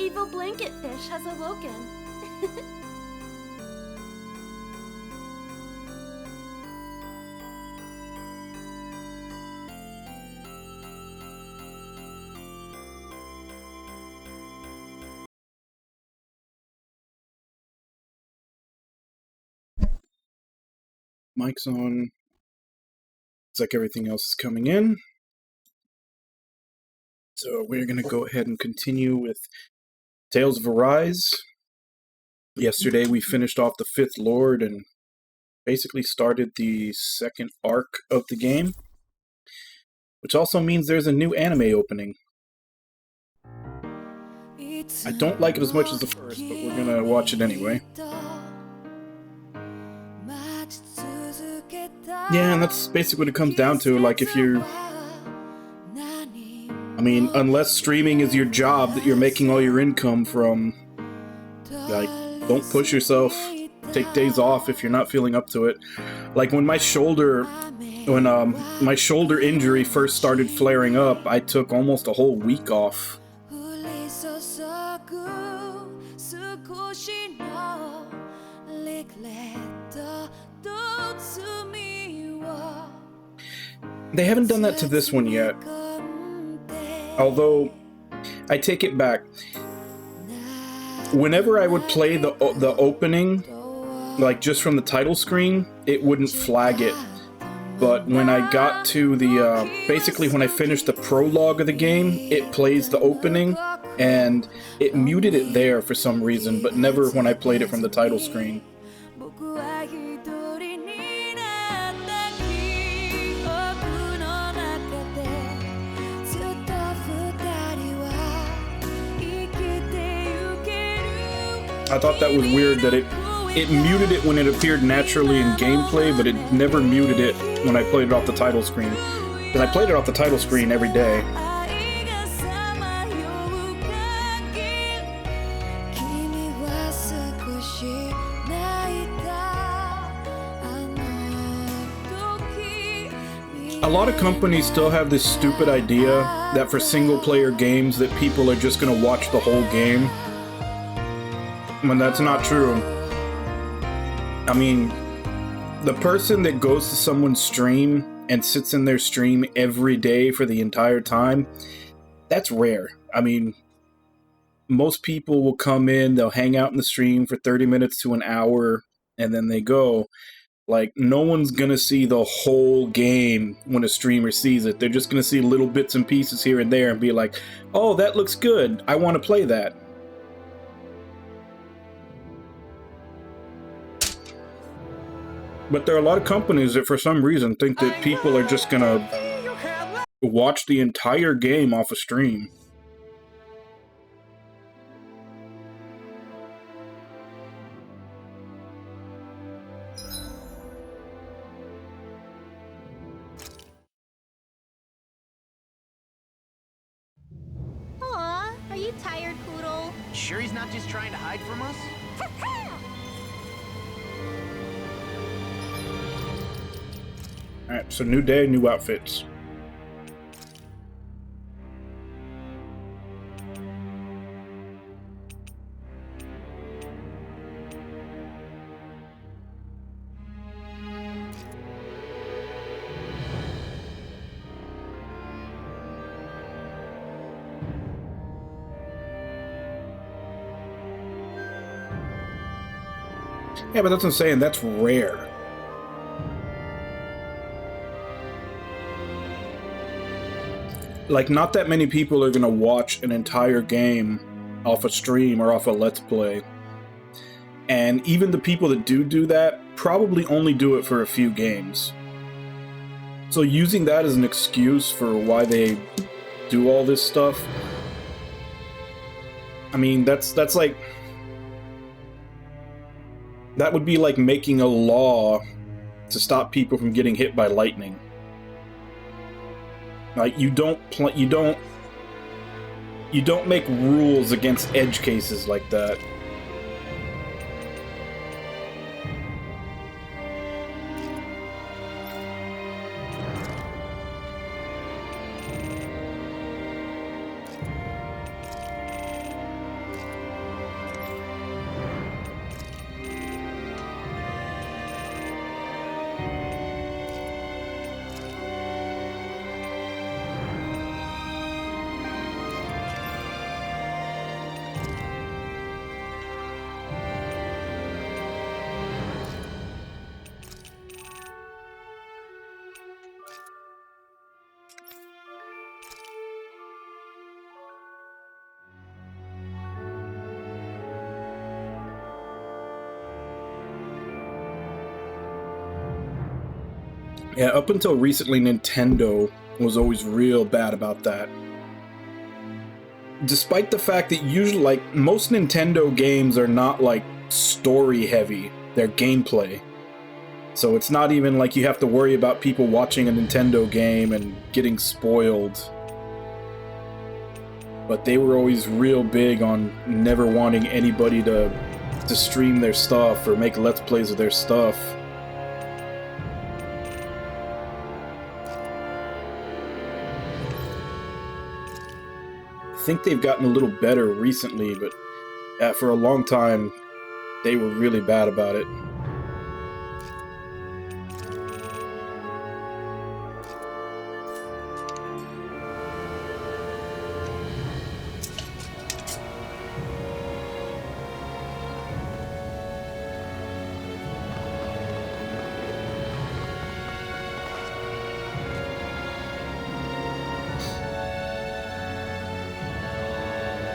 evil blanket fish has awoken. Mic's on. Looks like everything else is coming in. So we're going to go ahead and continue with Tales of Arise. Yesterday we finished off the 5th Lord and basically started the 2nd arc of the game, which also means there's a new anime opening. I don't like it as much as the first, but we're going to watch it anyway. Yeah, and that's basically what it comes down to. Like, if you're... I mean, unless streaming is your job that you're making all your income from, like, don't push yourself. Take days off if you're not feeling up to it. Like, when my shoulder injury first started flaring up, I took almost a whole week off. They haven't done that to this one yet. Although, I take it back. Whenever I would play the opening, like just from the title screen, it wouldn't flag it. But when I got to the, basically when I finished the prologue of the game, it plays the opening, and it muted it there for some reason, but never when I played it from the title screen. I thought that was weird that it muted it when it appeared naturally in gameplay, but it never muted it when I played it off the title screen. Because I played it off the title screen every day. A lot of companies still have this stupid idea that for single-player games that people are just going to watch the whole game. When that's not true. I mean, the person that goes to someone's stream and sits in their stream every day for the entire time, that's rare. I mean, most people will come in, they'll hang out in the stream for 30 minutes to an hour, and then they go. Like, no one's gonna see the whole game when a streamer sees it. They're just gonna see little bits and pieces here and there and be like, oh, that looks good, I want to play that. But there are a lot of companies that for some reason think that people are just gonna watch the entire game off a stream. Aw, are you tired, Poodle? Sure he's not just trying to hide from us? Alright, so new day, new outfits. Yeah, but that's what I'm saying, that's rare. Like, not that many people are gonna watch an entire game off a stream or off a Let's Play. And even the people that do that probably only do it for a few games. So using that as an excuse for why they do all this stuff, I mean, that's like... That would be like making a law to stop people from getting hit by lightning. Like, you don't make rules against edge cases like that. Yeah, up until recently, Nintendo was always real bad about that. Despite the fact that usually, like, most Nintendo games are not, like, story heavy. They're gameplay. So it's not even like you have to worry about people watching a Nintendo game and getting spoiled. But they were always real big on never wanting anybody to stream their stuff or make Let's Plays of their stuff. I think they've gotten a little better recently, but for a long time, they were really bad about it.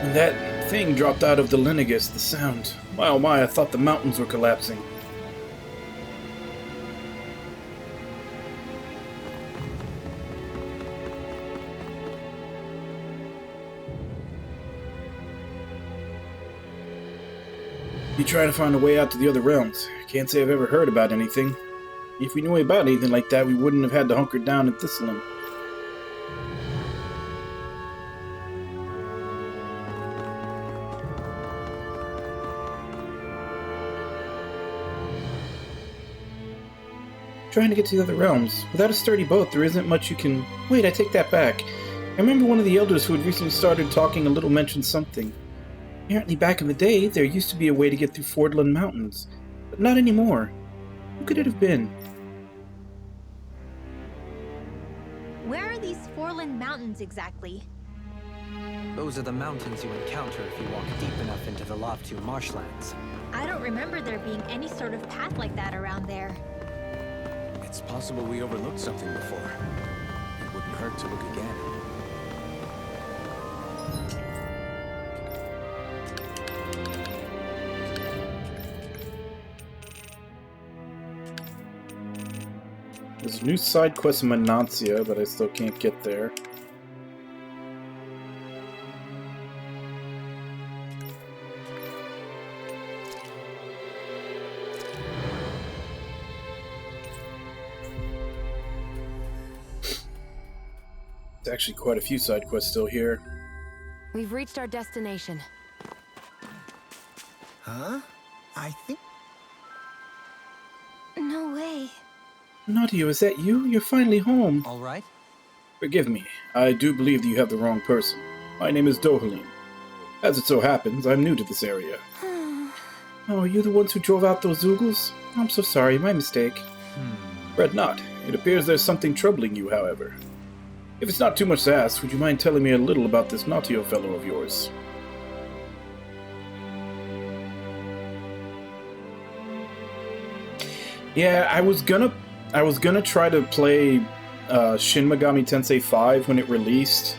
When that thing dropped out of the Linegus, the sound. My oh my, I thought the mountains were collapsing. You try to find a way out to the other realms. Can't say I've ever heard about anything. If we knew about anything like that, we wouldn't have had to hunker down in Thistleland. Trying to get to the other realms. Without a sturdy boat, there isn't much you can... Wait, I take that back. I remember one of the elders who had recently started talking a little mentioned something. Apparently back in the day, there used to be a way to get through Fordland Mountains. But not anymore. Who could it have been? Where are these Forland Mountains exactly? Those are the mountains you encounter if you walk deep enough into the Lovtu marshlands. I don't remember there being any sort of path like that around there. It's possible we overlooked something before. It wouldn't hurt to look again. There's a new side quest in Manancia, but I still can't get there. There's actually quite a few side quests still here. We've reached our destination. Huh? I think... No way. Nadio, is that you? You're finally home. All right? Forgive me. I do believe that you have the wrong person. My name is Dohalim. As it so happens, I'm new to this area. Oh, are you the ones who drove out those Zoogles? I'm so sorry, my mistake. Fret not. It appears there's something troubling you, however. If it's not too much to ask, would you mind telling me a little about this Nautio fellow of yours? Yeah, I was gonna try to play Shin Megami Tensei 5 when it released,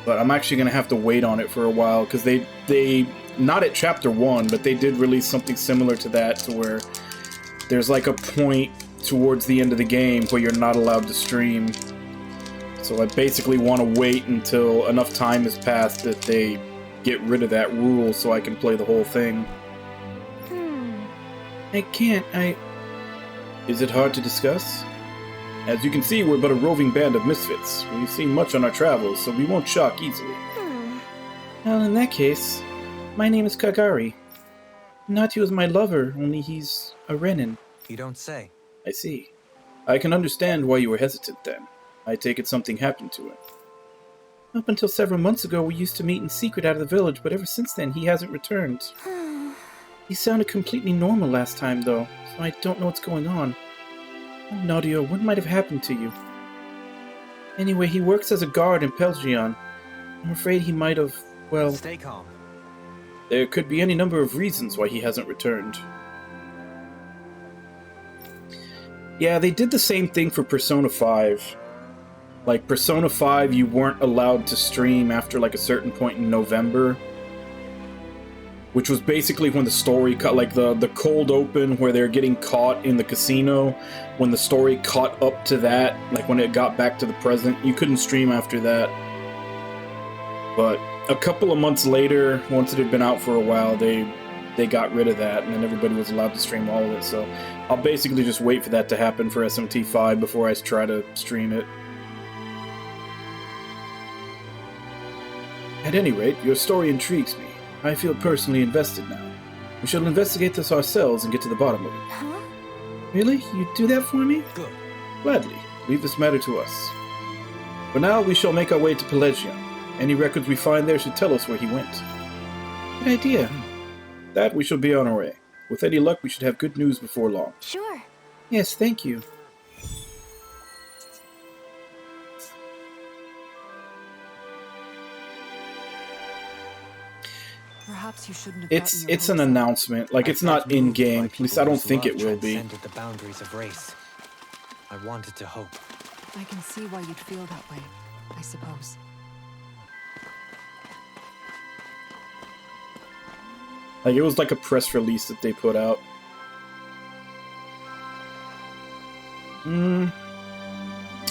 but I'm actually gonna have to wait on it for a while because they not at Chapter 1, but they did release something similar to that, to where there's like a point towards the end of the game where you're not allowed to stream. So I basically want to wait until enough time has passed that they get rid of that rule so I can play the whole thing. I can't, Is it hard to discuss? As you can see, we're but a roving band of misfits. We've seen much on our travels, so we won't shock easily. Well, in that case, my name is Kagari. Natio is my lover, only he's a Renin. You don't say. I see. I can understand why you were hesitant then. I take it something happened to him. Up until several months ago, we used to meet in secret out of the village, but ever since then, he hasn't returned. He sounded completely normal last time, though, so I don't know what's going on. Oh, Nadio, what might have happened to you? Anyway, he works as a guard in Pelgion. I'm afraid he might have, well... Stay calm. There could be any number of reasons why he hasn't returned. Yeah, they did the same thing for Persona 5. Like, Persona 5, you weren't allowed to stream after, like, a certain point in November. which was basically when the story cut, like the cold open where they're getting caught in the casino. When the story caught up to that, like when it got back to the present, you couldn't stream after that. But a couple of months later, once it had been out for a while, they got rid of that, and then everybody was allowed to stream all of it. So I'll basically just wait for that to happen for SMT5 before I try to stream it. At any rate, your story intrigues me. I feel personally invested now. We shall investigate this ourselves and get to the bottom of it. Huh? Really? You'd do that for me? Good. Gladly. Leave this matter to us. For now, we shall make our way to Pelagion. Any records we find there should tell us where he went. Good idea. That we shall be on our way. With any luck, we should have good news before long. Sure. Yes, thank you. Perhaps you shouldn't have gotten your It's an hopes up. announcement. Like, it's not in game. At least I don't think it will be. Transcended the boundaries of race. I wanted to hope. I can see why you'd feel that way, I suppose. Like, it was like a press release that they put out.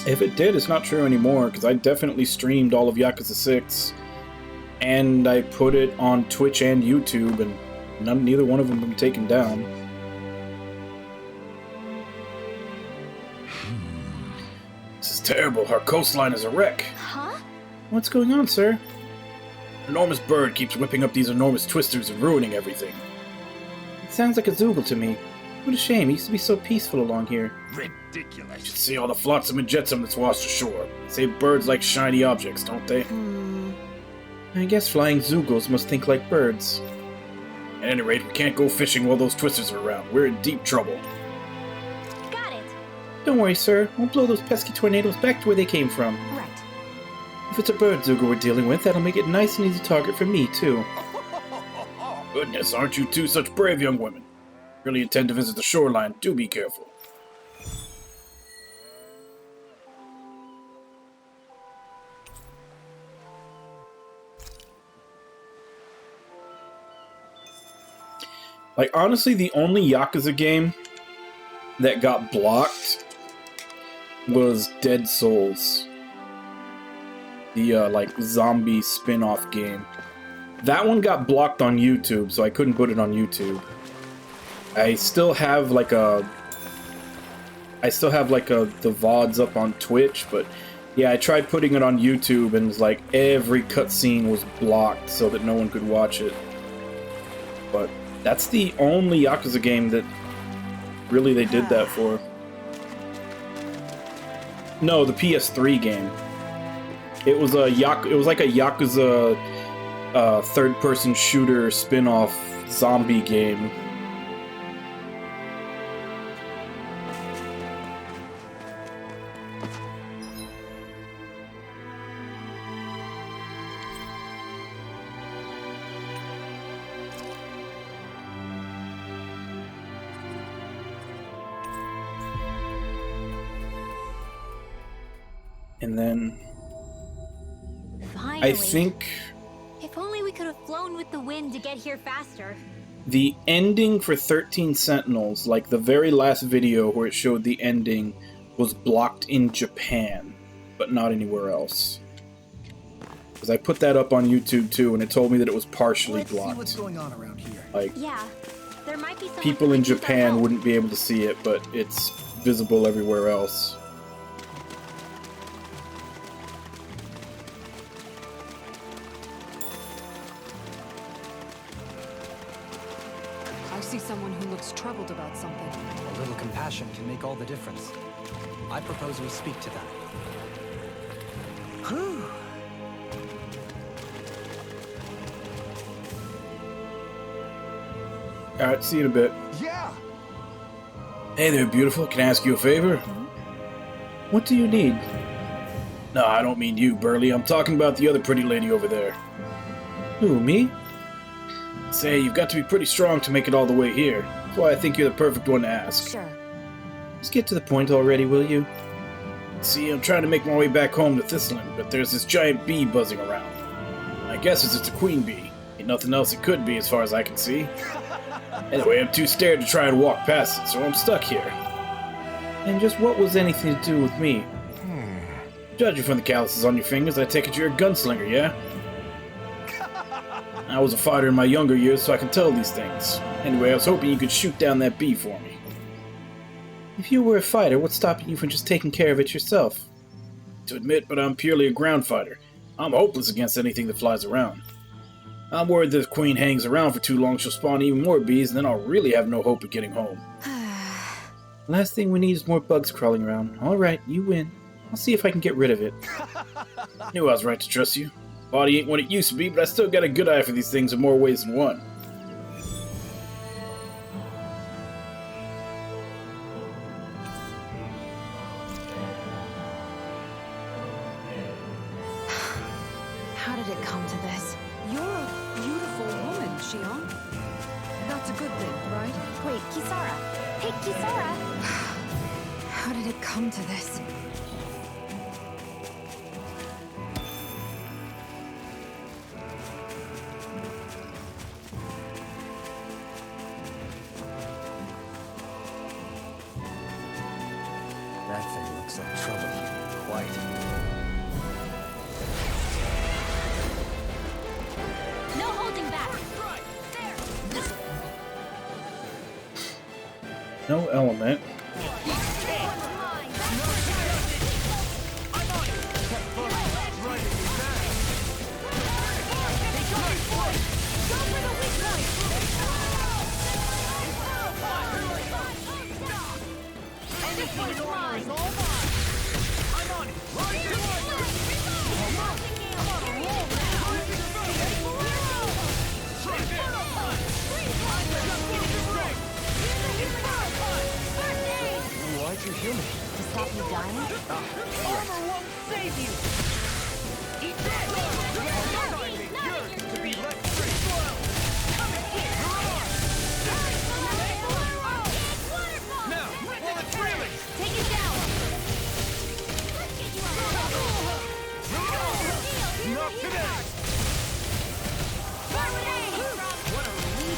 If it did, it's not true anymore, because I definitely streamed all of Yakuza 6. And I put it on Twitch and YouTube, and neither one of them been taken down. This is terrible. Our coastline is a wreck. Huh? What's going on, sir? An enormous bird keeps whipping up these enormous twisters and ruining everything. It sounds like a Zoogle to me. What a shame. He used to be so peaceful along here. Ridiculous. You should see all the flotsam and jetsam that's washed ashore. They say birds like shiny objects, don't they? I guess flying Zoogles must think like birds. At any rate, we can't go fishing while those twisters are around. We're in deep trouble. Got it. Don't worry, sir. We'll blow those pesky tornadoes back to where they came from. Right. If it's a bird Zoogle we're dealing with, that'll make it nice and easy target for me, too. Goodness, aren't you two such brave young women? Really intend to visit the shoreline. Do be careful. Like, honestly, the only Yakuza game that got blocked was Dead Souls. The, like, zombie spin-off game. That one got blocked on YouTube, so I couldn't put it on YouTube. I still have, like, the VODs up on Twitch, but yeah, I tried putting it on YouTube, and it's like, every cutscene was blocked so that no one could watch it. But that's the only Yakuza game that really they did that for. No, the PS3 game. It was like a Yakuza third-person shooter spin-off zombie game. And then Finally. I think If only we could have flown with the wind to get here faster. the ending for 13 Sentinels, like the very last video where it showed the ending, was blocked in Japan, but not anywhere else. Because I put that up on YouTube too, and it told me that it was partially Let's see blocked. what's going on around here. Like, Yeah. There might be someone people who in could use our Japan help. wouldn't be able to see it, but it's visible everywhere else. I see someone who looks troubled about something. A little compassion can make all the difference. I propose we speak to them. Alright, see you in a bit. Yeah! Hey there, beautiful. Can I ask you a favor? What do you need? No, I don't mean you, Burley. I'm talking about the other pretty lady over there. Who, me? Say, you've got to be pretty strong to make it all the way here. That's why I think you're the perfect one to ask. Sure. Just get to the point already, will you? See, I'm trying to make my way back home to Thistland, but there's this giant bee buzzing around. I guess it's a queen bee. Ain't nothing else it could be as far as I can see. Anyway, I'm too scared to try and walk past it, so I'm stuck here. And just what was anything to do with me? Judging from the calluses on your fingers, I take it you're a gunslinger, yeah? I was a fighter in my younger years, so I can tell these things. Anyway, I was hoping you could shoot down that bee for me. If you were a fighter, what's stopping you from just taking care of it yourself? To admit, but I'm purely a ground fighter. I'm hopeless against anything that flies around. I'm worried that if Queen hangs around for too long, she'll spawn even more bees, and then I'll really have no hope of getting home. Last thing we need is more bugs crawling around. Alright, you win. I'll see if I can get rid of it. Knew I was right to trust you. Body ain't what it used to be, but I still got a good eye for these things in more ways than one. How did it come to this? You're a beautiful woman, Xion. That's a good thing, right? Wait, Kisara. Hey, Kisara. How did it come to this? That thing looks like trouble. Quite. No holding back. No element. Why'd you heal me? To stop you dying? Armor won't save you! Eat that! Yours to be let free! Now, while it's reeling! Take it down. Not today! What a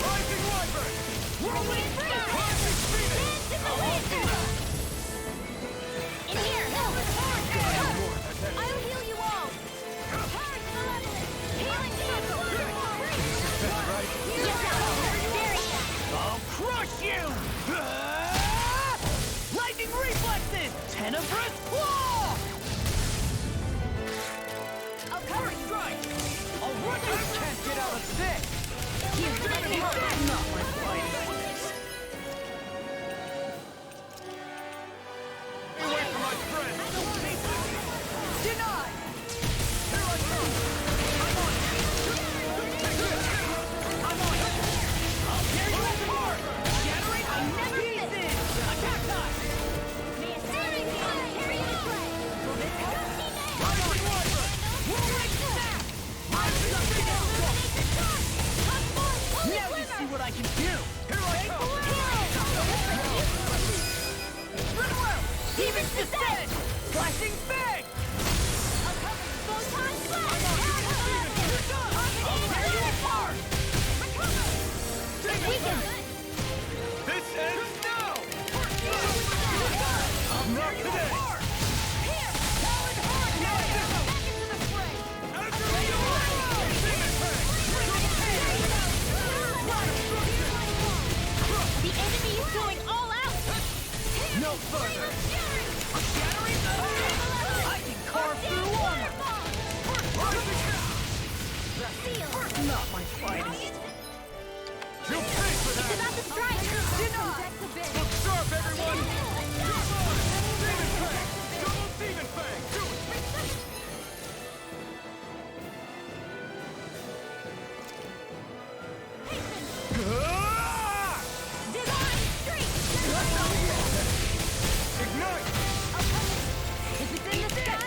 rising wyvern! Whirlwind Cosmic Phoenix! In here. I'll heal you all. Healing I'll crush you! Lightning reflexes! Tenebrous claw! I'll cover strike! I'll run you! Can't get out of this! Not my fighting! Away from my friend! Denied! Here I come! I'm on it! Take this! I'm on it! I'll tear you apart! Shattering my never pieces! Attack time! Rising Wyvern! Whirlwind snap! I'm something else! Now you see what I can do! Here I come! Run around! Demon descent! Flashing fang! This ends now! Not today! The enemy is going all out. No further! Shattering the I can carve through armor! Not my fighting! You'll pay for that! It's about to strike. Look sharp, everyone! Demon Fang! Double Demon Fang! Do it! Ah! Divine Streak. Ignite! If it's in the sky,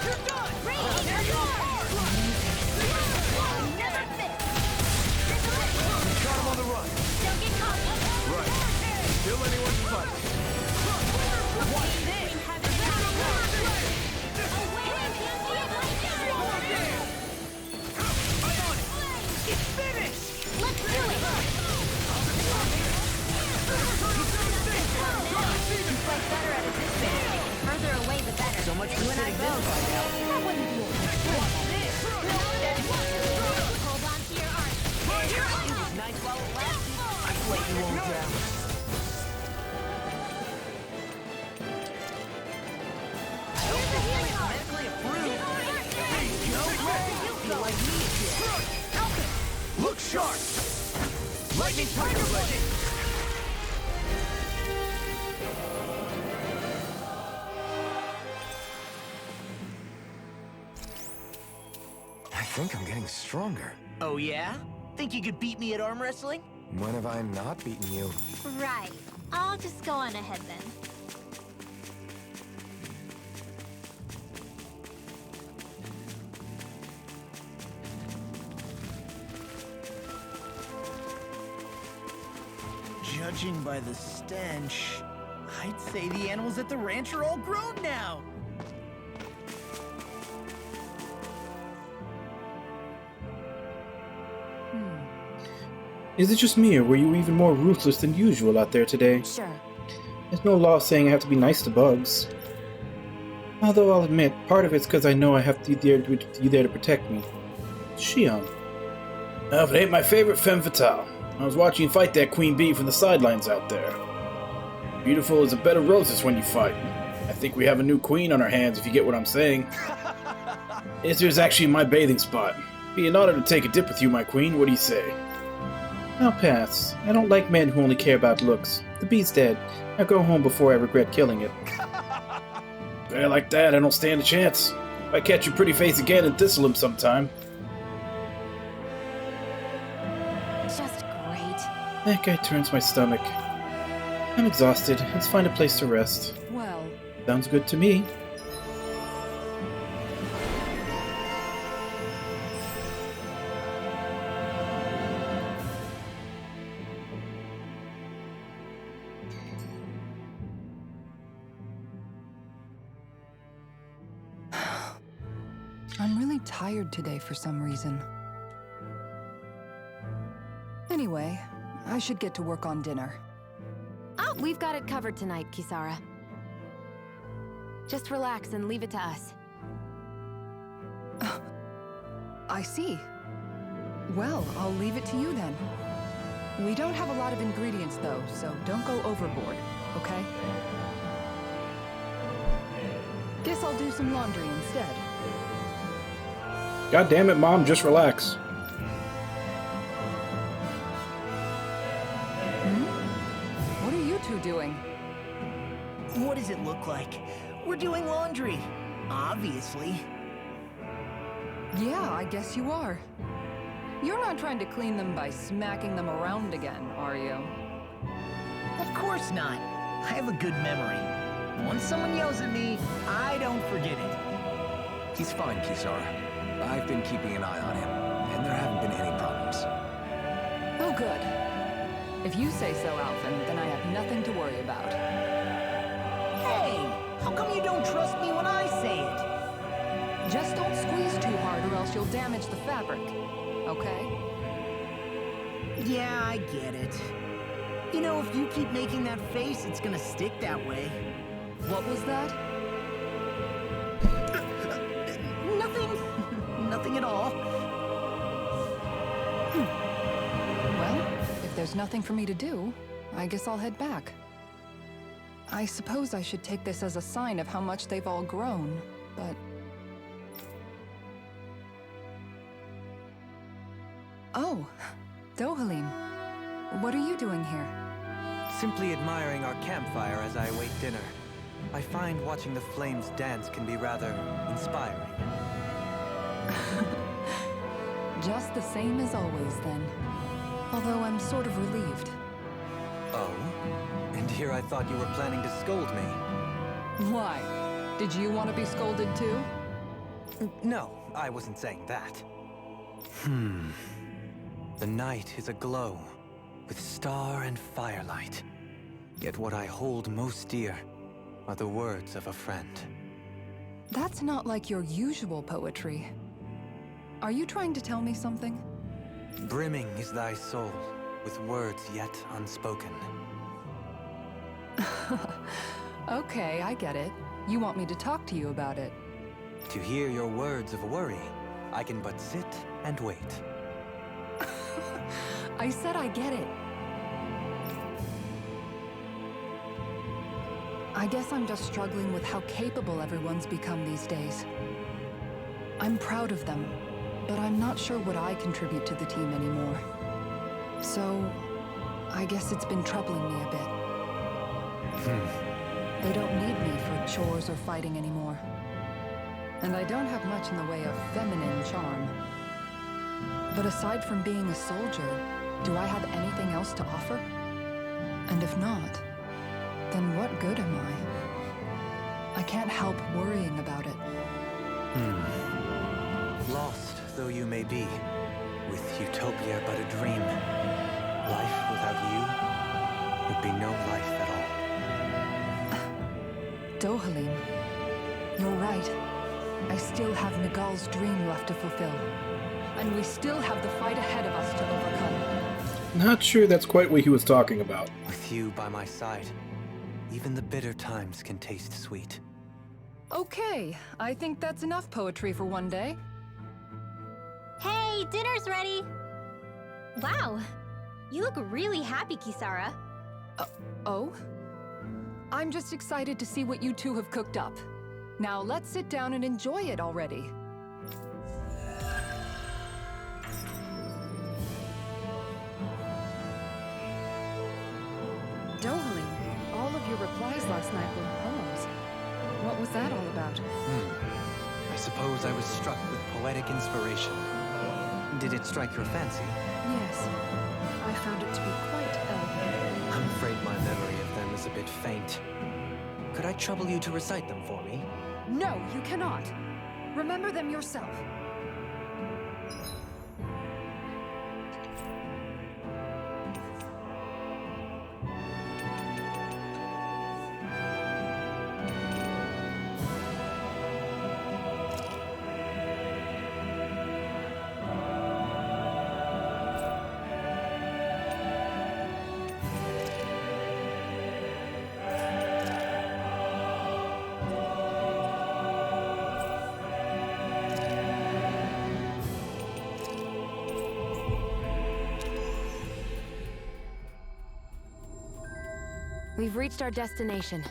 You're done! radiate your arm. Never miss. Got him on the run. Don't get caught. Right. Kill anyone to fight. hitting this by now. That wouldn't be a concern. Hold on to your art. It was nice while it lasted. I've let you all down. Medically approved. Feel like me again. Look sharp. Lightning tiger legend. I think I'm getting stronger. Oh yeah? Think you could beat me at arm wrestling? When have I not beaten you? Right. I'll just go on ahead then. Judging by the stench, I'd say the animals at the ranch are all grown now. Is it just me, or were you even more ruthless than usual out there today? Sure. There's no law saying I have to be nice to bugs. Although I'll admit, part of it's because I know I have to you there to protect me. Xion. Now, if it ain't my favorite femme fatale. I was watching you fight that queen bee from the sidelines out there. Beautiful as a bed of roses when you fight. I think we have a new queen on our hands, if you get what I'm saying. This here's actually my bathing spot. Be an honor to take a dip with you, my queen. What do you say? I'll pass. I don't like men who only care about looks. The bee's dead. I'll go home before I regret killing it. Yeah, like that, I don't stand a chance. If I catch your pretty face again and thistle him sometime. Just great. That guy turns my stomach. I'm exhausted. Let's find a place to rest. Well, Sounds good to me. I'm really tired today for some reason. Anyway, I should get to work on dinner. Oh, we've got it covered tonight, Kisara. Just relax and leave it to us. I see. Well, I'll leave it to you then. We don't have a lot of ingredients though, so don't go overboard, okay? Guess I'll do some laundry instead. God damn it, Mom, just relax. What are you two doing? What does it look like? We're doing laundry. Obviously. Yeah, I guess you are. You're not trying to clean them by smacking them around again, are you? Of course not. I have a good memory. Once someone yells at me, I don't forget it. He's fine, Kisara. I've been keeping an eye on him, and there haven't been any problems. Oh, good. If you say so, Alphen, then I have nothing to worry about. Hey! How come you don't trust me when I say it? Just don't squeeze too hard or else you'll damage the fabric, okay? Yeah, I get it. You know, if you keep making that face, it's gonna stick that way. What was that? Nothing. Nothing at all. Well, if there's nothing for me to do, I guess I'll head back. I suppose I should take this as a sign of how much they've all grown, but... Oh, Dohalim. What are you doing here? Simply admiring our campfire as I await dinner. I find watching the flames dance can be rather inspiring. Just the same as always, then. Although I'm sort of relieved. Oh? And here I thought you were planning to scold me. Why? Did you want to be scolded too? No, I wasn't saying that. The night is aglow with star and firelight. Yet what I hold most dear are the words of a friend. That's not like your usual poetry. Are you trying to tell me something? Brimming is thy soul with words yet unspoken. Okay, I get it. You want me to talk to you about it. To hear your words of worry, I can but sit and wait. I said I get it. I guess I'm just struggling with how capable everyone's become these days. I'm proud of them, but I'm not sure what I contribute to the team anymore. So, I guess it's been troubling me a bit. They don't need me for chores or fighting anymore. And I don't have much in the way of feminine charm. But aside from being a soldier, do I have anything else to offer? And if not, then what good am I? I can't help worrying about it. Lost though you may be, with utopia but a dream, life without you would be no life at all. Dohalim, you're right. I still have Nagal's dream left to fulfill. And we still have the fight ahead of us to overcome. Not sure that's quite what he was talking about. With you by my side, even the bitter times can taste sweet. Okay, I think that's enough poetry for one day. Hey, dinner's ready! Wow, you look really happy, Kisara. Oh? I'm just excited to see what you two have cooked up. Now let's sit down and enjoy it already. Dohalim, all of your replies last night were poems. What was that all about? I suppose I was struck with poetic inspiration. Did it strike your fancy? Yes, I found it to be quite elegant. I'm afraid my memory of them is a bit faint. Could I trouble you to recite them for me? No, you cannot. Remember them yourself. We've reached our destination.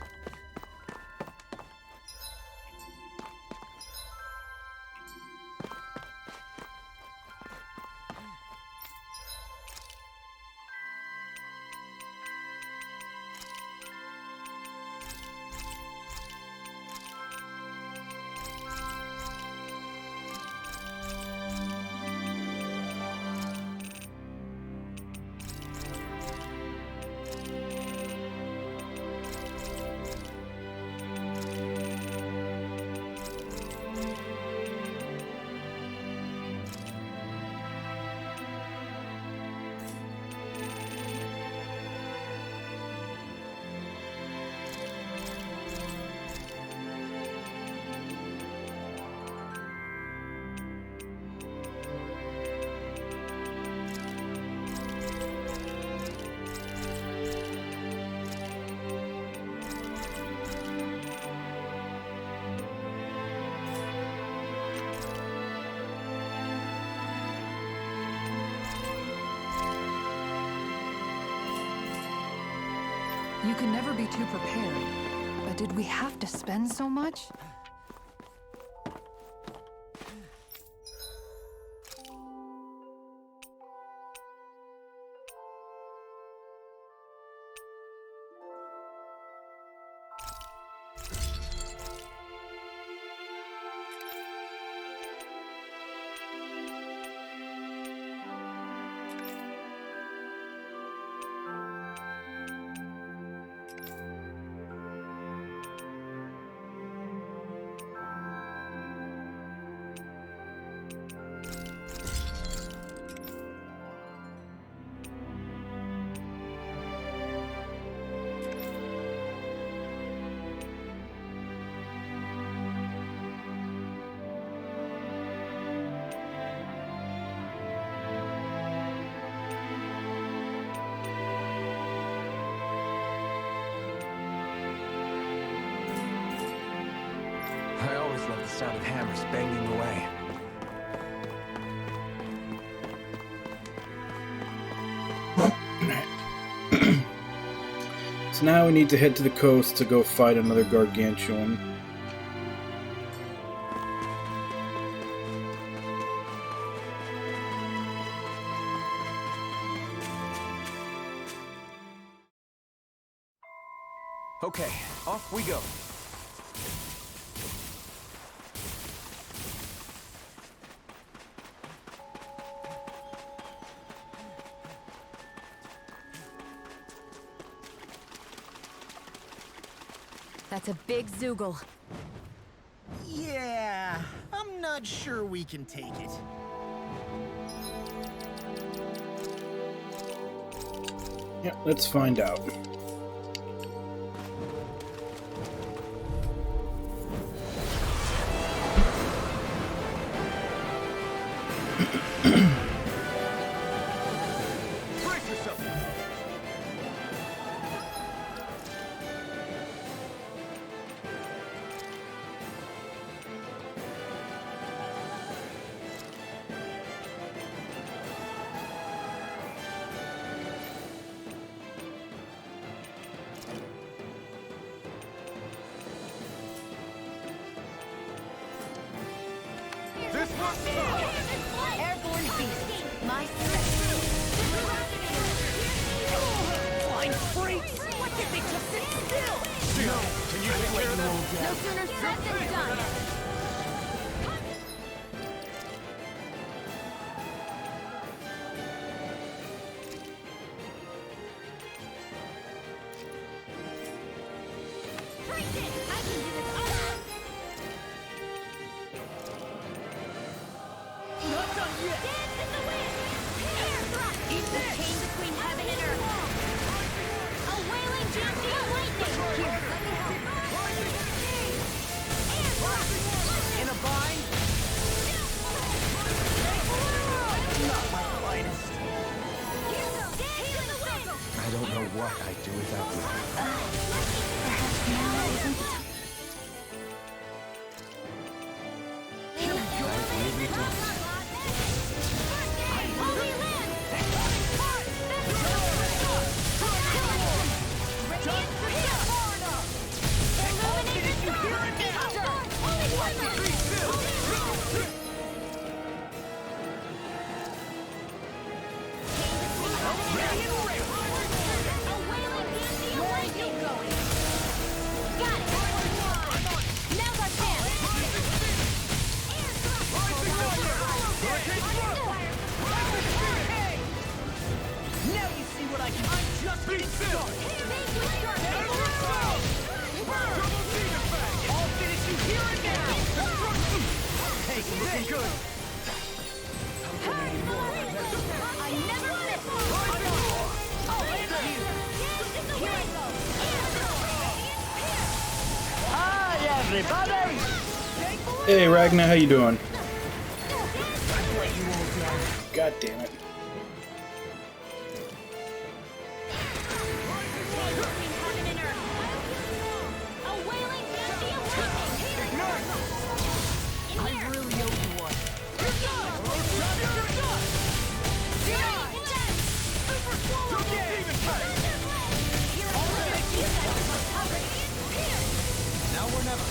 You can never be too prepared. But did we have to spend so much? love the sound of hammers banging away. So now we need to head to the coast to go fight another gargantuan. Okay, off we go. That's a big Zoogle. Yeah, I'm not sure we can take it. Yeah, let's find out. Brace yourself! This one's tough! Airborne beast. My Flying freaks! Why can't they just sit still? No! Can you take care of them? No sooner said than done. I can do this all. Not done yet! Dance in the wind! Air thrust! Eat this! Chain between heaven and earth! A wailing Jimmy of lightning! Here, let me help! Air thrust! In a bind? Not my finest. Dance in the wind! I don't know what I'd do without you. Perhaps now isn't the time. I really don't. Holy land! Radiant here! Illuminated star! Holy wonder! A wailing Dandy awakening going! Got it! Now's our chance! Air Now you see what I can. I'm just getting started. I'll finish you here and now. Hey, looking good. I never miss! Oh, and you. Here I go! Hi, everybody. Hey Ragnar, how you doing? God damn it. Between heaven and earth! A wailing Dandy awakening! I really owe you one. Now we're never.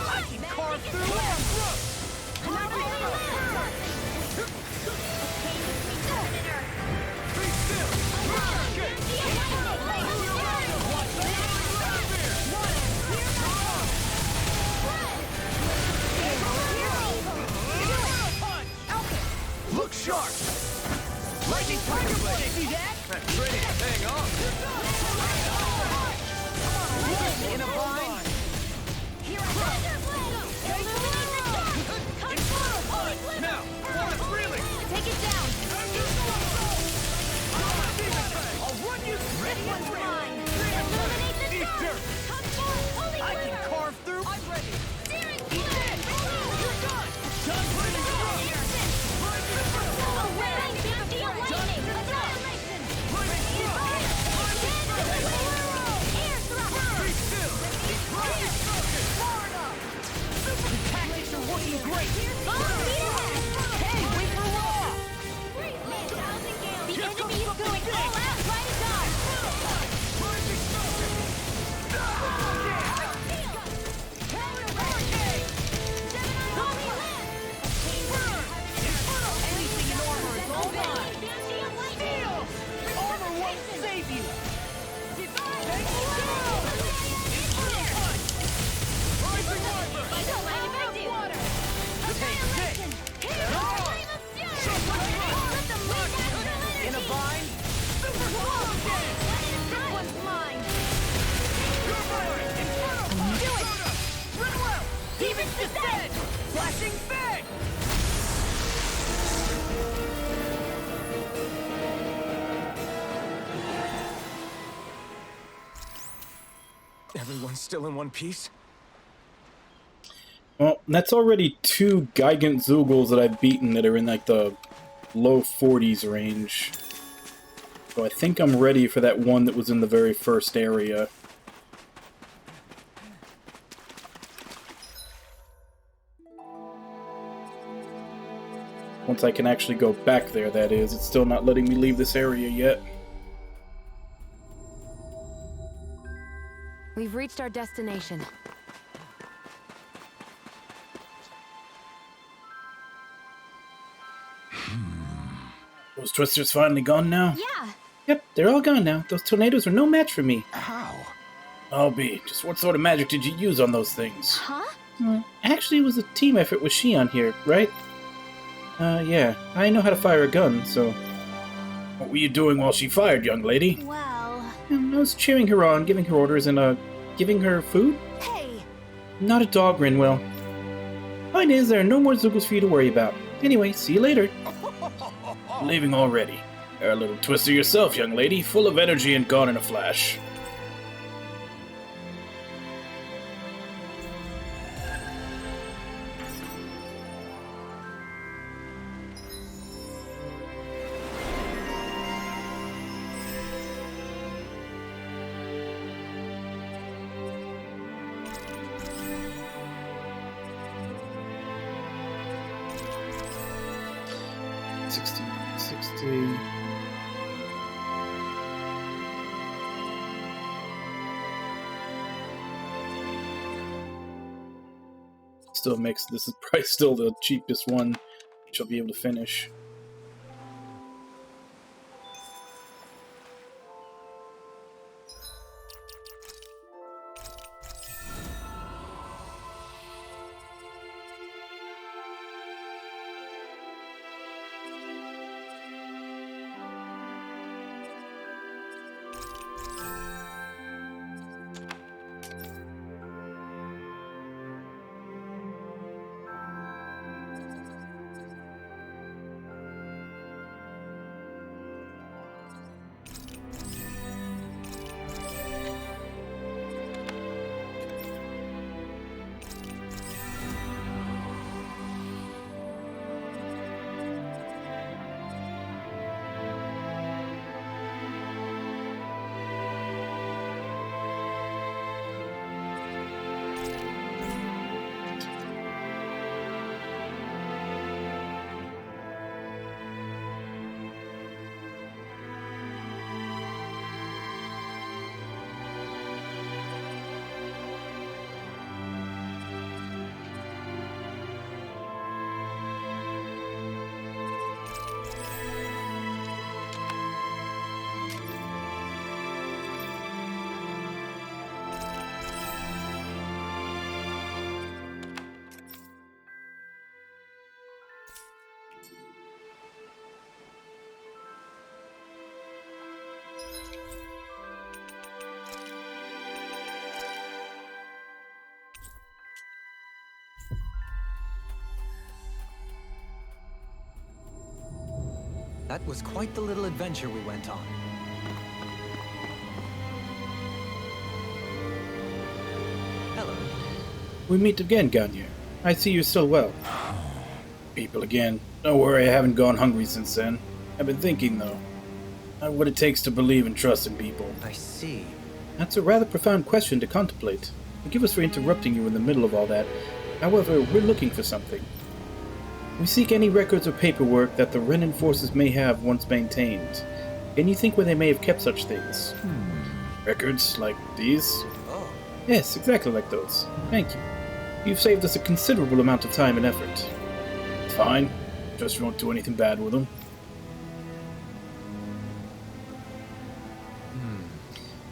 I can carve through air. Look sharp! Lightning Tiger Blade. See that? That's ready to hang on. In a bind. Now, for the freely! Take it down! I'll run you. This one's mine! Illuminate the Eat dark! dirt. Come forth, holy I can glitter! carve through. I'm ready. Searing Eat flame! this. You're done. Done putting it up. A wailing Dandy awakening! Annihilation! Air thrust! Everyone's still in one piece? Well, that's already 2 Gigant Zoogles that I've beaten that are in like the low 40s range. So I think I'm ready for that one that was in the very first area. Once I can actually go back there, that is. It's still not letting me leave this area yet. We've reached our destination. Those Twisters finally gone now? Yeah. Yep, they're all gone now. Those tornadoes are no match for me. How? I'll be. Just what sort of magic did you use on those things? Huh? Actually, it was a team effort with Shion here, right? Yeah. I know how to fire a gun, so... What were you doing while she fired, young lady? Well... I was cheering her on, giving her orders, and, giving her food? Hey! Not at all, Grinwell. Point is, there are no more Zoogles for you to worry about. Anyway, see you later. Leaving already. You're a little twister yourself, young lady, full of energy and gone in a flash. Still makes this is probably still the cheapest one which I'll be able to finish. That was quite the little adventure we went on. Hello. We meet again, Gagne. I see you're still well. People again. Don't worry, I haven't gone hungry since then. I've been thinking, though. Not what it takes to believe and trust in people. I see. That's a rather profound question to contemplate. Forgive us for interrupting you in the middle of all that. However, we're looking for something. We seek any records or paperwork that the Renan forces may have once maintained. Can you think where they may have kept such things? Records like these? Oh. Yes, exactly like those. Thank you. You've saved us a considerable amount of time and effort. Fine. Just won't do anything bad with them.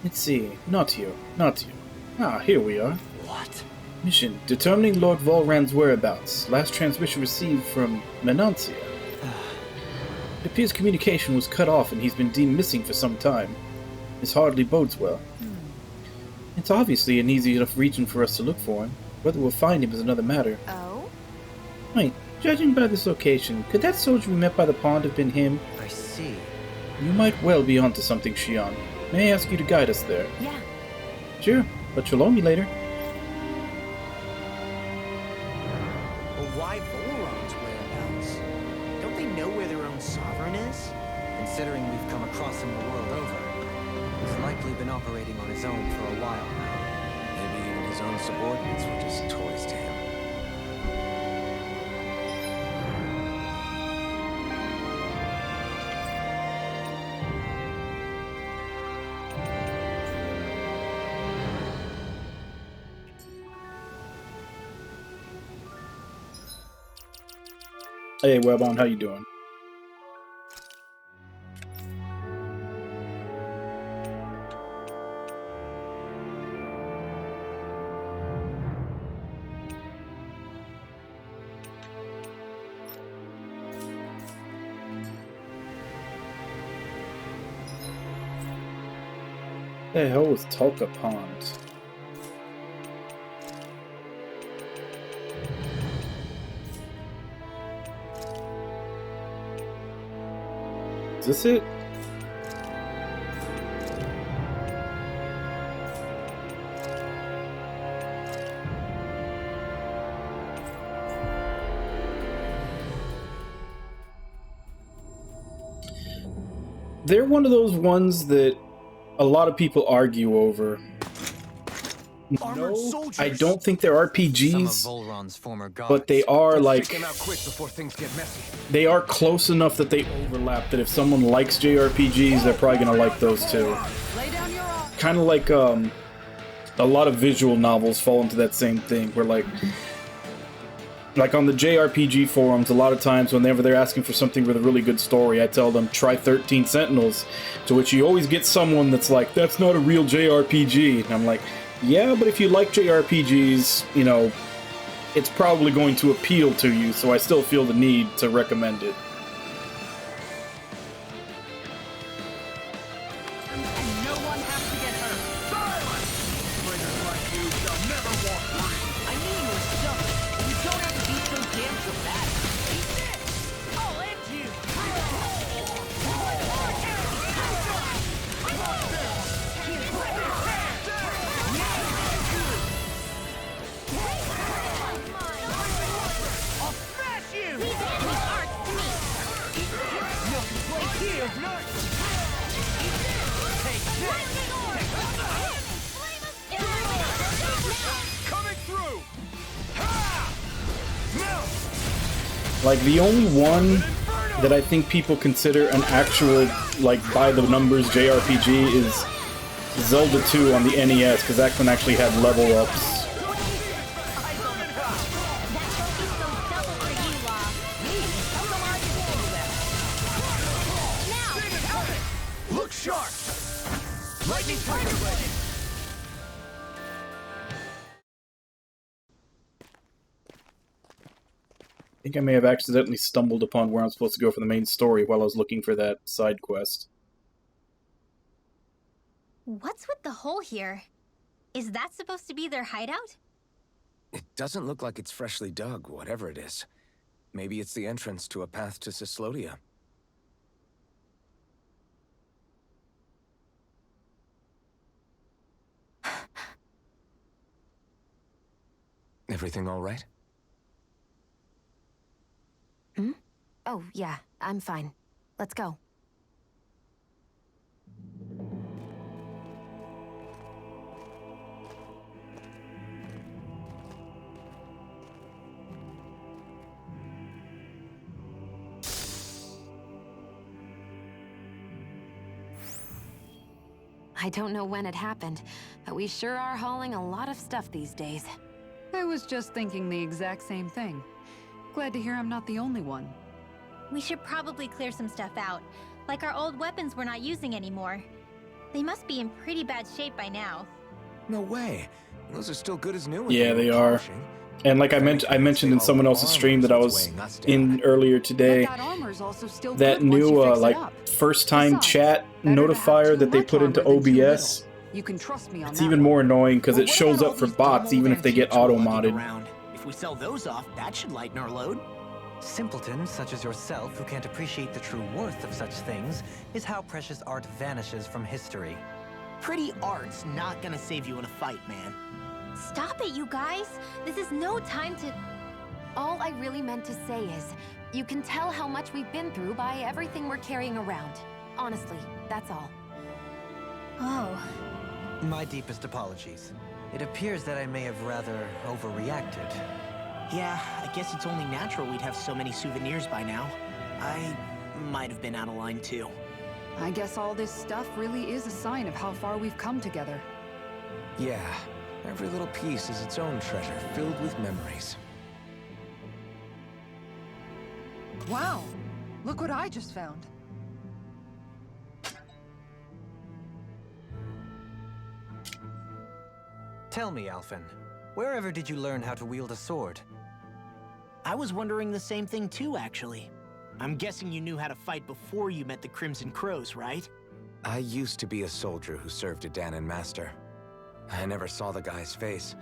Let's see. Not you. Not you. Ah, here we are. What? Mission: determining Lord Volran's whereabouts. Last transmission received from Menancia. It appears communication was cut off and he's been deemed missing for some time. This hardly bodes well. It's obviously an easy enough region for us to look for him. Whether we'll find him is another matter. Oh? Wait, judging by this location, could that soldier we met by the pond have been him? I see. You might well be onto something, Shion. May I ask you to guide us there? Yeah. Sure. But you'll owe me later. But why Volron's whereabouts? Don't they know where their own sovereign is? Considering we've come across him the world over, he's likely been operating on his own for a while now. Maybe even his own subordinates were just toys to him. Hey, Webon, how you doing? The hell was Tulka Pond? Is this it? They're one of those ones that a lot of people argue over. No, I don't think they're RPGs, Some of Volron's former gods. but they are like, Take them out quick before things get messy. they are close enough that they overlap that if someone likes JRPGs, they're probably gonna like those too. Lay down your arm. Kind of like a lot of visual novels fall into that same thing, where like on the JRPG forums, a lot of times whenever they're asking for something with a really good story, I tell them, try 13 Sentinels, to which you always get someone that's like, that's not a real JRPG. And I'm like, yeah, but if you like JRPGs, you know, it's probably going to appeal to you, so I still feel the need to recommend it. And no one has to get hurt. Silence! Traitors like you shall never walk free. I knew you were stubborn. You don't have to be so damn dramatic. Eat this! I'll end you! I'll smash you! Leave enemy arts to me. No complaint here! Take this! Lightning orb. Coming through! Ha! Melt! Like, the only one that I think people consider an actual, like, by-the-numbers JRPG is Zelda 2 on the NES, because that one actually had level-ups. Look sharp! Lightning tiger ready! I think I may have accidentally stumbled upon where I'm supposed to go for the main story while I was looking for that side quest. What's with the hole here? Is that supposed to be their hideout? It doesn't look like it's freshly dug, whatever it is. Maybe it's the entrance to a path to Cyslodia. Everything all right? Oh, yeah, I'm fine. Let's go. I don't know when it happened, but we sure are hauling a lot of stuff these days. I was just thinking the exact same thing. Glad to hear I'm not the only one. We should probably clear some stuff out, like our old weapons we're not using anymore. They must be in pretty bad shape by now. No way. Those are still good as new. when Yeah, were they are. polishing. And like I mentioned in someone else's stream that I was in earlier today, But that armor's also still that good once you new fix it like up. first time Besides, chat better to have notifier too that they much put into armor than too OBS. little. You can trust me on It's that even one. more annoying because Well, it what shows about up all for these bots dumb even old if they get antiques we're lugging auto-modded. around? If we sell those off, that should lighten our load. Simpletons such as yourself who can't appreciate the true worth of such things is how precious art vanishes from history. Pretty art's not gonna save you in a fight, man. Stop it, you guys! This is no time to... All I really meant to say is, you can tell how much we've been through by everything we're carrying around. Honestly, that's all. Oh. My deepest apologies. It appears that I may have rather overreacted. Yeah, I guess it's only natural we'd have so many souvenirs by now. I might have been out of line too. I guess all this stuff really is a sign of how far we've come together. Yeah, every little piece is its own treasure, filled with memories. Wow! Look what I just found. Tell me, Alphen, wherever did you learn how to wield a sword? I was wondering the same thing too, actually. I'm guessing you knew how to fight before you met the Crimson Crows, right? I used to be a soldier who served a Dahnan master. I never saw the guy's face,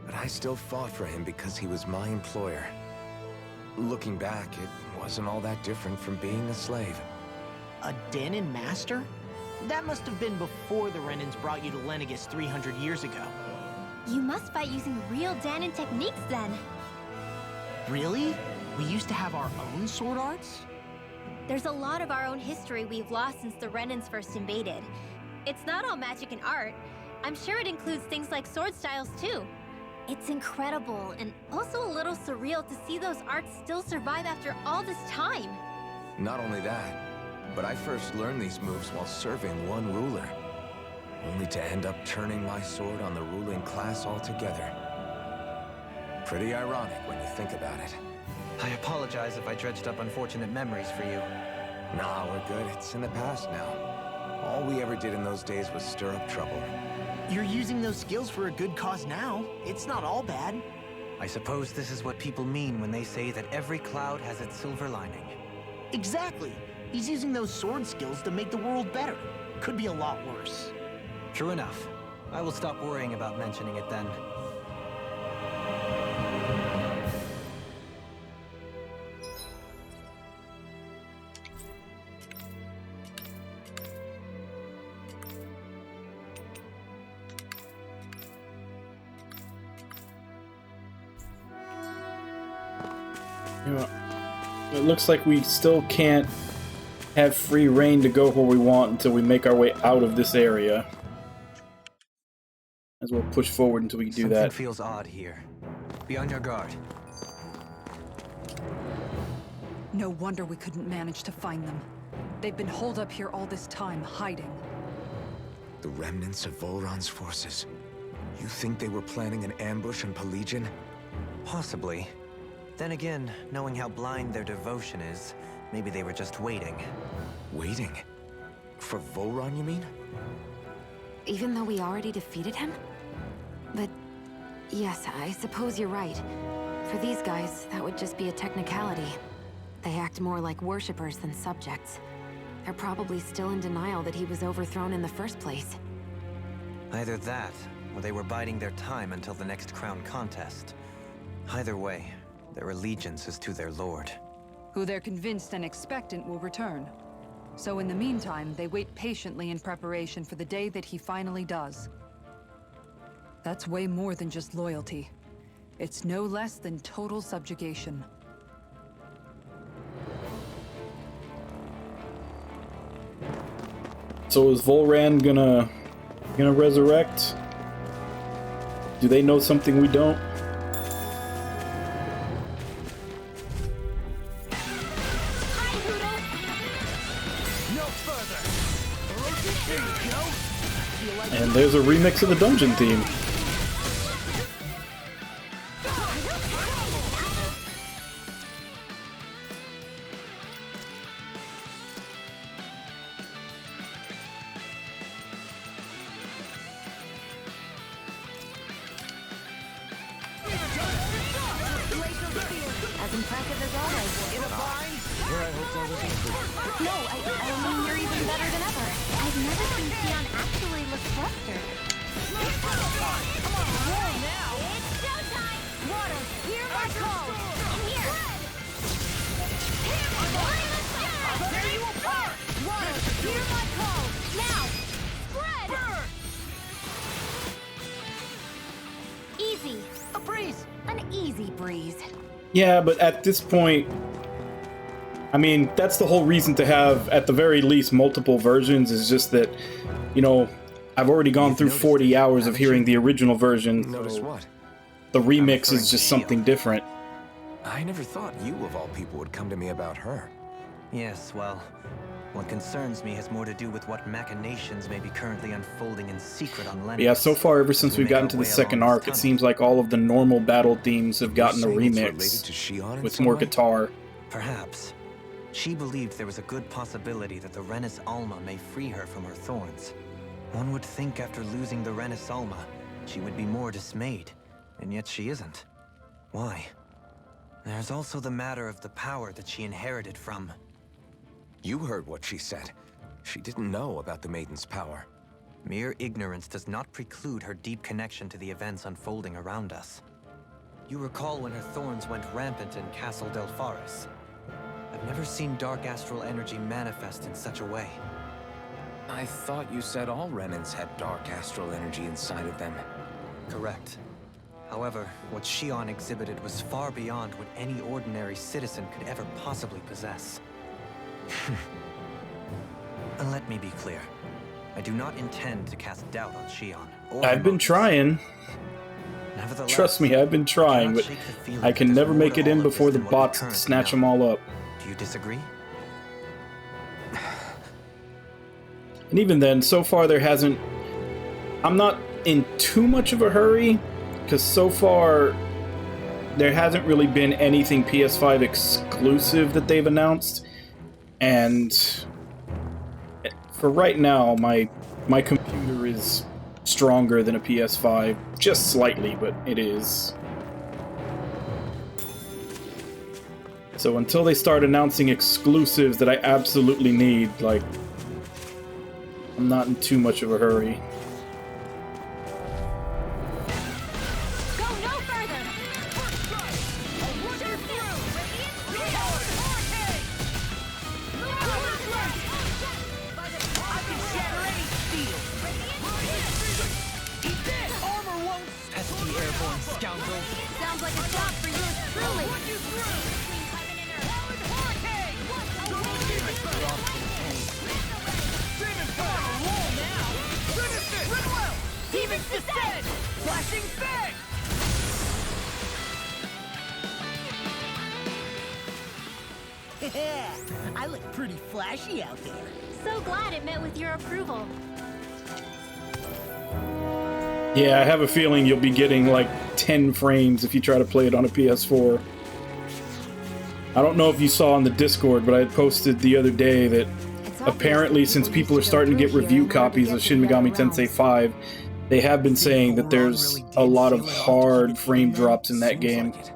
but I still fought for him because he was my employer. Looking back, it wasn't all that different from being a slave. A Dahnan master? That must have been before the Renans brought you to Lenegis 300 years ago. You must fight using real Dahnan techniques then. Really? We used to have our own sword arts? There's a lot of our own history we've lost since the Renans first invaded. It's not all magic and art. I'm sure it includes things like sword styles too. It's incredible and also a little surreal to see those arts still survive after all this time. Not only that, but I first learned these moves while serving one ruler, only to end up turning my sword on the ruling class altogether. Pretty ironic when you think about it. I apologize if I dredged up unfortunate memories for you. Nah, we're good. It's in the past now. All we ever did in those days was stir up trouble. You're using those skills for a good cause now. It's not all bad. I suppose this is what people mean when they say that every cloud has its silver lining. Exactly. He's using those sword skills to make the world better. Could be a lot worse. True enough. I will stop worrying about mentioning it then. You know, it looks like we still can't have free reign to go where we want until we make our way out of this area. As we'll push forward until we do Something that. feels odd here. Be on your guard. No wonder we couldn't manage to find them. They've been holed up here all this time, hiding. The remnants of Volron's forces. You think they were planning an ambush on Pelegion? Possibly. Then again, knowing how blind their devotion is, maybe they were just waiting. Waiting? For Volron, you mean? Even though we already defeated him? But yes, I suppose you're right. For these guys, that would just be a technicality. They act more like worshippers than subjects. They're probably still in denial that he was overthrown in the first place. Either that, or they were biding their time until the next crown contest. Either way, their allegiance is to their lord. Who they're convinced and expectant will return. So in the meantime, they wait patiently in preparation for the day that he finally does. That's way more than just loyalty. It's no less than total subjugation. So is Volran gonna resurrect? Do they know something we don't? And there's a remix of the dungeon theme. As impressive as always. In a bind? Here I hope there was improvement. No, I mean, you're even better than ever. I've never seen Sion actually look flustered. Come on, roll now! It's showtime! Water, hear my call! I'm here! I'll tear you apart! Water, hear my call! Now! Spread! Burn! easy breeze. Yeah, but at this point, I mean, that's the whole reason to have, at the very least, multiple versions, is just that, you know, I've already gone through 40 hours of hearing the original version. Notice So what? the remix referring is to just Shion. something different. I never thought you, of all people, would come to me about her. Yes, well, what concerns me has more to do with what machinations may be currently unfolding in secret on Lennox. Yeah, so far, ever since We we make got our into the way second along arc, this it seems like all of the normal battle themes have gotten a You're saying it's related remix to Shion in with some more way? guitar. Perhaps. She believed there was a good possibility that the Renis Alma may free her from her thorns. One would think after losing the Renis Alma, she would be more dismayed, and yet she isn't. Why? There's also the matter of the power that she inherited from... You heard what she said. She didn't know about the Maiden's power. Mere ignorance does not preclude her deep connection to the events unfolding around us. You recall when her thorns went rampant in Castle Delpharis. I've never seen dark astral energy manifest in such a way. I thought you said all Renans had dark astral energy inside of them. Correct. However, what Shion exhibited was far beyond what any ordinary citizen could ever possibly possess. And let me be clear. I do not intend to cast doubt on Shion. or her I've been motives. trying. Nevertheless, Trust me, I've been trying, cannot but shake the feeling I that can there's never more make to it all in of this before the than what we bots currently snatch know. them all up. Do you disagree? And even then, so far there hasn't... I'm not in too much of a hurry, because so far there hasn't really been anything PS5 exclusive that they've announced. And for right now, my computer is stronger than a PS5. Just slightly, but it is. So until they start announcing exclusives that I absolutely need, like, I'm not in too much of a hurry. Go no further! Pesky airborne scoundrel. Sounds like a job for yours truly. Demon's Descent! Flashing Fang! I look pretty flashy out there. So glad it met with your approval. Yeah, I have a feeling you'll be getting like 10 frames if you try to play it on a PS4. I don't know if you saw on the Discord, but I had posted the other day that apparently since people are starting to get review copies of Shin Megami Tensei 5, they have been saying that there's a lot of hard frame drops in that Seems game. like it.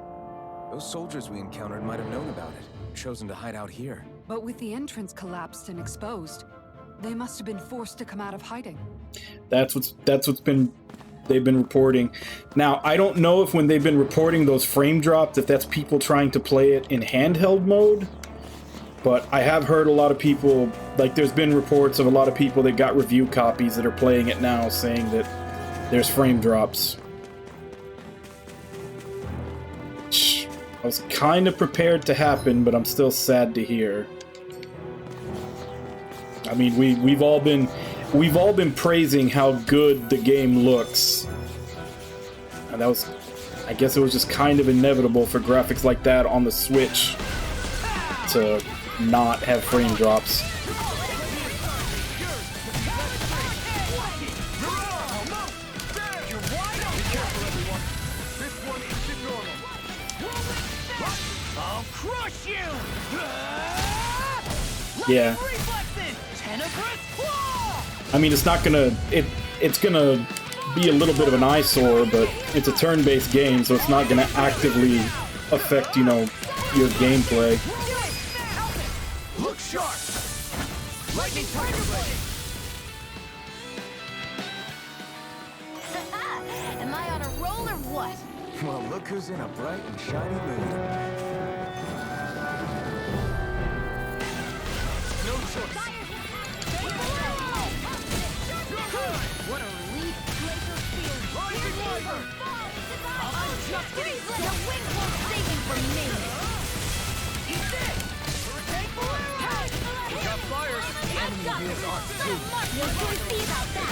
Those soldiers we encountered might have known about it, chosen to hide out here. But with the entrance collapsed and exposed, they must have been forced to come out of hiding. That's what's they've been reporting. Now, I don't know if when they've been reporting those frame drops, if that's people trying to play it in handheld mode. But I have heard a lot of people, like there's been reports of a lot of people that got review copies that are playing it now saying that there's frame drops. Which I was kind of prepared to happen, but I'm still sad to hear. I mean, we've all been praising how good the game looks. And that was, I guess it was just kind of inevitable for graphics like that on the Switch to not have frame drops. I'll crush you! Yeah. Reflexes! Tenebrous Claw! I mean, it's not gonna... It's gonna be a little bit of an eyesore, but it's a turn-based game, so it's not gonna actively affect, you know, your gameplay. Look sharp! Lightning Tiger Blade! Am I on a roll or what? Well, look who's in a bright and shiny mood. No choice. What a relief! Glacial Spear! Rising Wyvern! Fall! I'll just getting started. The wind won't save you from me. Eat this! Hurricane Bolero! You got fire. The enemy will be as arc too. You'll soon see about that.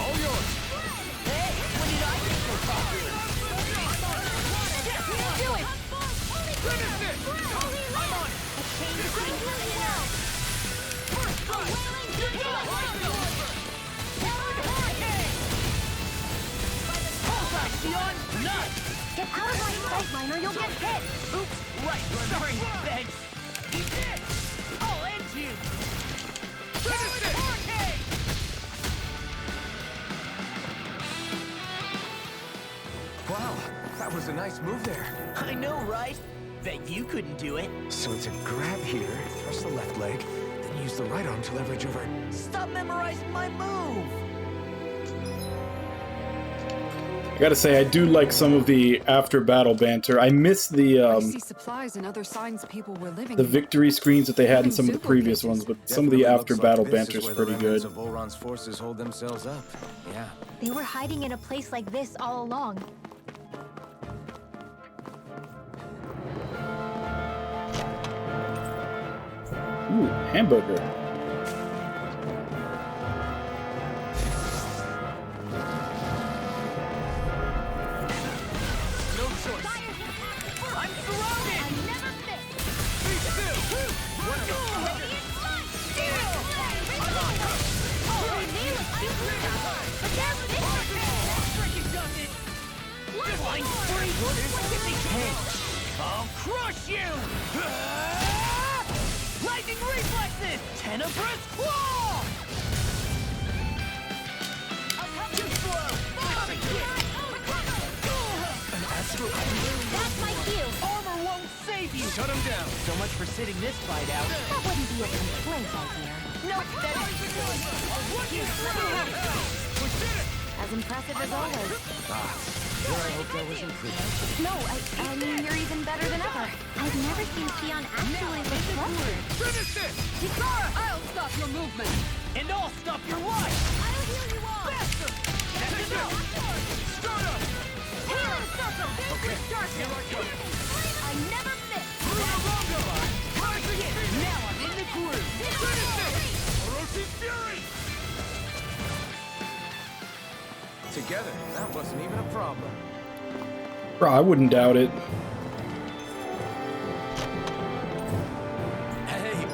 All yours. Hey, when did I get so popular? Do it! Finish it! I'm on it. A chain is getting really well. First strike. You're done. Bullseye, Sion. Nice. Get out of my sight line or you'll get hit. Oops. Right. Sorry. Thanks. Eat this. I'll end you. Finish it. Wow, that was a nice move there. I know, right? Bet you couldn't do it. So it's a grab here, thrust the left leg, then use the right arm to leverage over. Stop memorizing my move. I gotta say, I do like some of the after-battle banter. I miss I see supplies and other signs people were living the in. victory screens that they had in Even some of the Zuko previous cases. ones, but some of the Definitely looks after-battle like this banter is where pretty the remnants good. of Volron's forces hold themselves up. Yeah. They were hiding in a place like this all along. Ooh, hamburger. No choice. I'm surrounded. I never miss. Be still. What the? Line free. I'll crush you. Lightning reflexes. Tenebrous claw. Too slow. That's my cue. Armor won't save you. Shut him down. So much for sitting this fight out. That wouldn't be a complaint, I hear. Nope, that is silly. As impressive as always. Sure, I hope that was improved. No, I mean, you're even better than ever. I've never seen Sion actually look flustered. Finish this. Hikara, I'll stop your movement. And I'll stop your life. I'll heal you all. Faster. That's enough. Start up. Healing circle. Okay, here I go. I never miss. Rise again. Now I'm in the groove. Finish this. Orochi Fury. Together, that wasn't even a problem. Bro, I wouldn't doubt it. Hey!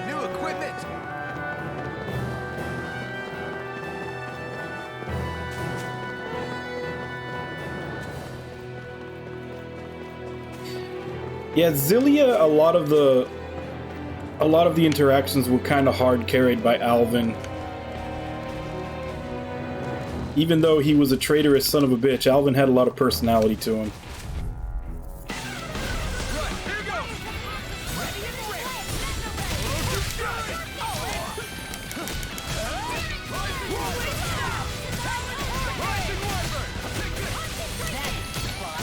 New equipment! Yeah, Zillia, a lot of the interactions were kind of hard carried by Alvin. Even though he was a traitorous son of a bitch, Alvin had a lot of personality to him. Right, here goes. Ready and ready. Orochi Fury. Rising Wyvern. Take this.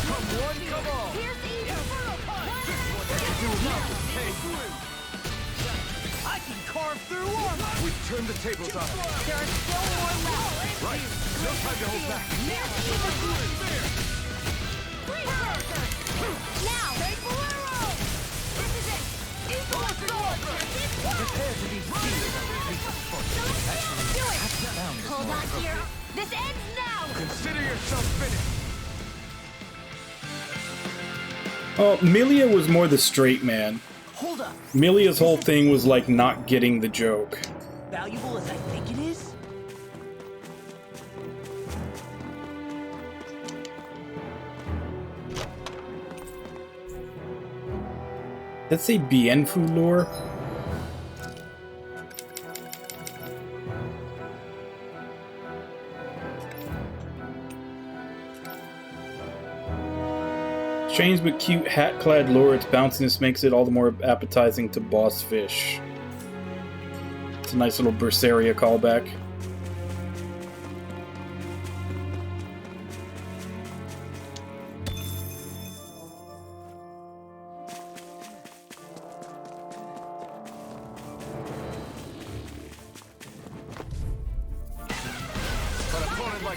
Come one, come all. Here's the evil. I can carve through armor. We turned the tables on him. There are still more left. Right, no time to hold back. Now, take Bolero. This is it. Equal assault. Prepare to be sealed. Do it. Hold on here. This ends now. Consider yourself finished. Oh, Milia was more the straight man. Hold up. Milia's whole thing was like not getting the joke. Valuable as I think it is? Let's say Bienfu lore. Strange but cute hat-clad lore, its bounciness makes it all the more appetizing to boss fish. It's a nice little Berseria callback.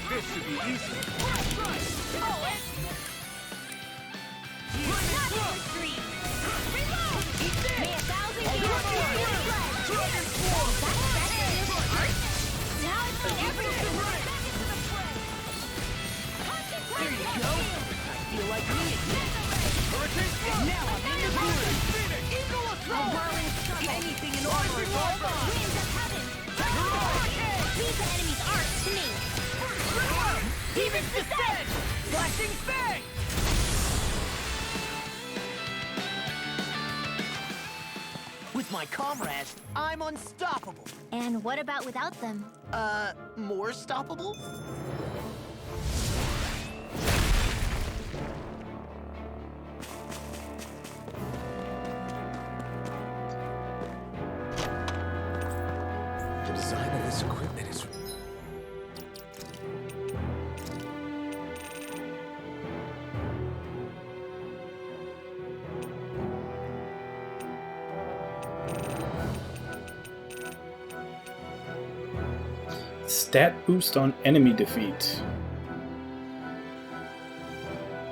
This should be easy. May 1,000 games now it's like everything. There you go. I feel like me again. Now I'm in the groove. I'm whirling anything in order. Winds of heaven. These enemies aren't to me. Demon's Descent! Flashing Fang! With my comrades, I'm unstoppable. And what about without them? More stoppable? The design of this equipment is... Stat boost on enemy defeat.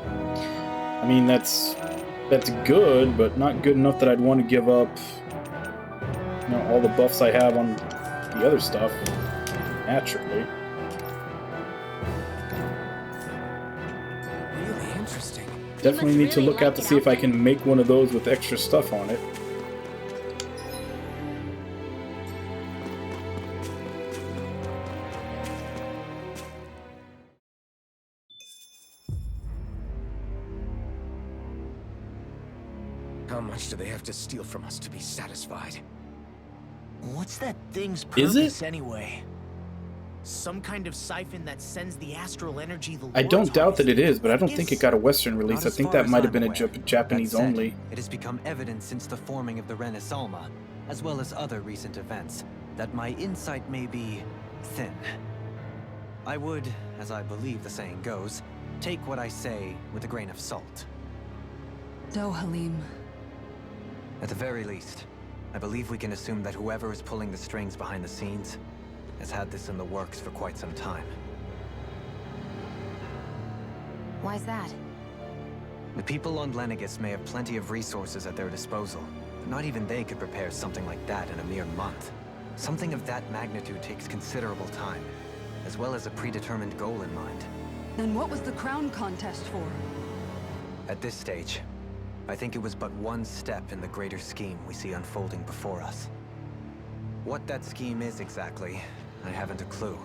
I mean, that's good, but not good enough that I'd want to give up, you know, all the buffs I have on the other stuff. Naturally. really interesting. Definitely need to look out to see if I can make one of those with extra stuff on it. How much do they have to steal from us to be satisfied? What's that thing's Is it? purpose anyway? Some kind of siphon that sends the astral energy the I don't Lords doubt that harness. it is, but I don't think it got a Western release. Not I as think far that as might have I'm been a aware. Japanese That said, only. It has become evident since the forming of the Renis Alma, as well as other recent events, that my insight may be thin. I would, as I believe the saying goes, take what I say with a grain of salt. Dohalim. At the very least, I believe we can assume that whoever is pulling the strings behind the scenes has had this in the works for quite some time. Why's that? The people on Lenegis may have plenty of resources at their disposal, but not even they could prepare something like that in a mere month. Something of that magnitude takes considerable time, as well as a predetermined goal in mind. Then what was the crown contest for? At this stage, I think it was but one step in the greater scheme we see unfolding before us. What that scheme is exactly, I haven't a clue.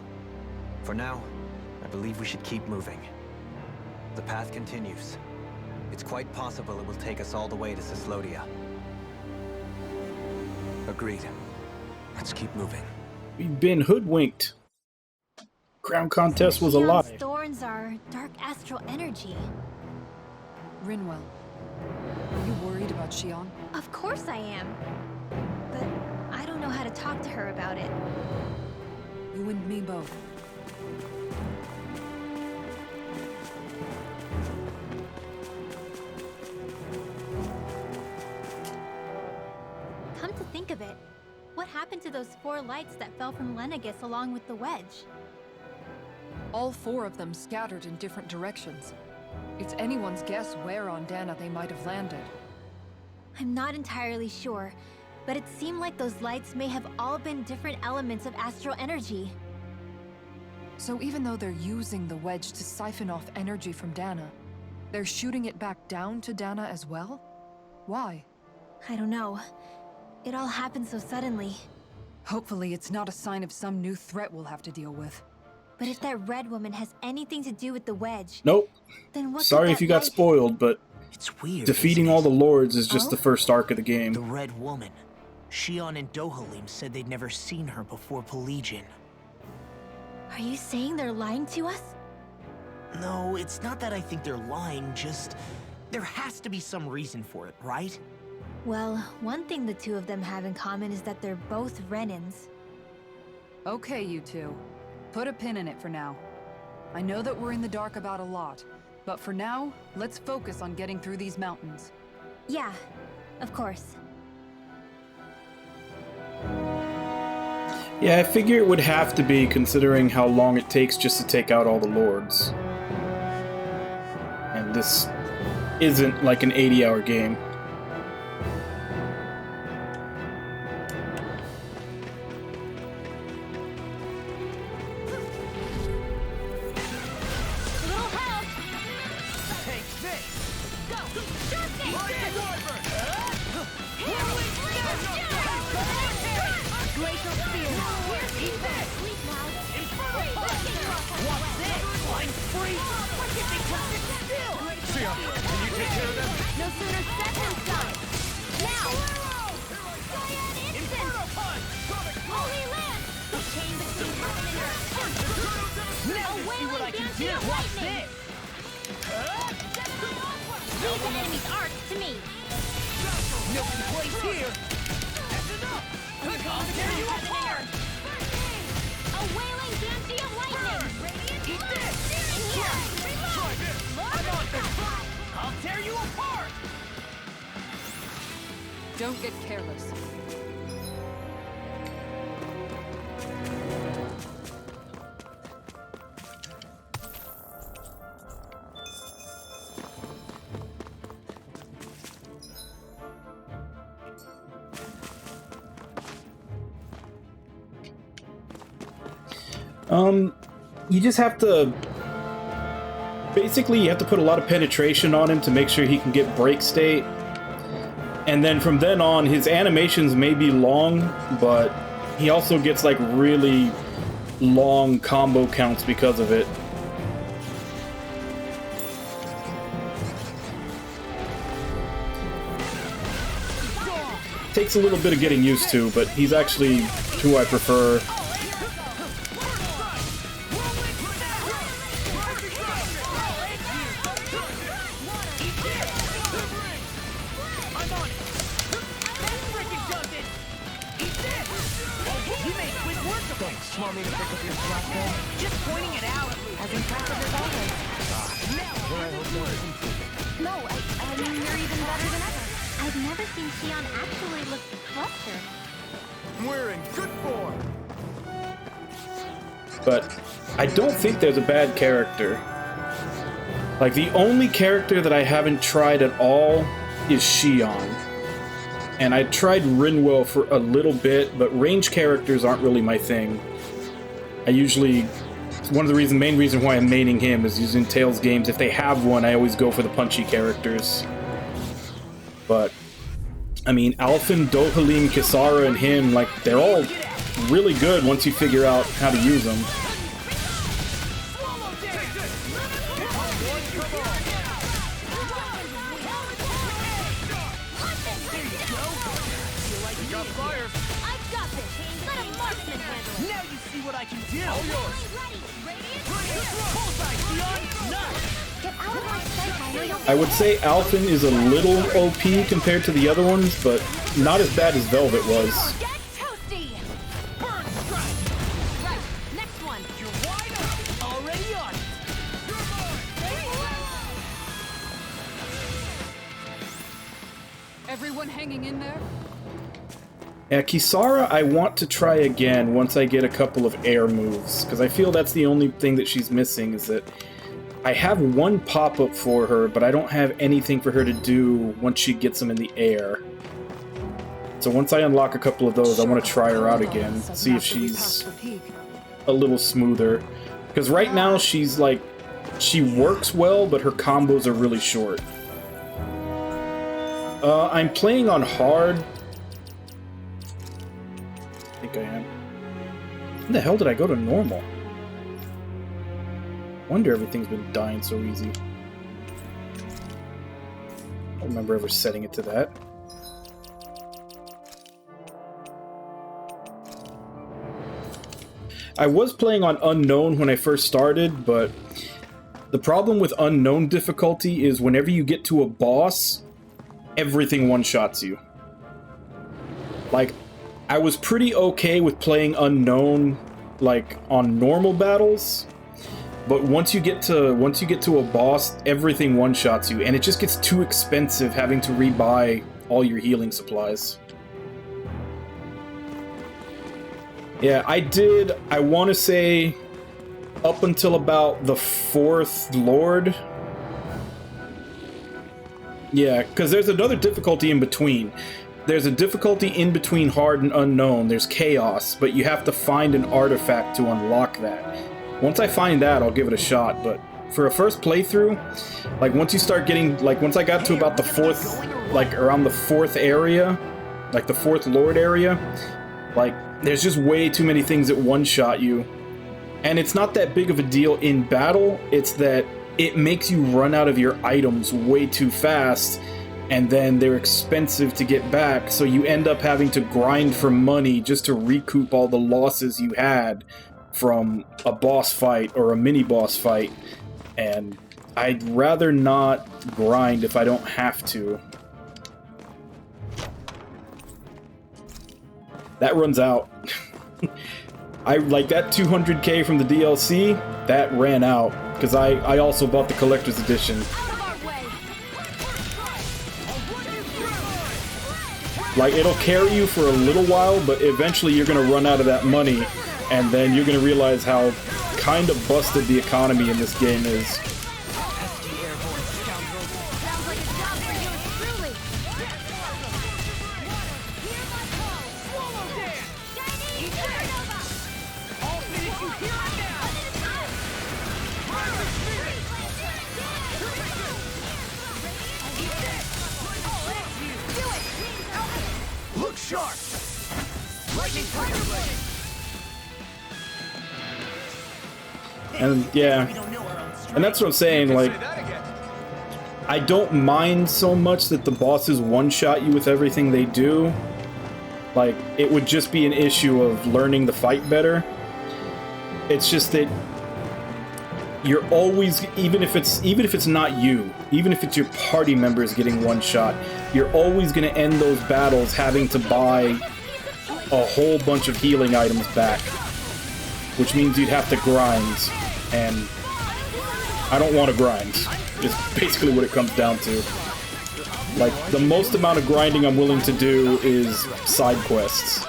For now, I believe we should keep moving. The path continues. It's quite possible it will take us all the way to Cyslodia. Agreed. Let's keep moving. We've been hoodwinked. Crown contest was a Shion's lie. thorns are dark astral energy. Rinwell. Are you worried about Shion? Of course I am. But I don't know how to talk to her about it. You and me both. Come to think of it, what happened to those 4 lights that fell from Lenegis along with the wedge? All 4 of them scattered in different directions. It's anyone's guess where on Dana they might have landed. I'm not entirely sure, but it seemed like those lights may have all been different elements of astral energy. So even though they're using the wedge to siphon off energy from Dana, they're shooting it back down to Dana as well? Why? I don't know. It all happened so suddenly. Hopefully it's not a sign of some new threat we'll have to deal with. But if that red woman has anything to do with the wedge, Nope. then what could Sorry that if you got light- spoiled, but It's weird. defeating isn't all it? the lords is just Oh? the first arc of the The game. Red Woman. Shion and Dohalim said they'd never seen her before Pelagian. Are you saying they're lying to us? No, it's not that I think they're lying, just... There has to be some reason for it, right? Well, one thing the 2 of them have in common is that they're both Renins. Okay, you two. Put a pin in it for now. I know that we're in the dark about a lot, but for now, let's focus on getting through these mountains. Yeah, of course. Yeah, I figure it would have to be, considering how long it takes just to take out all the lords. And this isn't like an 80-hour game. Little help! Take this! Go! Sure thing! Glacial Spear! Eat this! Infernal Punch! What's this? Blind Freeze! Why can't they just sit still? Sia, can you take care of them? No sooner said than done! Now! Cyan Instant! Inferno Punch! Holy Land! The chain between heaven and earth! Now you see what I can do! What's this? Leave the enemy's arcs to me! Milky place here! That's enough! I'll tear you apart! A wailing Banshee of lightning! Eat this! In here! Try this! I'm on this! I'll tear you apart! Don't get careless. You just have to... Basically, you have to put a lot of penetration on him to make sure he can get break state. And then from then on, his animations may be long, but he also gets like really long combo counts because of it. Takes a little bit of getting used to, but he's actually who I prefer. Want me to pick up your platform? Just pointing it out. As impressive as always. No, I mean, you're even better than ever. I've never seen Xion actually look flustered. We're in good form. But I don't think there's a bad character. Like, the only character that I haven't tried at all is Xion. And I tried Rinwell for a little bit, but range characters aren't really my thing. I usually... One of the main reasons why I'm maining him is using Tales games. If they have one, I always go for the punchy characters. But, I mean, Alphen, Dohalim, Kisara, and him, like, they're all really good once you figure out how to use them. I've got this! Let a marksman handle it! Now you see what I can do. All yours! Ready! Bullseye, Xion! Nice! Get out of my sight, I know you'll... I would say Alphen is a little OP compared to the other ones, but not as bad as Velvet was. Get toasty! Burn strike! Right, next one! You're wide up! Already on it! Everyone hanging in there? Yeah, Kisara I want to try again once I get a couple of air moves, because I feel that's the only thing that she's missing, is that I have one pop-up for her, but I don't have anything for her to do once she gets them in the air. So once I unlock a couple of those, I want to try her out again, see if she's a little smoother. Because right now she's like, she works well, but her combos are really short. I'm playing on hard. I think I am. When the hell did I go to normal? Wonder everything's been dying so easy. I don't remember ever setting it to that. I was playing on Unknown when I first started, but the problem with Unknown difficulty is whenever you get to a boss, everything one-shots you. Like, I was pretty okay with playing Unknown, like, on normal battles, but once you get to a boss, everything one-shots you, and it just gets too expensive having to rebuy all your healing supplies. Yeah, I want to say up until about the 4th Lord. Yeah, because there's another difficulty in between. There's a difficulty in between hard and unknown. There's chaos, but you have to find an artifact to unlock that. Once I find that, I'll give it a shot, but for a first playthrough, like once you start getting, like once I got to about the 4th, like around the 4th area, like the 4th Lord area, like there's just way too many things that one-shot you. And it's not that big of a deal in battle, it's that it makes you run out of your items way too fast, and then they're expensive to get back, so you end up having to grind for money just to recoup all the losses you had from a boss fight or a mini-boss fight. And I'd rather not grind if I don't have to. That runs out. I like that 200k from the DLC, that ran out, because I also bought the collector's edition. Like, it'll carry you for a little while, but eventually you're gonna run out of that money, and then you're gonna realize how kind of busted the economy in this game is. Look sharp! Lightning Tiger Blade! And yeah, and that's what I'm saying, like, I don't mind so much that the bosses one-shot you with everything they do. Like, it would just be an issue of learning the fight better. It's just that you're always, even if it's not you, even if it's your party members getting one shot, you're always going to end those battles having to buy a whole bunch of healing items back, which means you'd have to grind, and I don't want to grind. It's basically what it comes down to. Like, the most amount of grinding I'm willing to do is side quests.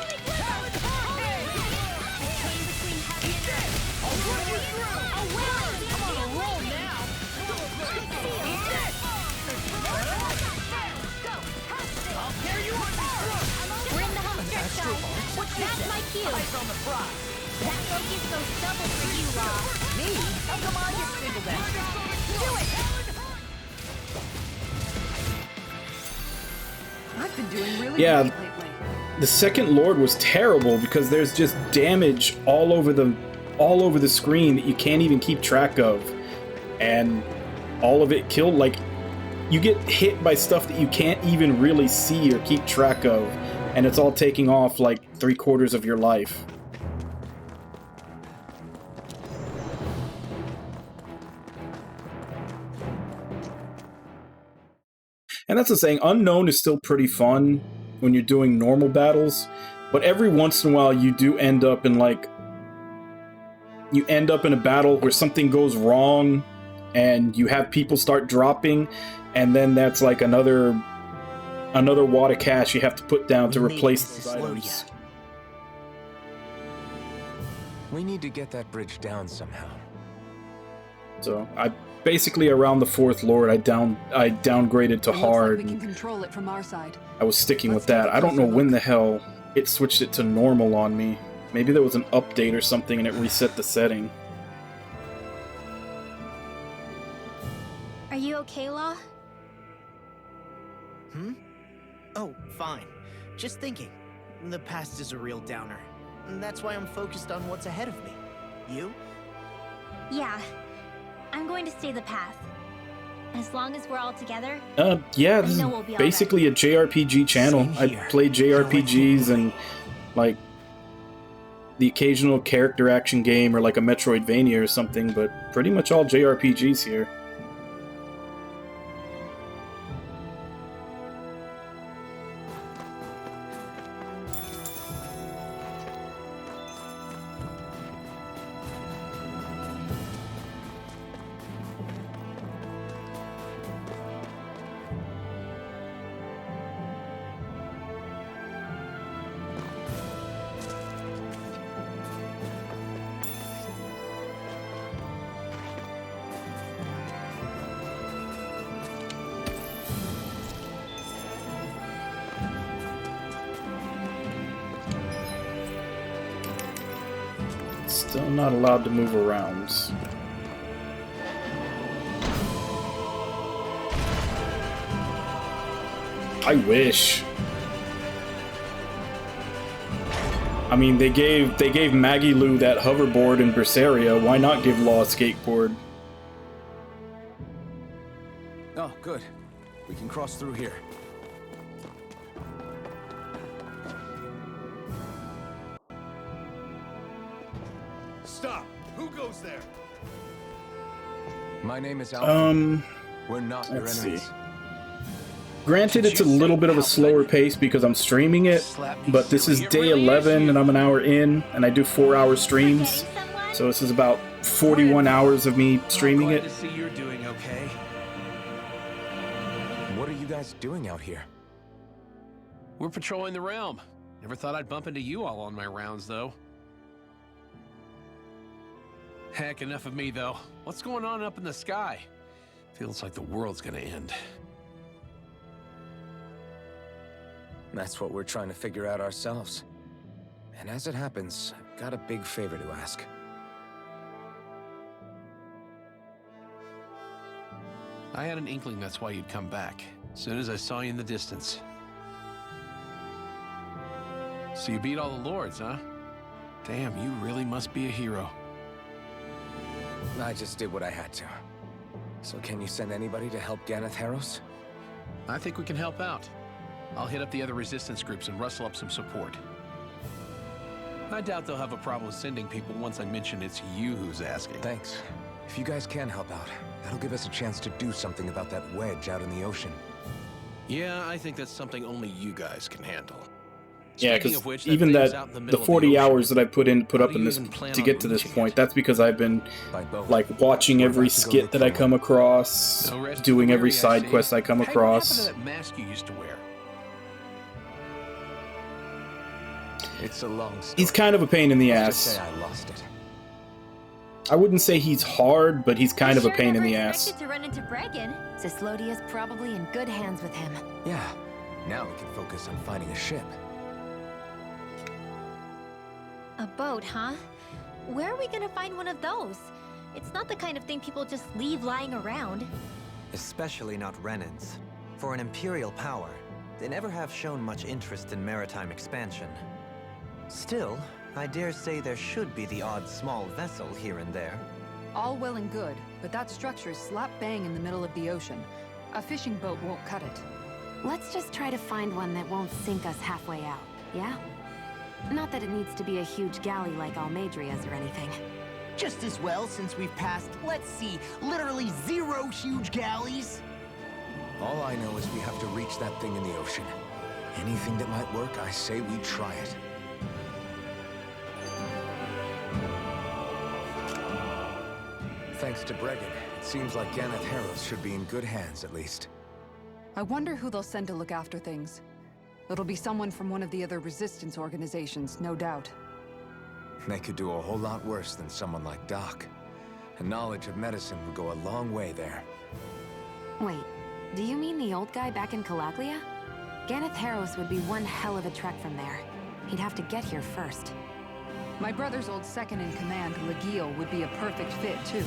I've been doing really Yeah, great lately. the second Lord was terrible because there's just damage all over the screen that you can't even keep track of, and all of it killed. Like, you get hit by stuff that you can't even really see or keep track of, and it's all taking off like 3/4 of your life. And that's the saying, Unknown is still pretty fun when you're doing normal battles, but every once in a while you do end up in like, you end up in a battle where something goes wrong and you have people start dropping, and then that's like another wad of cash you have to put down to replace those items. We need to get that bridge down somehow. So I basically, around the 4th Lord, I downgraded to It looks hard. like we can control it from our side. I was sticking with that. I don't know when the hell it switched it to normal on me. Maybe there was an update or something and it reset the setting. Are you okay, Law? Oh, fine. Just thinking. The past is a real downer. And that's why I'm focused on what's ahead of me. You? Yeah. I'm going to stay the path. As long as we're all together. Yeah, I this is know we'll be all basically a JRPG channel. Same I here. play JRPGs I like and, like, the occasional character action game or like a Metroidvania or something, but pretty much all JRPGs here. Still not allowed to move around. I wish. I mean, they gave Maggie Lou that hoverboard in Berseria. Why not give Law a skateboard? Oh, good. We can cross through here. Stop! Who goes there? My name is Alfred. We're not your Let's enemies. see. Granted, it's a little bit of a slower pace because I'm streaming it, but this is day 11 and I'm an hour in, and I do 4-hour streams. So this is about 41 hours of me streaming Glad it. to see you're doing okay. What are you guys doing out here? We're patrolling the realm. Never thought I'd bump into you all on my rounds, though. Heck, enough of me, though. What's going on up in the sky? Feels like the world's gonna end. That's what we're trying to figure out ourselves. And as it happens, I've got a big favor to ask. I had an inkling that's why you'd come back, as soon as I saw you in the distance. So you beat all the lords, huh? Damn, you really must be a hero. I just did what I had to. So can you send anybody to help Ganeth Harros? I think we can help out. I'll hit up the other resistance groups and rustle up some support. I doubt they'll have a problem sending people once I mention it's you who's asking. Thanks. If you guys can help out, that'll give us a chance to do something about that wedge out in the ocean. Yeah, I think that's something only you guys can handle. Yeah, Speaking because of which, even thing's that, out in the middle of 40 ocean. hours that I put How up do in you this even plan to on get to this reaching point, it? that's because I've been By boat. like watching We're every about to go skit look that for I one. come across, No rest for doing the every weary, I side see. quest I come Hey, what happened across. to that mask you used to wear? It's a long story. He's kind of a pain in the Let's just ass. say I lost it. I wouldn't say he's hard, but he's kind of a pain in the ass. To run into Bregan. Cyslodia's probably in good hands with him. Yeah. Now we can focus on finding a ship. A boat, huh? Where are we gonna find one of those? It's not the kind of thing people just leave lying around. Especially not Renans. For an Imperial power, they never have shown much interest in maritime expansion. Still, I dare say there should be the odd small vessel here and there. All well and good, but that structure is slap bang in the middle of the ocean. A fishing boat won't cut it. Let's just try to find one that won't sink us halfway out, yeah? Not that it needs to be a huge galley like Almadria's or anything. Just as well, since we've passed, let's see, literally 0 huge galleys. All I know is we have to reach that thing in the ocean. Anything that might work, I say we try it. Thanks to Bregan, it seems like Ganeth Harros should be in good hands, at least. I wonder who they'll send to look after things. It'll be someone from one of the other resistance organizations, no doubt. They could do a whole lot worse than someone like Doc. A knowledge of medicine would go a long way there. Wait, do you mean the old guy back in Calaglia? Ganeth Harros would be one hell of a trek from there. He'd have to get here first. My brother's old second-in-command, Legio, would be a perfect fit, too.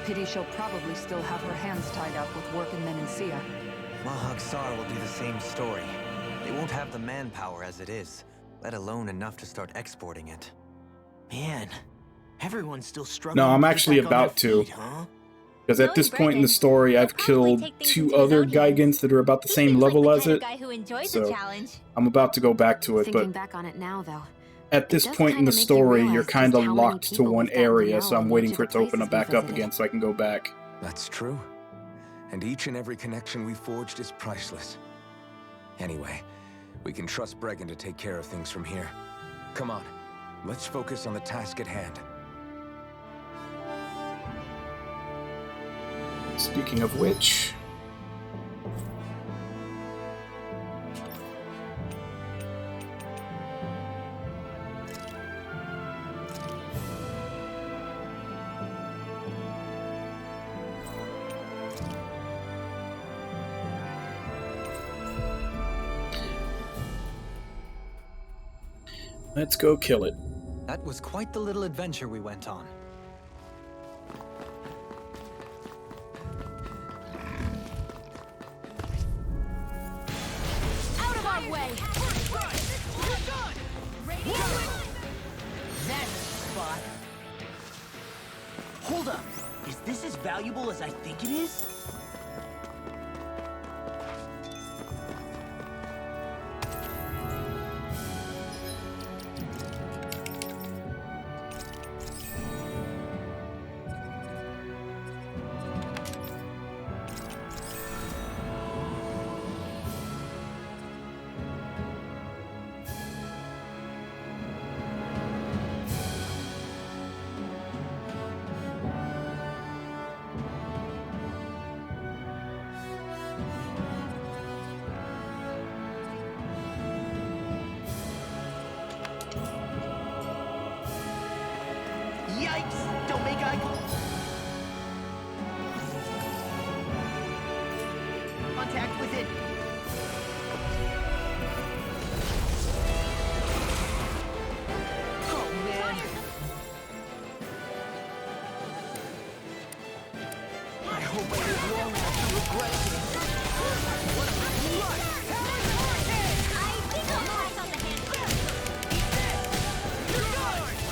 Pity she'll probably still have her hands tied up with work in Menancia. Mahag Sar will be the same story. They won't have the manpower as it is, let alone enough to start exporting it. Man, everyone's still struggling. No, I'm to get actually back on their about to. feet, huh? Because at this point in the story, I've killed 2 other Gigants that are about the same level as it. Guy who enjoys So the challenge. I'm about to go back to it, Thinking but back on it now, though, at this does point in kinda the make you story, realize you're just kind of how many locked to people one we've gotten to area, know so I'm on waiting each for of it the to open places it back we up visited. again so I can go back. That's true. And each and every connection we forged is priceless. Anyway, we can trust Bregan to take care of things from here. Come on, let's focus on the task at hand. Speaking of which... let's go kill it. That was quite the little adventure we went on. Out of our way! That's the spot. Hold up. Is this as valuable as I think it is? Yikes! Don't make eye contact with it. Oh man! I hope I live long enough to regret it. What a life! I think I'll pass on the hand.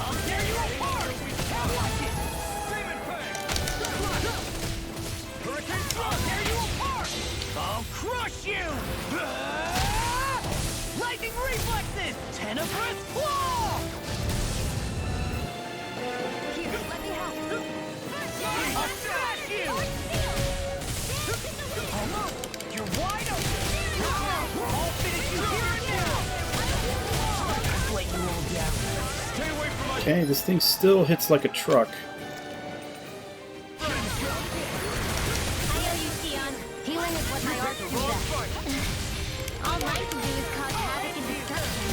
I'll tear you apart! Now watch it! Screaming Fang! Hurricane Thrust! I'll tear you apart! I'll crush you! Lightning reflexes! Tenebrous claw! Here, let me help. I'll smash you! Almost! You're wide open! I'll finish you here and now! I've let you all down. Stay away from my... Okay, this thing still hits like a truck. I owe you, Sion. Healing is what my art can do. All I can do is cause havoc and destruction.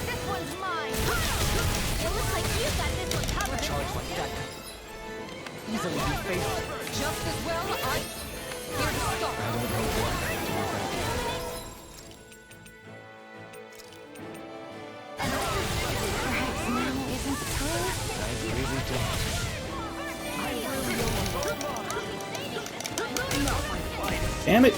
This one's mine! It looks like you've got this one covered. Charge like that. Easily be faced. Just as well, here to stop. I don't know what to do about Perhaps now isn't the time? it. I really don't. Damn it!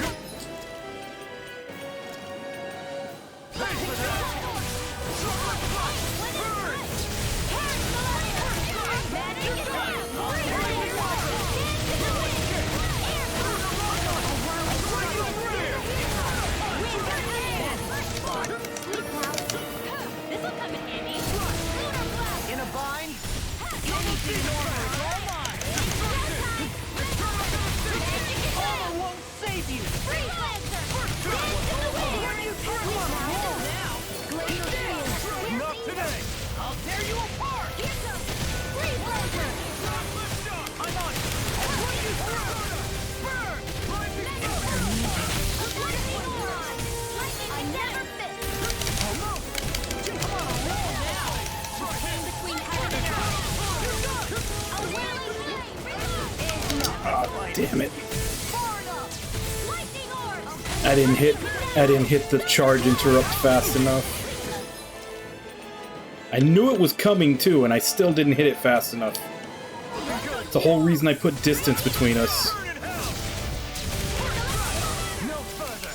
This'll come in handy. Lunar blast. In a bind? Anything normal is all mine! Armor won't save you! Freeze Lancer. Dance in the wind. Roll now! Glacial Shield. Not today! I'll tear you apart! Here comes Freeze Lancer. I'm on it! I'll run you through! Burn! Lightning Lightning never fits. Come on, roll now! Between heaven and earth. A whirling flame. Ah, damn it. Far enough. Lightning orb. I didn't hit the charge interrupt fast enough. I knew it was coming too, and I still didn't hit it fast enough. It's the whole reason I put distance between us. No further!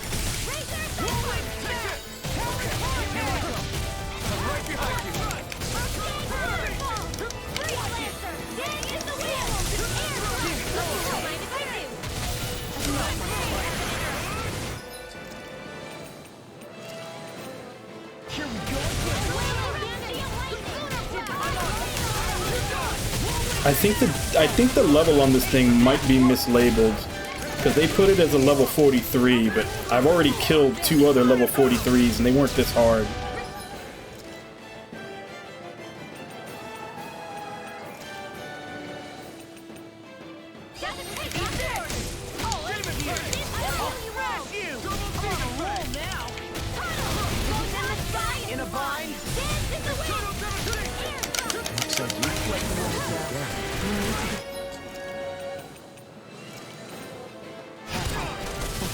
I think the level on this thing might be mislabeled, because they put it as a level 43, but I've already killed 2 other level 43s and they weren't this hard. In a bind? Looks like you played the again.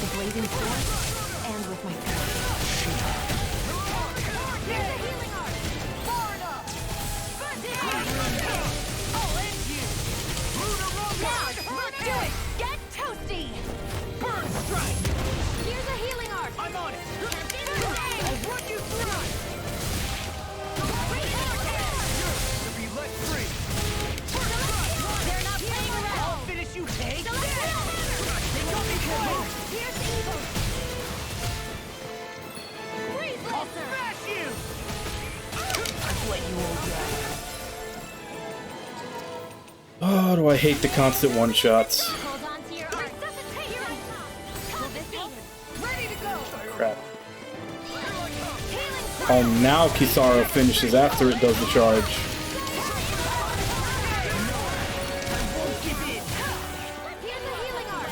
the blazing sword and with my family. Here's a healing art! Far enough! I'll end you! Now, let's do it! Get toasty! Burn strike! Here's a healing art! I'm on it! I'll run you through! To be let free! They're not playing around! I'll finish you, Kate! Here's evil! Freeze I'll Lancer! smash you! I've let you all down. Oh, do I hate the constant one-shots. Hold on to your art. Resuscitate your Ready to go! Crap. healing. Oh, now Kisara finishes after it does the charge. Here's a healing art.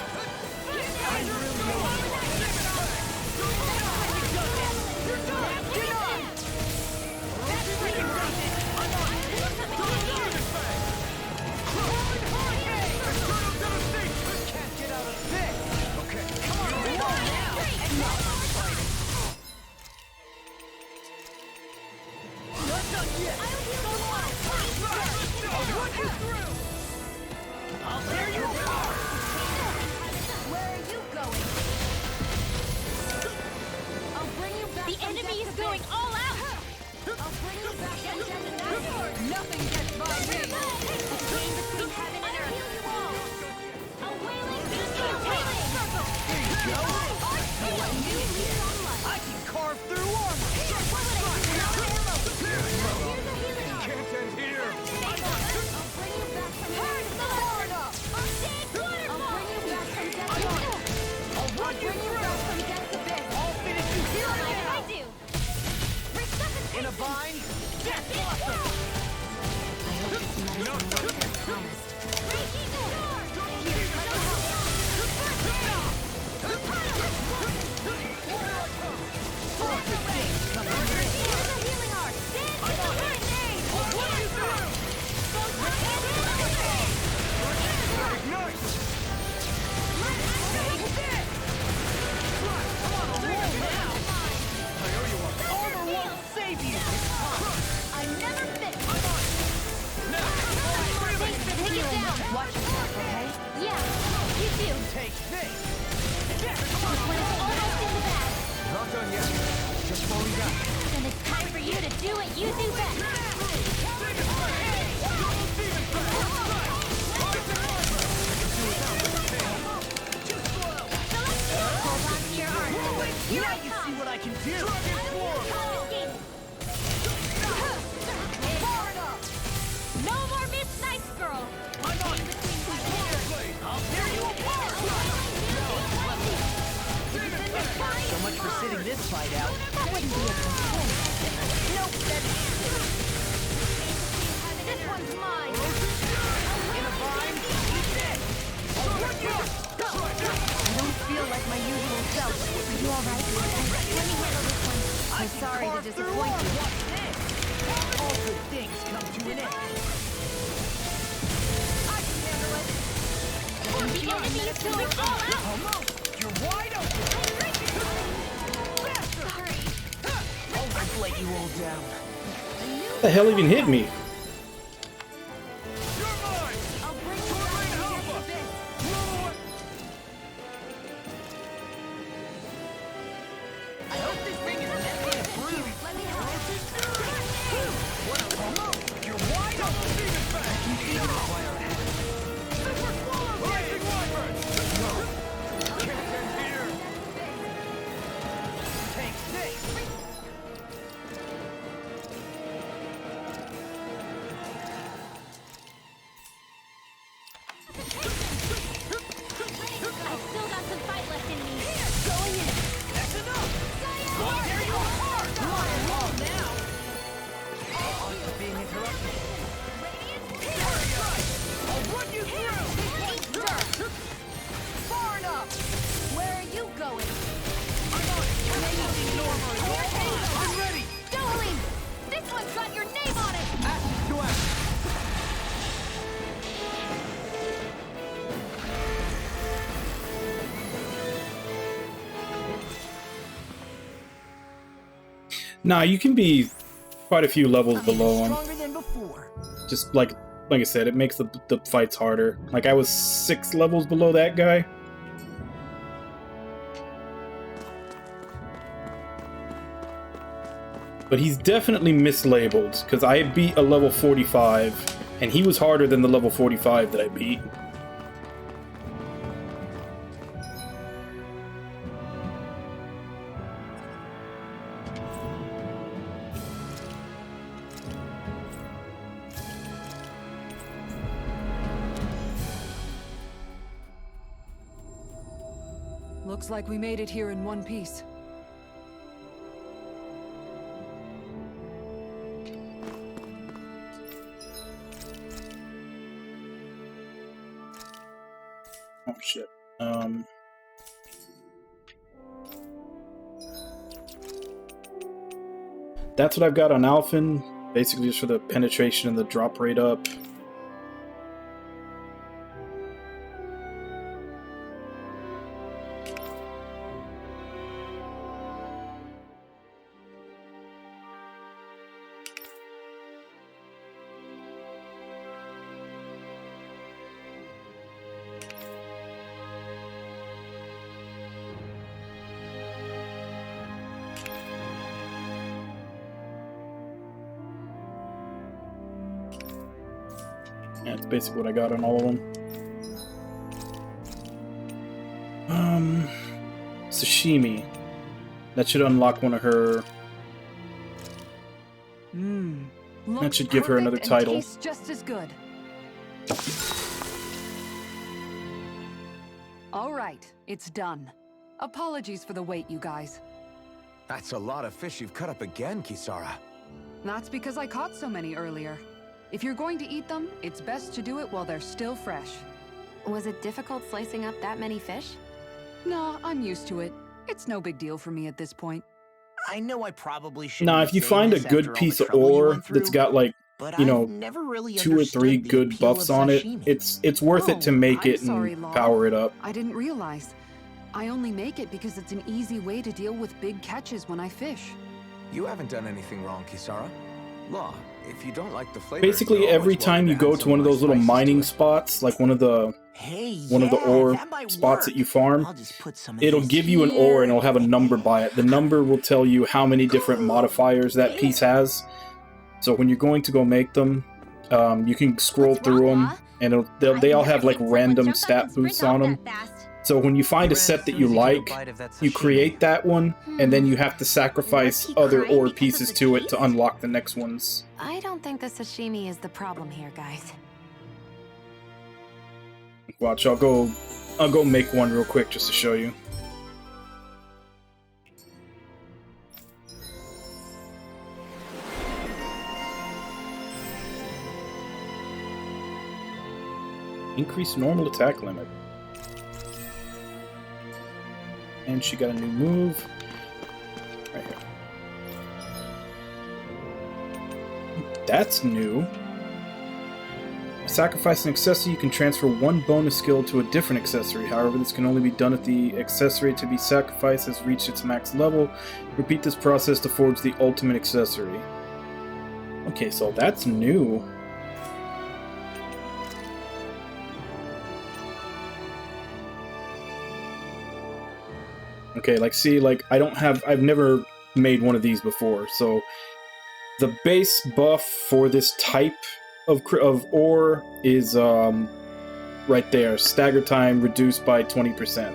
The enemy is going all out! Nothing gets by me! Between heaven and earth. A wailing I can carve through armor! Can't end here! I'll run you through! I'll finish you here! In a bind? Death blossom! I hope this medicine works as promised. Armor won't save you! I never fit. Thanks for taking it down. Watch yourself, okay? Yeah, you do. Take this! This one is almost in the bag. Not done yet. Just falling down. Then it's time for you to do what you do best. Hold on to your art. Here I You come. see what I can do! No more Miss Nice Girl. I'm on it! I'll tear you apart! So much for sitting this fight out. That wouldn't be a complaint. Nope, that's This one's mine. in a bind. Eat this! I'll run you! I don't feel like my usual self. Are you all right? Let me handle this one. I'm sorry to disappoint you. Watch this! All good things come to an end. I can handle it. The enemy is going all out. Almost! You're wide open! Faster! I'll let you all down. What the hell even hit me? You're mine! I'll bring you back to the abyss. I hope this thing is meant for the brood. Let me help. You're wide open! You feel require Super Swallow! Rising Wyvern! No! Can't end here! Take this! Nah, you can be quite a few levels below him. Stronger than before. Just like I said, it makes the fights harder. Like, I was 6 levels below that guy. But he's definitely mislabeled, because I beat a level 45, and he was harder than the level 45 that I beat. Looks like we made it here in one piece. Oh shit. That's what I've got on Alphen. Basically just for the penetration and the drop rate up. Yeah, it's basically what I got on all of them. Sashimi. That should unlock one of her... That should give her another title. Tastes just as good. All right, it's done. Apologies for the wait, you guys. That's a lot of fish you've cut up again, Kisara. That's because I caught so many earlier. If you're going to eat them, it's best to do it while they're still fresh. Was it difficult slicing up that many fish? Nah, I'm used to it. It's no big deal for me at this point. I know I probably should. Nah, if you find a good piece of ore that's got like, you know, 2 or 3 good buffs on it, it's worth it to make it and power it up. I didn't realize. I only make it because it's an easy way to deal with big catches when I fish. You haven't done anything wrong, Kisara. Law, if you don't like the flavor, Basically, every time you go to one of those little mining spots, like one of the ore spots that you farm, it'll give you an ore and it'll have a number by it. The number will tell you how many different modifiers that piece has. So when you're going to go make them, you can scroll through them, and they all have like random stat boosts on them. So when you find a set that you like, you create that one, and then you have to sacrifice other ore pieces to it to unlock the next ones. I don't think the sashimi is the problem here, guys. Watch, I'll go make one real quick just to show you. Increase normal attack limit. And she got a new move. Right here. That's new. Sacrifice an accessory, you can transfer 1 bonus skill to a different accessory. However, this can only be done if the accessory to be sacrificed has reached its max level. Repeat this process to forge the ultimate accessory. Okay, so that's new. Okay, like, see, like, I've never made one of these before, so the base buff for this type of ore is, right there. Stagger time reduced by 20%.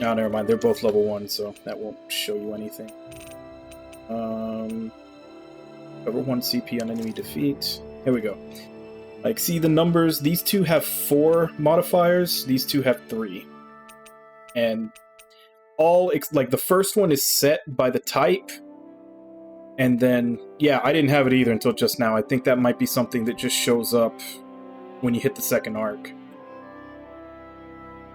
Oh, never mind, they're both level 1, so that won't show you anything. Cover 1 CP on enemy defeat. Here we go. Like, see the numbers? These two have 4 modifiers, these two have 3. And like the first one is set by the type, and then yeah, I didn't have it either until just now. I think that might be something that just shows up when you hit the second arc.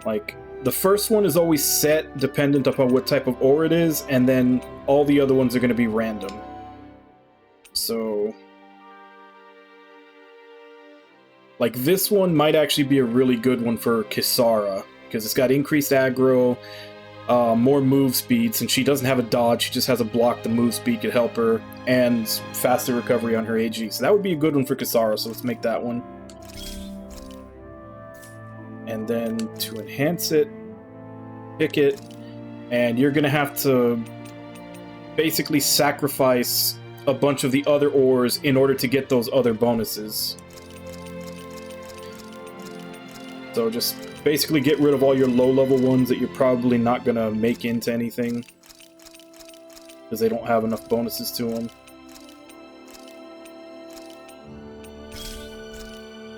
Like the first one is always set dependent upon what type of ore it is, and then all the other ones are going to be random. So like this one might actually be a really good one for Kisara, because it's got increased aggro, more move speed. Since she doesn't have a dodge, she just has a block. The move speed could help her, and faster recovery on her AG. So that would be a good one for Kisara, so let's make that one. And then to enhance it, pick it, and you're gonna have to basically sacrifice a bunch of the other ores in order to get those other bonuses. So just basically get rid of all your low-level ones that you're probably not gonna make into anything, because they don't have enough bonuses to them.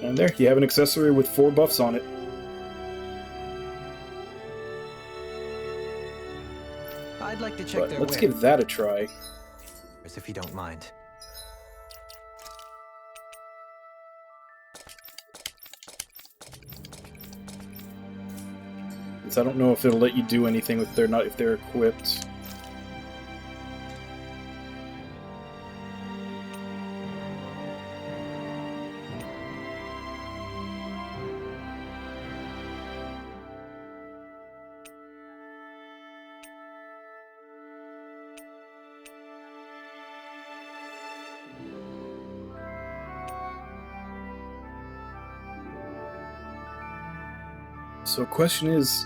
And there, you have an accessory with 4 buffs on it. I'd like to check But their let's wares, give that a try. if you don't mind. Since I don't know if it'll let you do anything if they're equipped. So question is,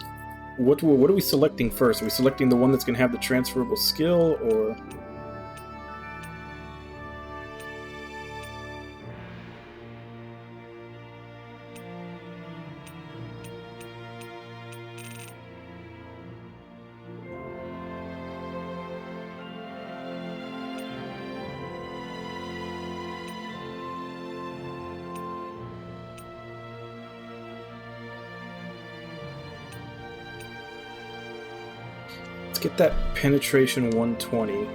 what are we selecting first? Are we selecting the one that's going to have the transferable skill, or... Get that penetration 120.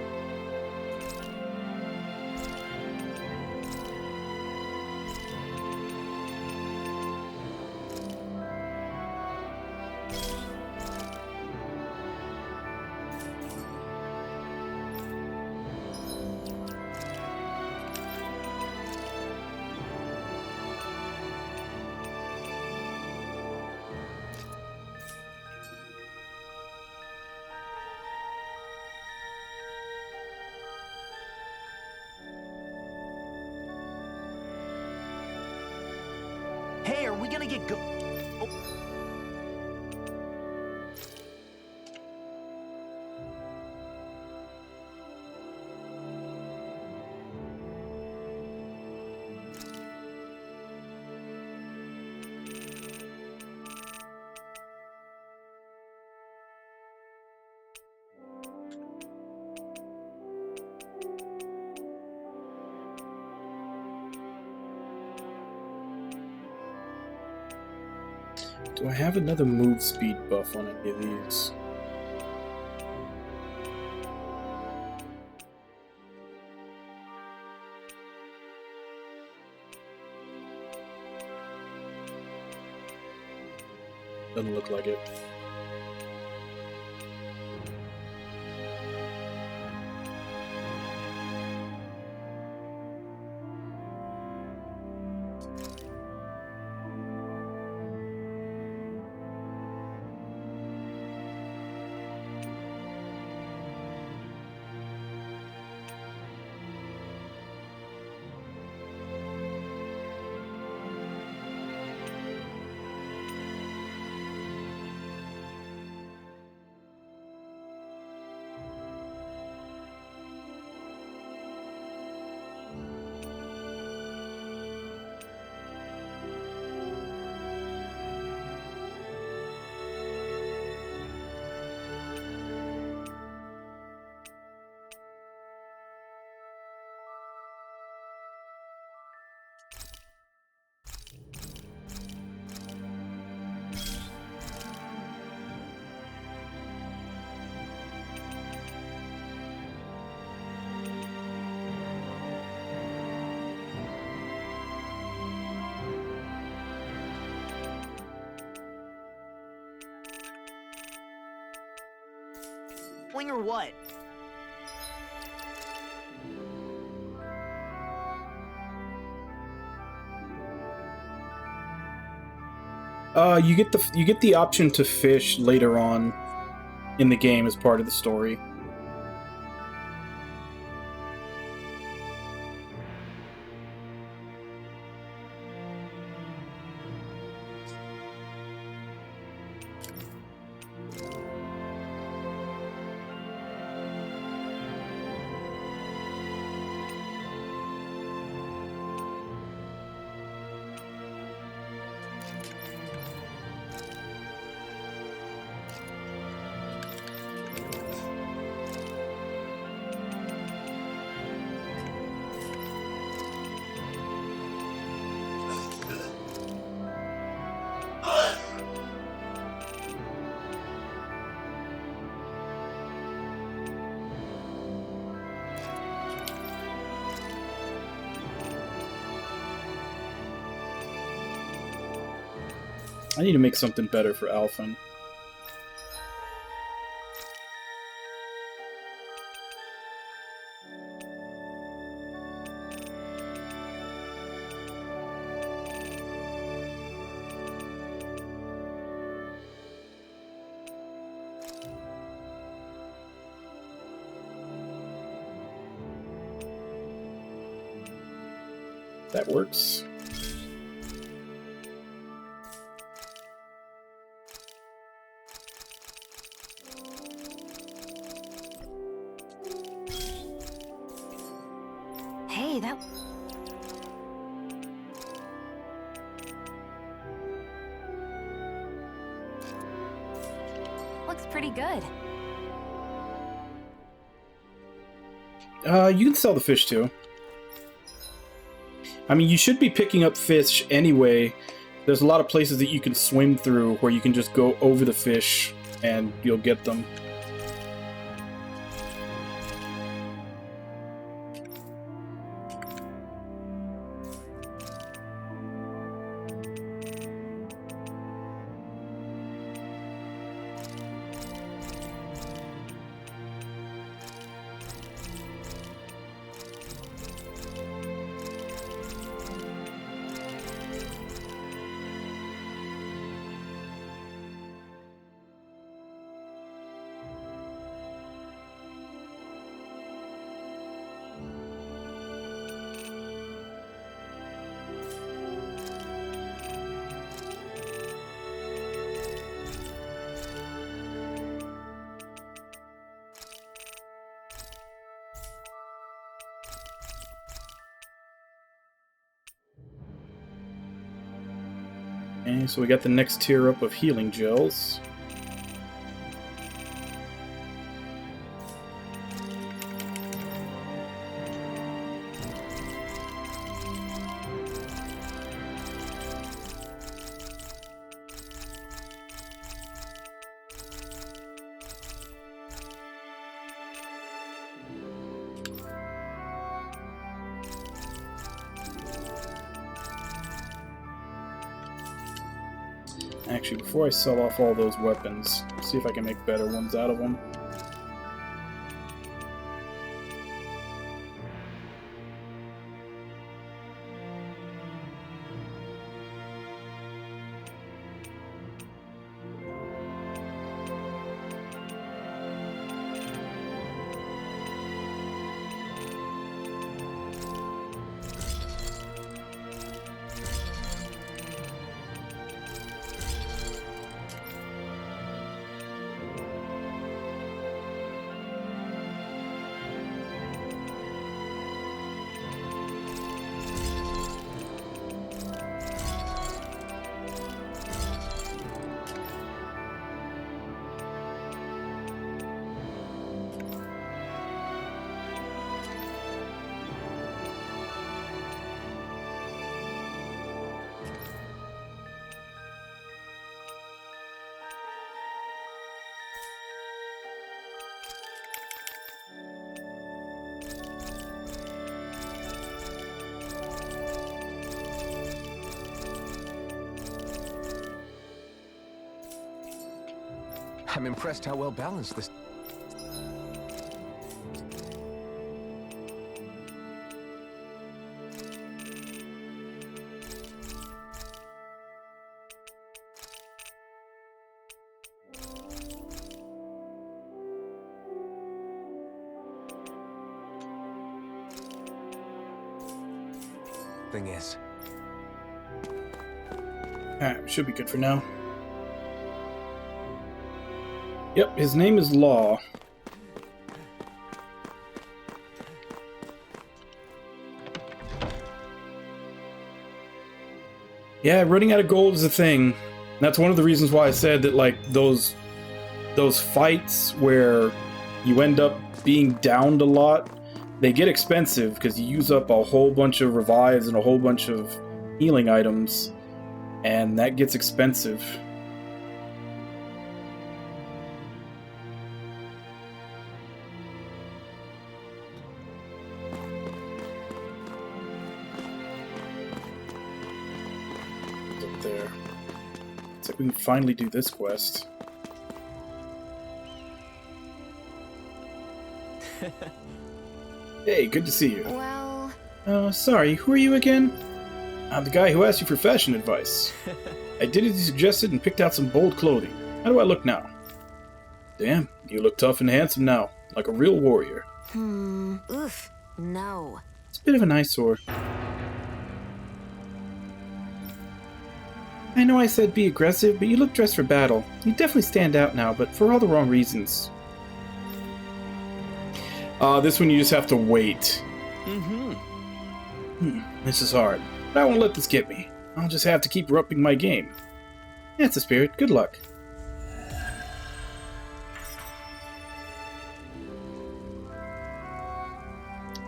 Hey, are we gonna get go- oh. Do I have another move speed buff on any of these? Doesn't look like it. Wing or what? You get the option to fish later on. in the game as part of the story. I need to make something better for Alphen. That works. Hey, that... looks pretty good. You can sell the fish too. I mean, you should be picking up fish anyway. There's a lot of places that you can swim through where you can just go over the fish and you'll get them. Okay, so we got the next tier up of healing gels. Actually, before I sell off all those weapons, see if I can make better ones out of them. I'm impressed how well balanced this... thing is. Alright, should be good for now. Yep, his name is Law. Yeah, running out of gold is a thing. That's one of the reasons why I said that, like, those fights where you end up being downed a lot, they get expensive because you use up a whole bunch of revives and a whole bunch of healing items, and that gets expensive. Up there. Looks like we can finally do this quest. Hey, good to see you. Well... Sorry, who are you again? I'm the guy who asked you for fashion advice. I did as you suggested and picked out some bold clothing. How do I look now? Damn, you look tough and handsome now, like a real warrior. Oof. No. It's a bit of an eyesore. I know I said be aggressive, but you look dressed for battle. You definitely stand out now, but for all the wrong reasons. This one you just have to wait. This is hard, but I won't let this get me. I'll just have to keep upping my game. That's the spirit. Good luck.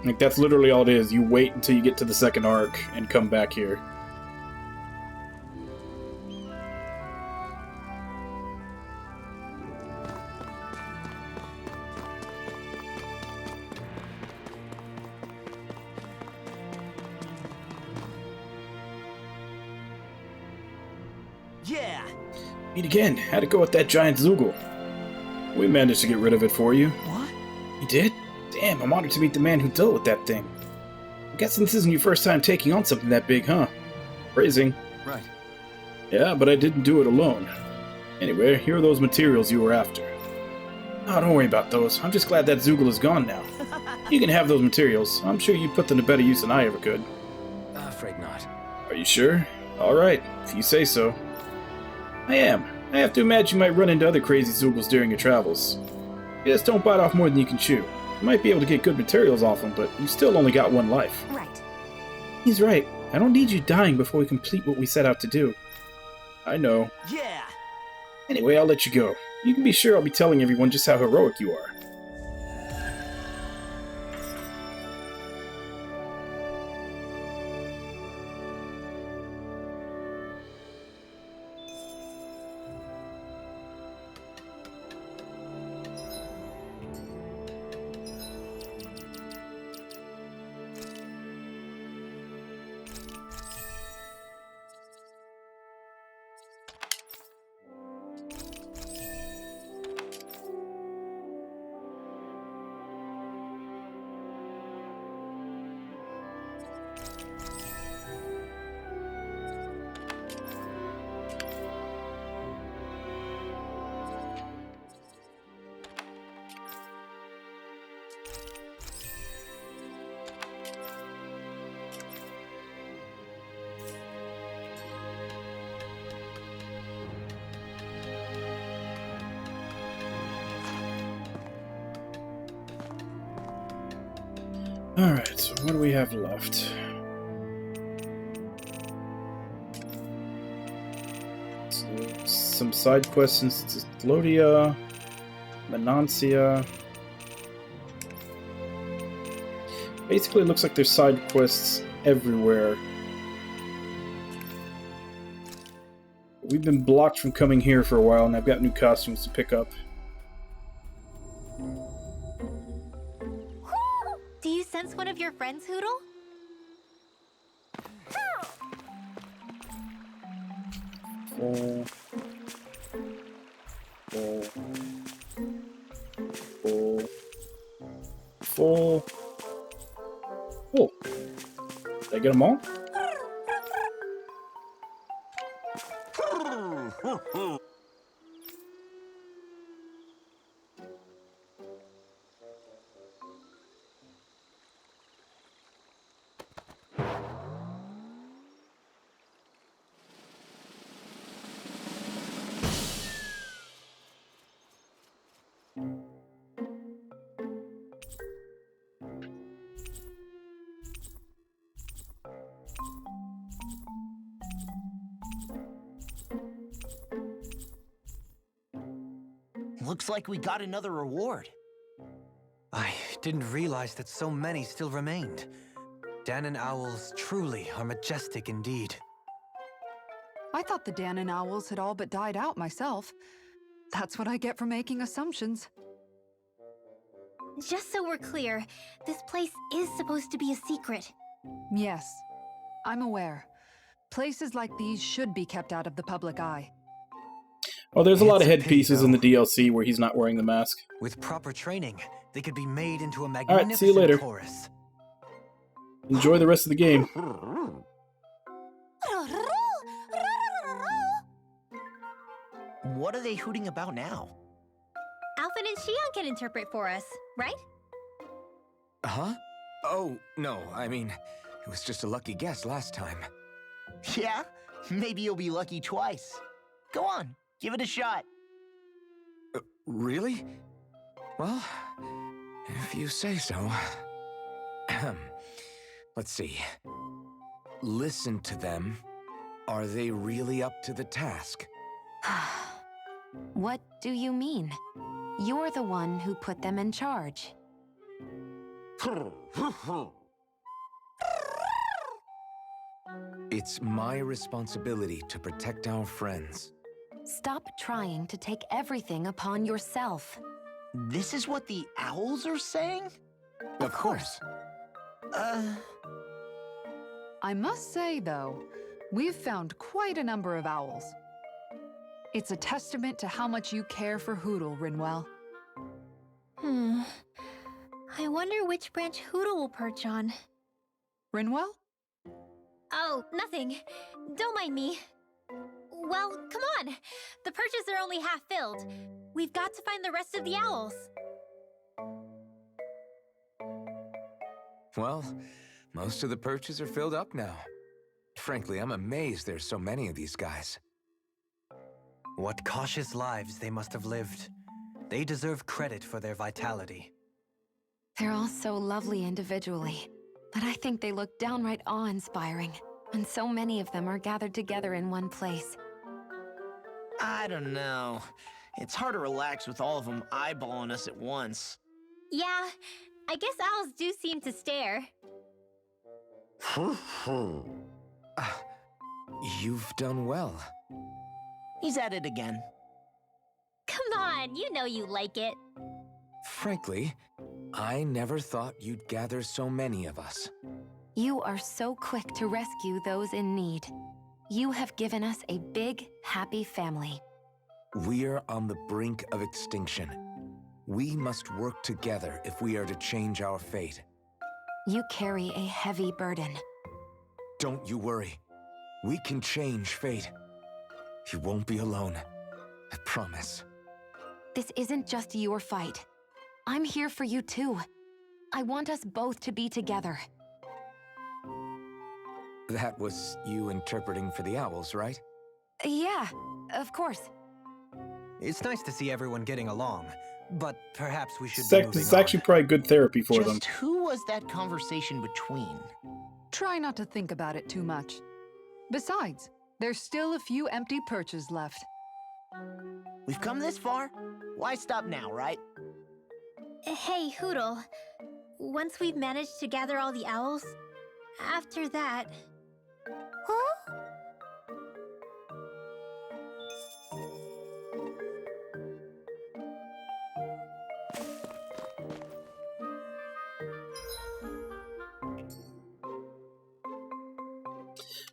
Like, that's literally all it is. You wait until you get to the second arc and come back here. Yeah! Meet again. How'd it go with that giant Zoogle? We managed to get rid of it for you. What? You did? Damn, I'm honored to meet the man who dealt with that thing. I'm guessing this isn't your first time taking on something that big, huh? Phrasing. Right. Yeah, but I didn't do it alone. Anyway, here are those materials you were after. Oh, don't worry about those. I'm just glad that Zoogle is gone now. You can have those materials. I'm sure you'd put them to better use than I ever could. Afraid not. Are you sure? Alright, if you say so. I am. I have to imagine you might run into other crazy Zoogles during your travels. Just don't bite off more than you can chew. You might be able to get good materials off them, but you still only got one life. Right. He's right. I don't need you dying before we complete what we set out to do. I know. Yeah! Anyway, I'll let you go. You can be sure I'll be telling everyone just how heroic you are. Alright, so what do we have left? So, some side quests in Cyclodia, Menancia. Basically, it looks like there's side quests everywhere. We've been blocked from coming here for a while, and I've got new costumes to pick up. Do you sense one of your friends, Hootle? Full. Full. Did I get them all? Looks like we got another reward. I didn't realize that so many still remained. Danon owls truly are majestic indeed. I thought the Danon owls had all but died out myself. That's what I get for making assumptions. Just so we're clear, this place is supposed to be a secret. Yes, I'm aware. Places like these should be kept out of the public eye. Oh, there's a lot of It's a headpieces pity, in the DLC where he's not wearing the mask. With proper training, they could be made into a right, magnificent see you later. chorus. Enjoy the rest of the game. What are they hooting about now? Alphen and Xion can interpret for us, right? Huh? Oh, no, I mean, it was just a lucky guess last time. Yeah? Maybe you'll be lucky twice. Go on, give it a shot. Really? Well, if you say so. Let's see. Listen to them. Are they really up to the task? What do you mean? You're the one who put them in charge. It's my responsibility to protect our friends. Stop trying to take everything upon yourself. This is what the owls are saying? Of course. I must say, though, we've found quite a number of owls. It's a testament to how much you care for Hootle, Rinwell. I wonder which branch Hootle will perch on. Rinwell? Oh, nothing. Don't mind me. Well, come on. The perches are only half filled. We've got to find the rest of the owls. Well, most of the perches are filled up now. Frankly, I'm amazed there's so many of these guys. What cautious lives they must have lived. They deserve credit for their vitality. They're all so lovely individually, but I think they look downright awe-inspiring when so many of them are gathered together in one place. I don't know. It's hard to relax with all of them eyeballing us at once. Yeah, I guess owls do seem to stare. You've done well. He's at it again. Come on, you know you like it. Frankly, I never thought you'd gather so many of us. You are so quick to rescue those in need. You have given us a big, happy family. We're on the brink of extinction. We must work together if we are to change our fate. You carry a heavy burden. Don't you worry. We can change fate. You won't be alone. I promise. This isn't just your fight. I'm here for you too. I want us both to be together. That was you interpreting for the owls, right? Yeah, of course. It's nice to see everyone getting along, but perhaps we should be moving This is on. actually probably good therapy for them. Just who was that conversation between? Try not to think about it too much. Besides, there's still a few empty perches left. We've come this far. Why stop now, right? Hey, Hootle. Once we've managed to gather all the owls, after that... Huh?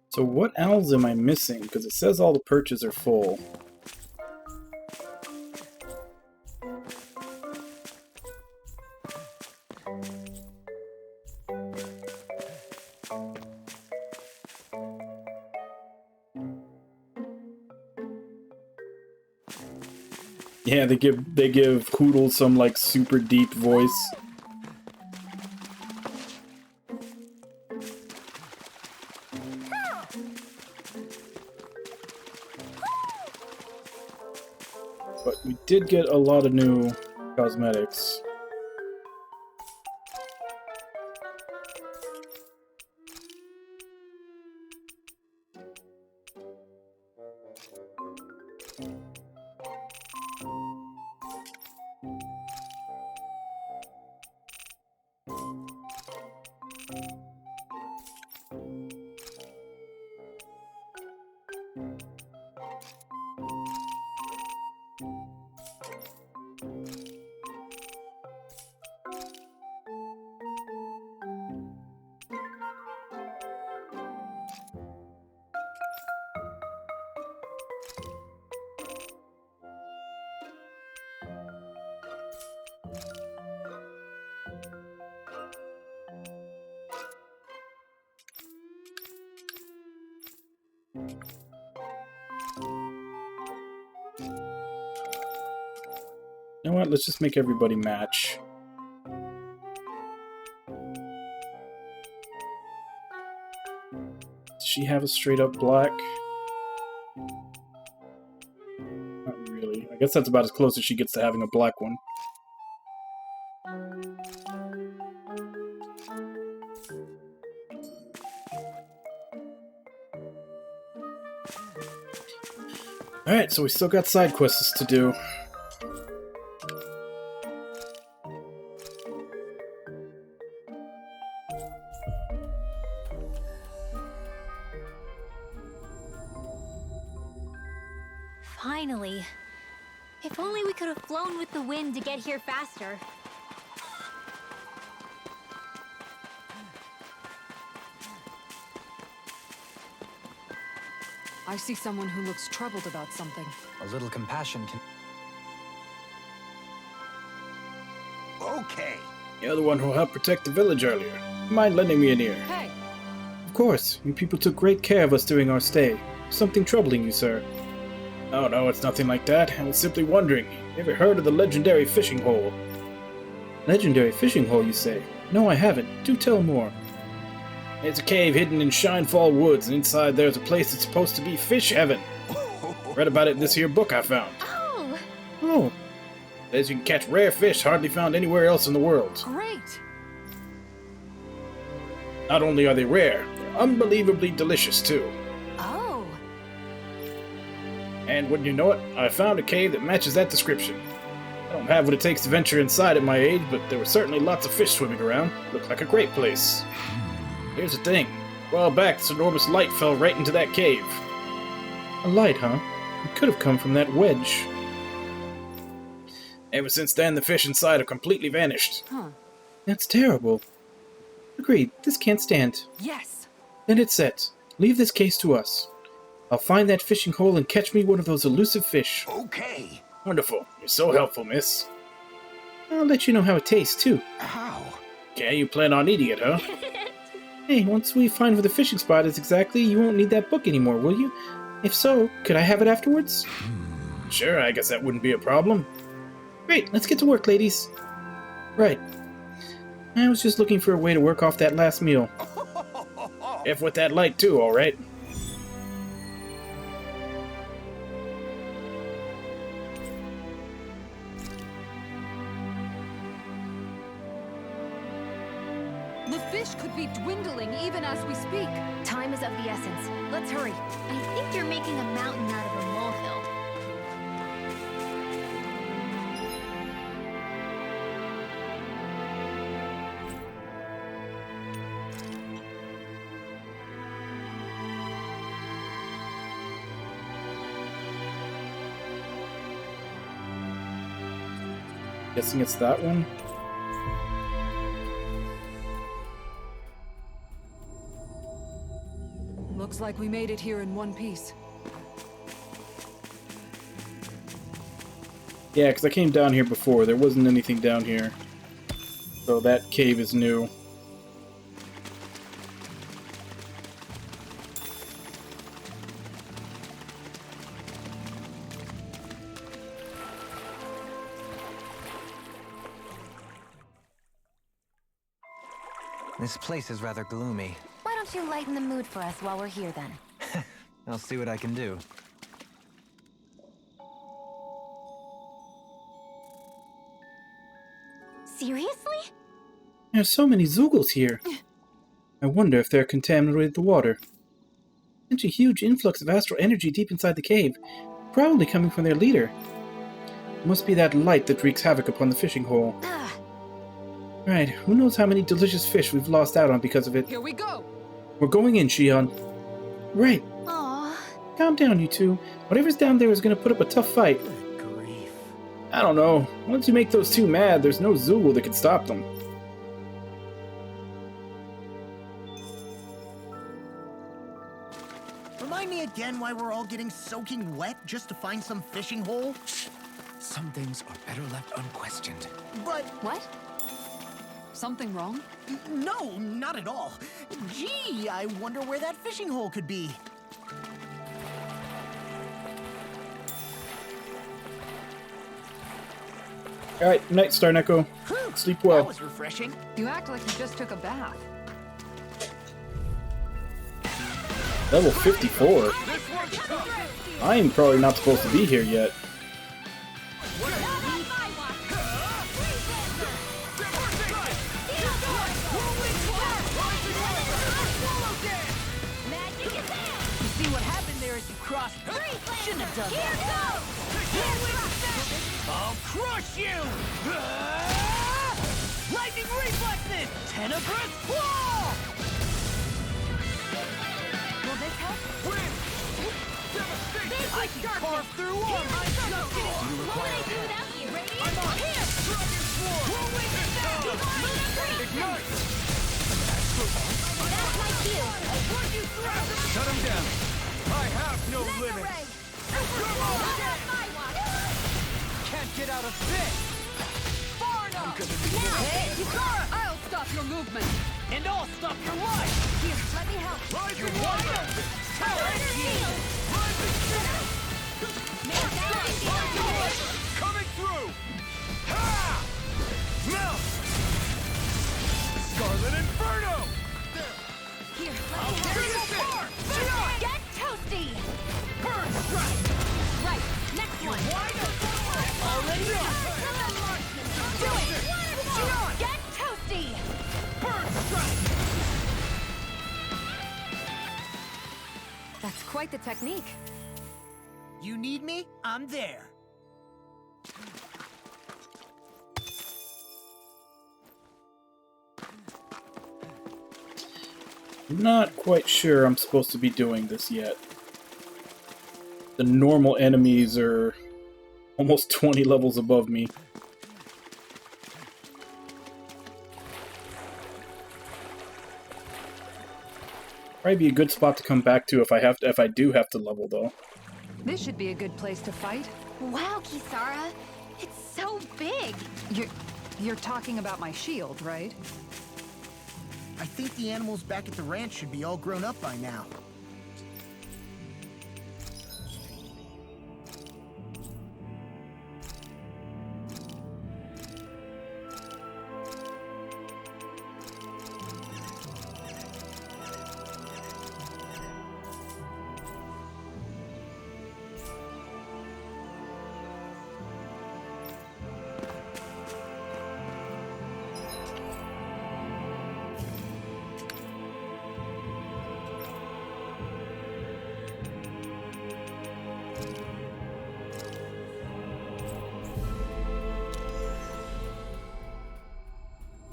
So what owls am I missing? Because it says all the perches are full. Yeah, they give Hootle some like super deep voice. But we did get a lot of new cosmetics. You know what? Let's just make everybody match. Does she have a straight up black? Not really. I guess that's about as close as she gets to having a black one. Alright, so we still got side quests to do. Finally. If only we could have flown with the wind to get here faster. I see someone who looks troubled about something. A little compassion can... Okay. You're the one who helped protect the village earlier. Mind lending me an ear? Hey! Of course. You people took great care of us during our stay. Something troubling you, sir? Oh no, it's nothing like that. I was simply wondering. You ever heard of the legendary fishing hole? Legendary fishing hole, you say? No, I haven't. Do tell more. It's a cave hidden in Shinefall Woods, and inside there's a place that's supposed to be fish heaven. Read about it in this here book I found. Oh! Oh. Says you can catch rare fish hardly found anywhere else in the world. Great! Not only are they rare, they're unbelievably delicious too. Oh! And wouldn't you know it, I found a cave that matches that description. I don't have what it takes to venture inside at my age, but there were certainly lots of fish swimming around. Looked like a great place. Here's the thing. A while back, this enormous light fell right into that cave. A light, huh? It could have come from that wedge. Ever since then, the fish inside have completely vanished. Huh. That's terrible. Agreed. This can't stand. Yes! Then it's set. Leave this case to us. I'll find that fishing hole and catch me one of those elusive fish. Okay. Wonderful. You're so helpful, miss. I'll let you know how it tastes, too. How? Okay, you plan on eating it, huh? Hey, once we find where the fishing spot is exactly, you won't need that book anymore, will you? If so, could I have it afterwards? Sure, I guess that wouldn't be a problem. Great, let's get to work, ladies. Right. I was just looking for a way to work off that last meal. If with that light, too, alright? The fish could be dwindling even as we speak. Time is of the essence. Let's hurry. I think you're making a mountain out of a molehill. Guessing it's that one? Looks like we made it here in one piece. Yeah, because I came down here before. There wasn't anything down here. So that cave is new. This place is rather gloomy. Why don't you lighten the mood for us while we're here, then? I'll see what I can do. Seriously? There's so many Zoogles here. I wonder if they're contaminated the water. Such a huge influx of astral energy deep inside the cave, probably coming from their leader. It must be that light that wreaks havoc upon the fishing hole. Ah, Right, who knows how many delicious fish we've lost out on because of it. Here we go! We're going in, Shion. Right, Aw. calm down, you two. Whatever's down there is gonna put up a tough fight. Good grief. I don't know. Once you make those two mad, there's no Zoogle that can stop them. Remind me again why we're all getting soaking wet just to find some fishing hole? Some things are better left unquestioned. But What? Something wrong? no, not at all. Gee, I wonder where that fishing hole could be. Alright, night, Star Neko. Sleep That well. was refreshing. You act like you just took a bath. Level 54. I'm probably not supposed to be here yet. You see what happened there as you crossed. Shouldn't have done that. I'll crush you! Lightning reflexes! Tenebrous claw! Will this help? I can carve through armor! What would I do without you? I'm on here! Whirlwind snap! Ignite! That's my cue. Shut him down. I have no limits. Can't get out of this! Far enough! Hey, Yukara! I'll stop your movement! And I'll stop your life! Here, let me help. Rising water! Power shield! Coming through! Ha! Melt! Scarlet Inferno! Here, I'll tear you apart! Get toasty! Burn strike! Right, next one. Already on! Do it! Get toasty! Burn strike! That's quite the technique. You need me? I'm there. Not quite sure I'm supposed to be doing this yet. The normal enemies are almost 20 levels above me. Probably be a good spot to come back to if I do have to level though. This should be a good place to fight. Wow, Kisara. It's so big. You're talking about my shield, right? I think the animals back at the ranch should be all grown up by now.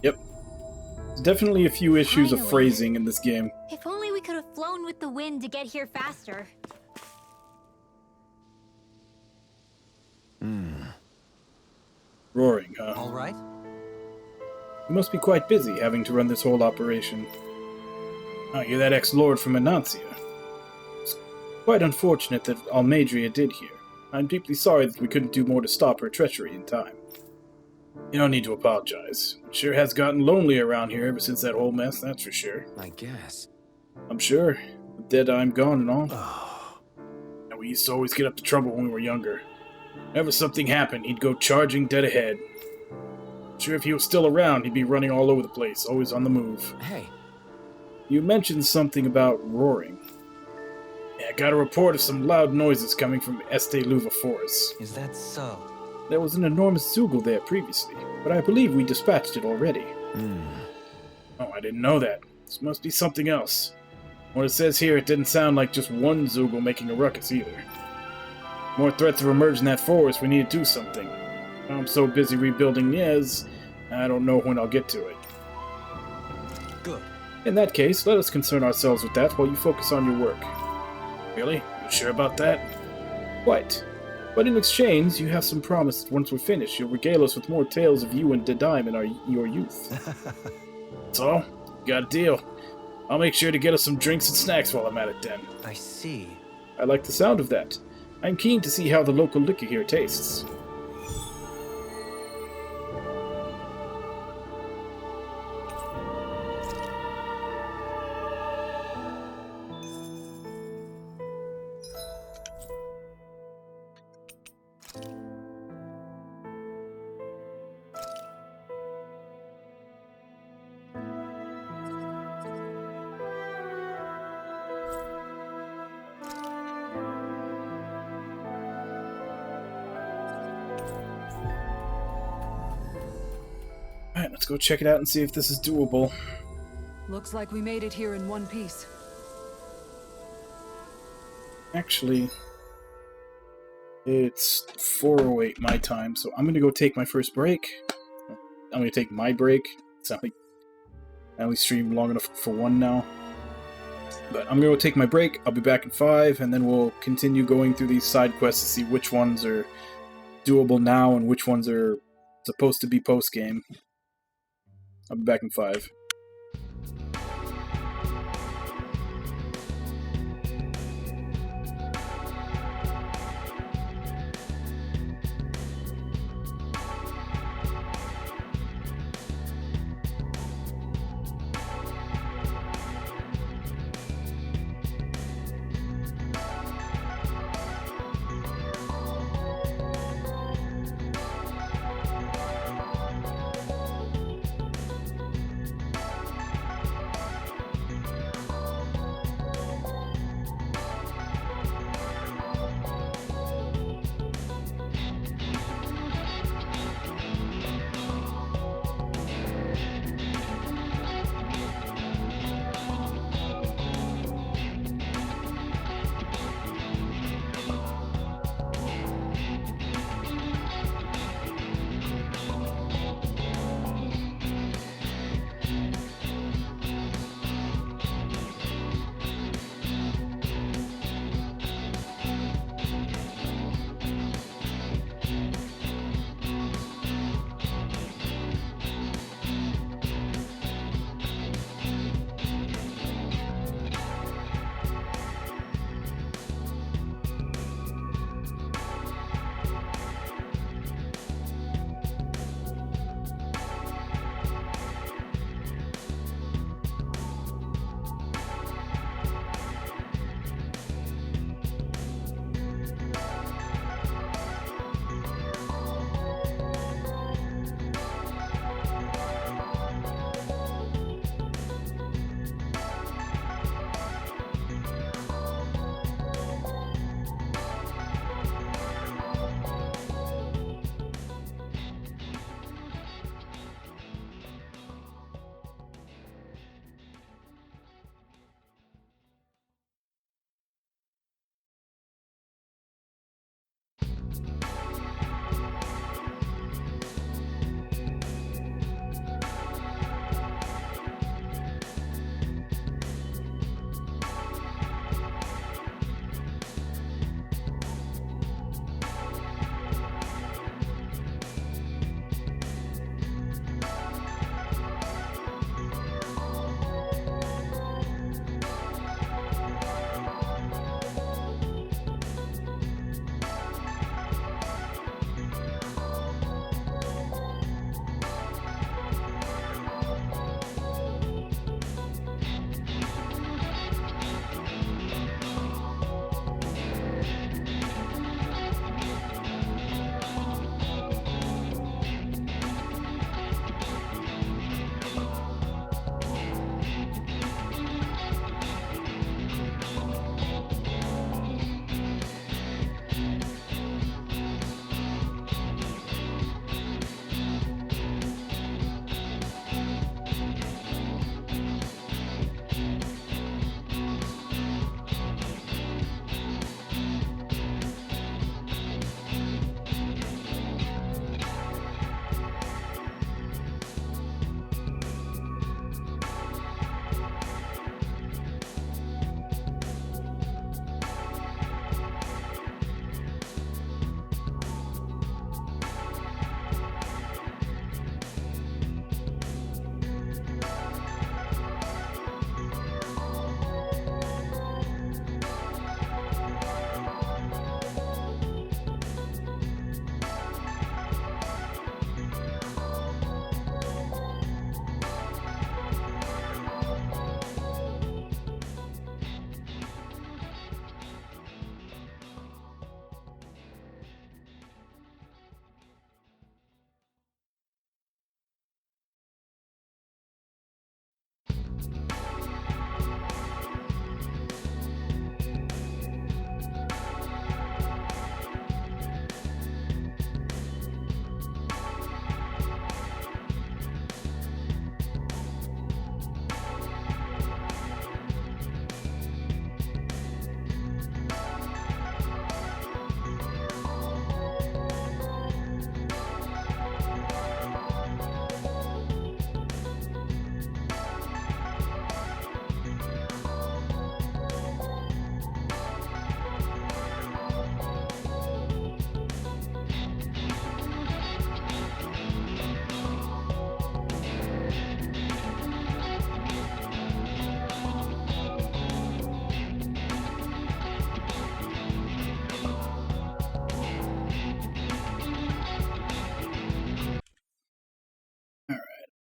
Yep. There's definitely a few issues of Finally. phrasing in this game. If only we could have flown with the wind to get here faster. Roaring, huh? All right? You must be quite busy having to run this whole operation. Oh, you're that ex-lord from Anancia. It's quite unfortunate that Almadria did here. I'm deeply sorry that we couldn't do more to stop her treachery in time. You don't need to apologize. It sure has gotten lonely around here ever since that whole mess, that's for sure. I guess. I'm sure. With Deadeye gone and all. And we used to always get up to trouble when we were younger. Whenever something happened, he'd go charging dead ahead. Sure, if he was still around, he'd be running all over the place, always on the move. Hey, You mentioned something about roaring. Yeah, I got a report of some loud noises coming from Este Luva Forest. Is that so? There was an enormous Zoogle there previously, but I believe we dispatched it already. Oh, I didn't know that. This must be something else. What it says here, it didn't sound like just one Zoogle making a ruckus either. More threats have emerged in that forest, we need to do something. I'm so busy rebuilding Niez, I don't know when I'll get to it. Good. In that case, let us concern ourselves with that while you focus on your work. Really? You sure about that? Quite. But in exchange, you have some promise that once we're finished, you'll regale us with more tales of you and Dedaim in your youth. That's all? Got a deal. I'll make sure to get us some drinks and snacks while I'm at it then. I see. I like the sound of that. I'm keen to see how the local liquor here tastes. Alright, let's go check it out and see if this is doable. Looks like we made it here in one piece. Actually, it's 4:08 my time, so I'm gonna go take my first break. I'm gonna take my break. It's not like I only streamed long enough for one now. But I'm gonna go take my break. I'll be back in 5, and then we'll continue going through these side quests to see which ones are doable now and which ones are supposed to be post-game. I'll be back in 5.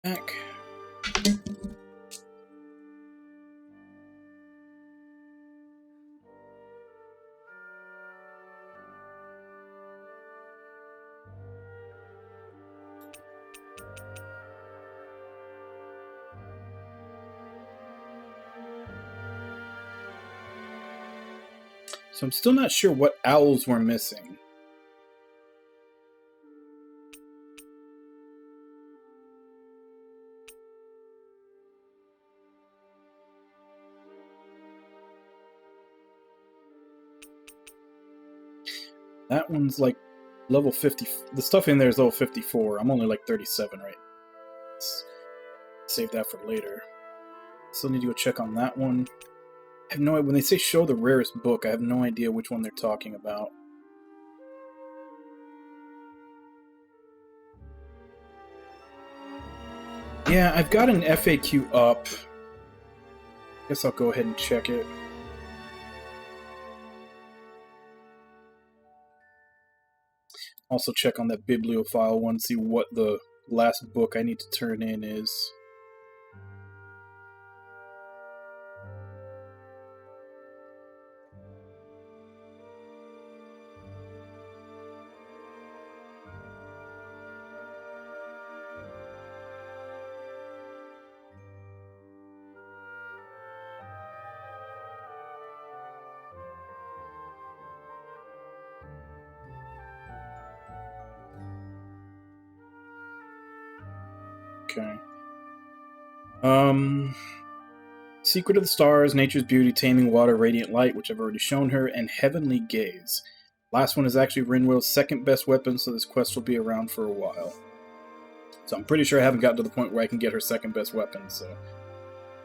Back. So I'm still not sure what owls we're missing. That one's like level 50. The stuff in there is level 54. I'm only like 37 right now. Let's save that for later. Still need to go check on that one. I have no idea. When they say show the rarest book, I have no idea which one they're talking about. Yeah, I've got an FAQ up. Guess I'll go ahead and check it. Also check on that bibliophile one, see what the last book I need to turn in is. Okay. Secret of the Stars, Nature's Beauty, Taming Water, Radiant Light, which I've already shown her, and Heavenly Gaze. Last one is actually Rinwell's second best weapon, so this quest will be around for a while. So I'm pretty sure I haven't gotten to the point where I can get her second best weapon, so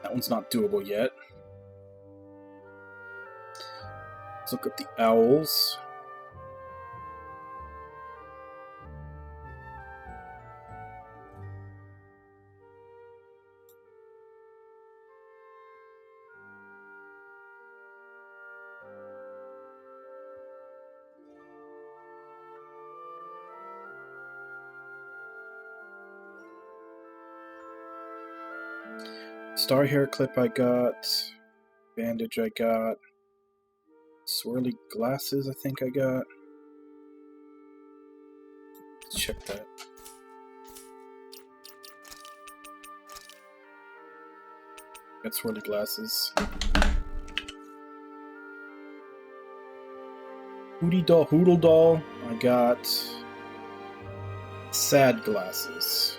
that one's not doable yet. Let's look up the owls. Star hair clip I got. Bandage I got. Swirly glasses I think I got. Let's check that. Got swirly glasses. Hoodle doll. I got sad glasses.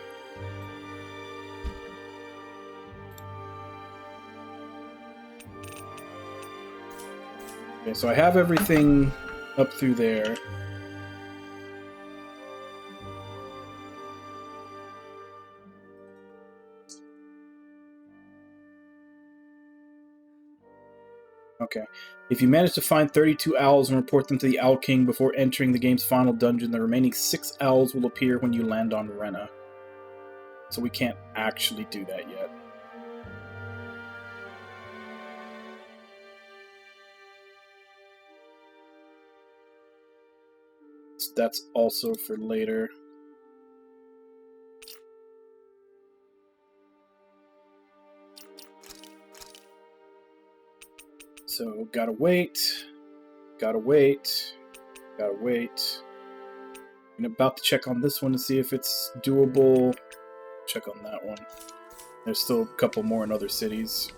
Okay, so I have everything up through there. Okay. If you manage to find 32 owls and report them to the Owl King before entering the game's final dungeon, the remaining 6 owls will appear when you land on Rena. So we can't actually do that yet. So that's also for later. So, gotta wait. I'm about to check on this one to see if it's doable. Check on that one. There's still a couple more in other cities.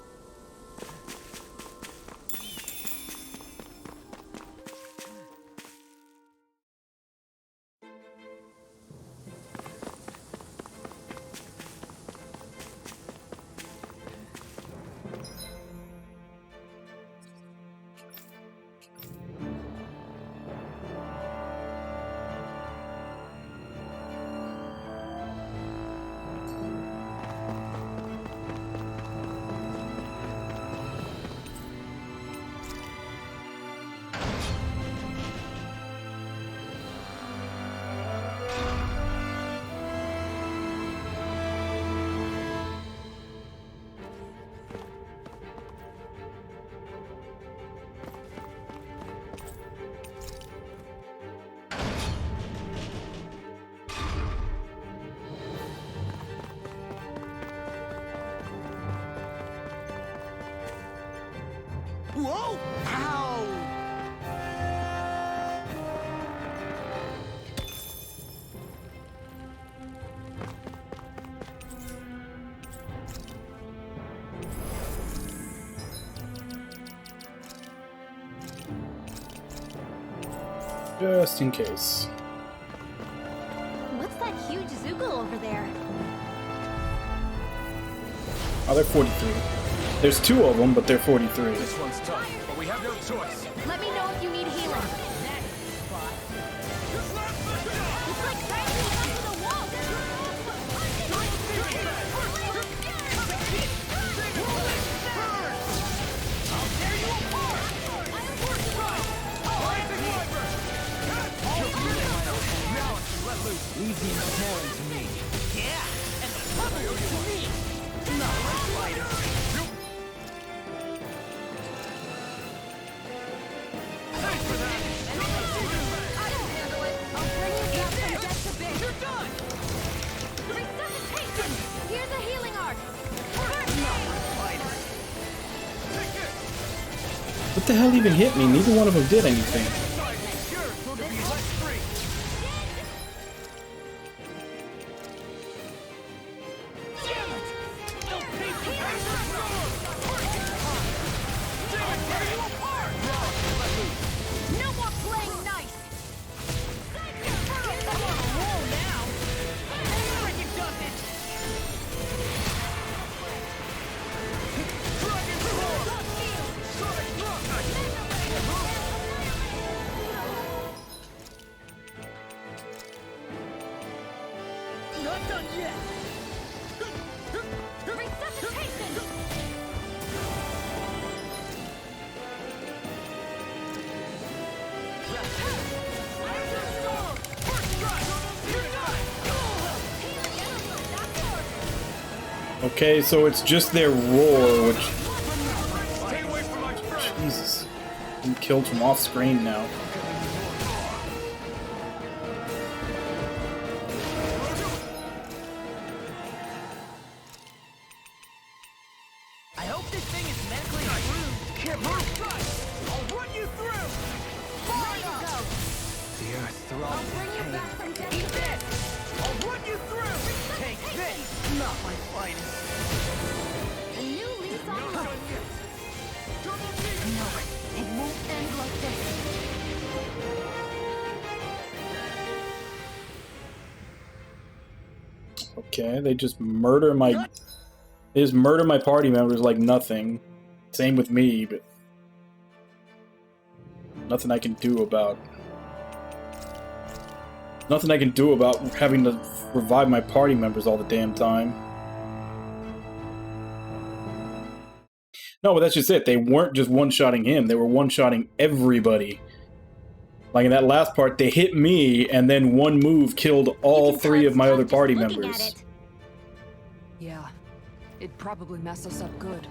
Whoa! Ow! Just in case. What's that huge Zugal over there? Oh, they're 43. There's 2 of them, but they're 43. This one's tough, but we have no choice. Let me know if you need healing. It's like crashing into the wall. I'll tear you apart! Rising Wyvern! Now it's let loose. Leave the Terran to me. Yeah, and the puppet to me. No, fighter. Thanks for that! I can handle it. I'll bring you back from death to base. You're done! Resuscitation! Here's a healing arc. Take this! What the hell even hit me? Neither one of them did anything. Yours will be let free! Damn it! They'll piece you back to sword! Damn it, tear you apart! No more playing nice. I'm on a roll now. Freaking does it. Dragon Sword! Sonic Drop! Not done yet. Resuscitation! Okay, so it's just their roar, which... Stay away from my friend! Jesus. I'm killed from off screen now. I hope this thing is medically approved. Can't move! I'll run you through! The earth throbs I'll bring with you pain. back from death Eat to base. this. I'll run you through! Take this. Not my finest. A new lease on Not life. done yet! Double team! No, it won't end like this. Okay, they just murder my... They just murder my party members like nothing. Same with me, but... Nothing I can do about... Nothing I can do about having to revive my party members all the damn time. No, but that's just it. They weren't just one-shotting him. They were one-shotting everybody. Like in that last part, they hit me, and then one move killed all You can tell 3 of it's my tough other just party looking members. at it. Yeah, it'd probably mess us up good.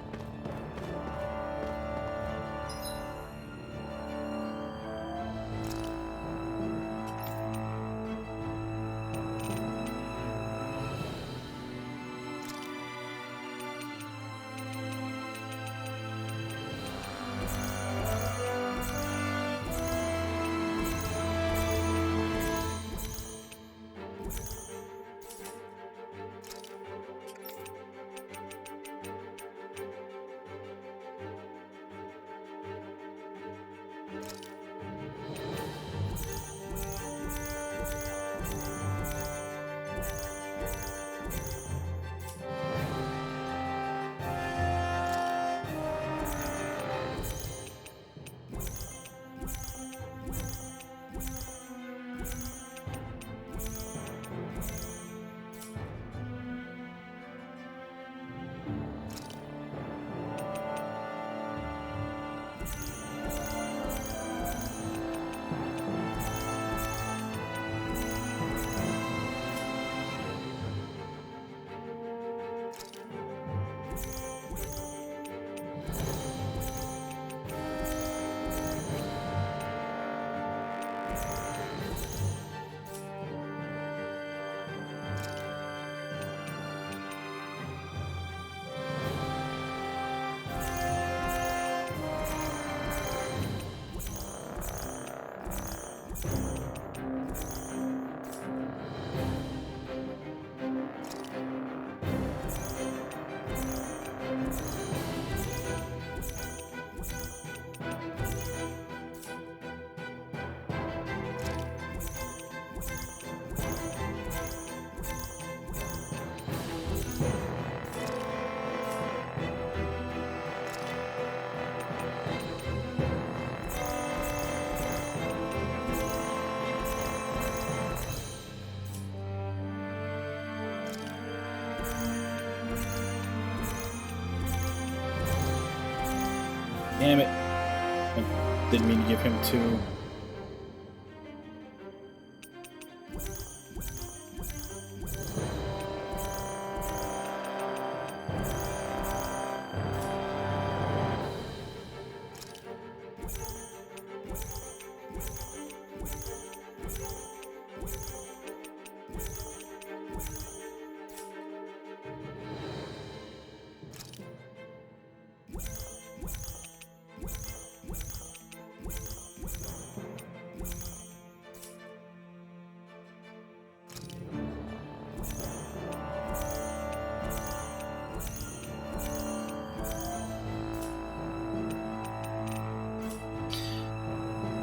Damn it. I didn't mean to give him 2.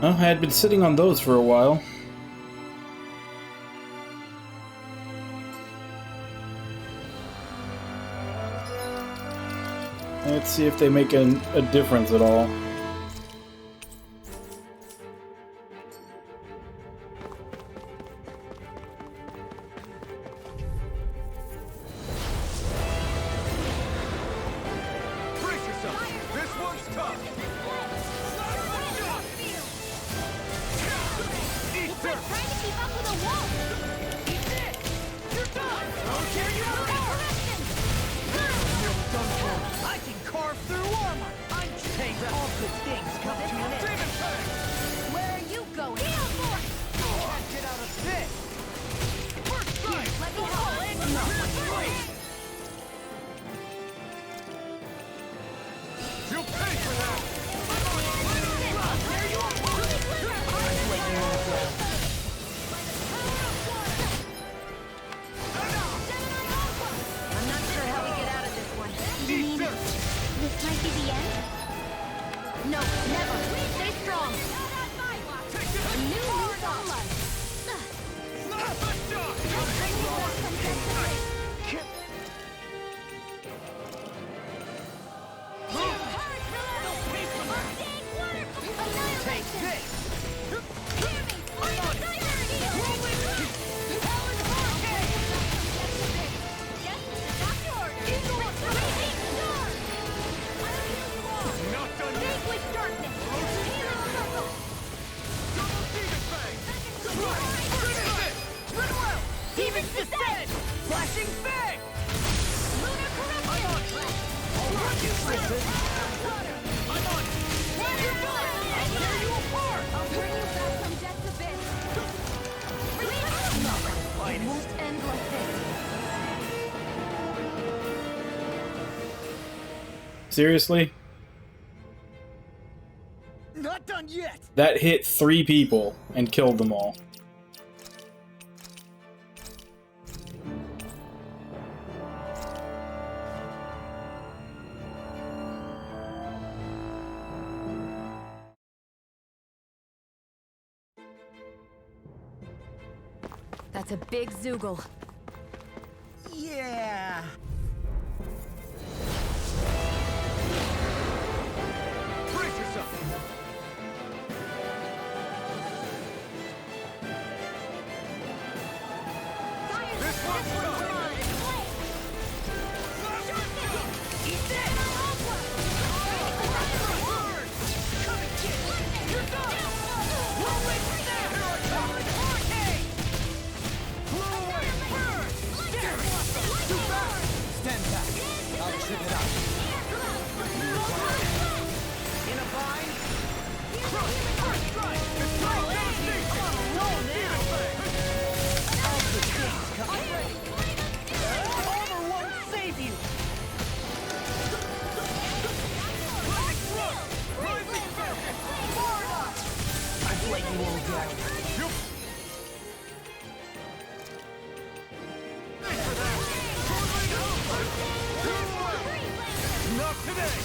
Well, I had been sitting on those for a while. Let's see if they make a difference at all. Brace yourself. This one's tough. It's like trying to keep up with a wall. Eat this. You're done. I'll tear you apart. I can carve through armor. I'm saying that all good things come to an end. Demon Fang! Where are you going? Heal Force! Can't get out of this. First strike. Let me help. You'll pay for that. There you are. I'm not sure how we get out of this one. You mean this might be the end? No, never. Stay strong. A new Alma. Take this. Not done yet. Demon's Descent! Flashing Fang! Lunar Corruption! I'm on track! All right, you listen! I'm on! You're fine! I'll tear you apart! I'll bring you back from death's abyss! It won't end like this. Seriously? Not done yet! That hit 3 people and killed them all. That's a big Zoogle. Yeah! Brace yourself! This one's tough! Eat this! Come and get it! You're done! We'll wait for that! Here I come! Hurricane! Blow away! Burn! There! Too fast! Stand back! I'll trip it out. In a bind? Crush! First strike! It's all in! No, now! All good things come ready! Armor won't save you! Rising Fang! Florida! I've let you all down. Not today!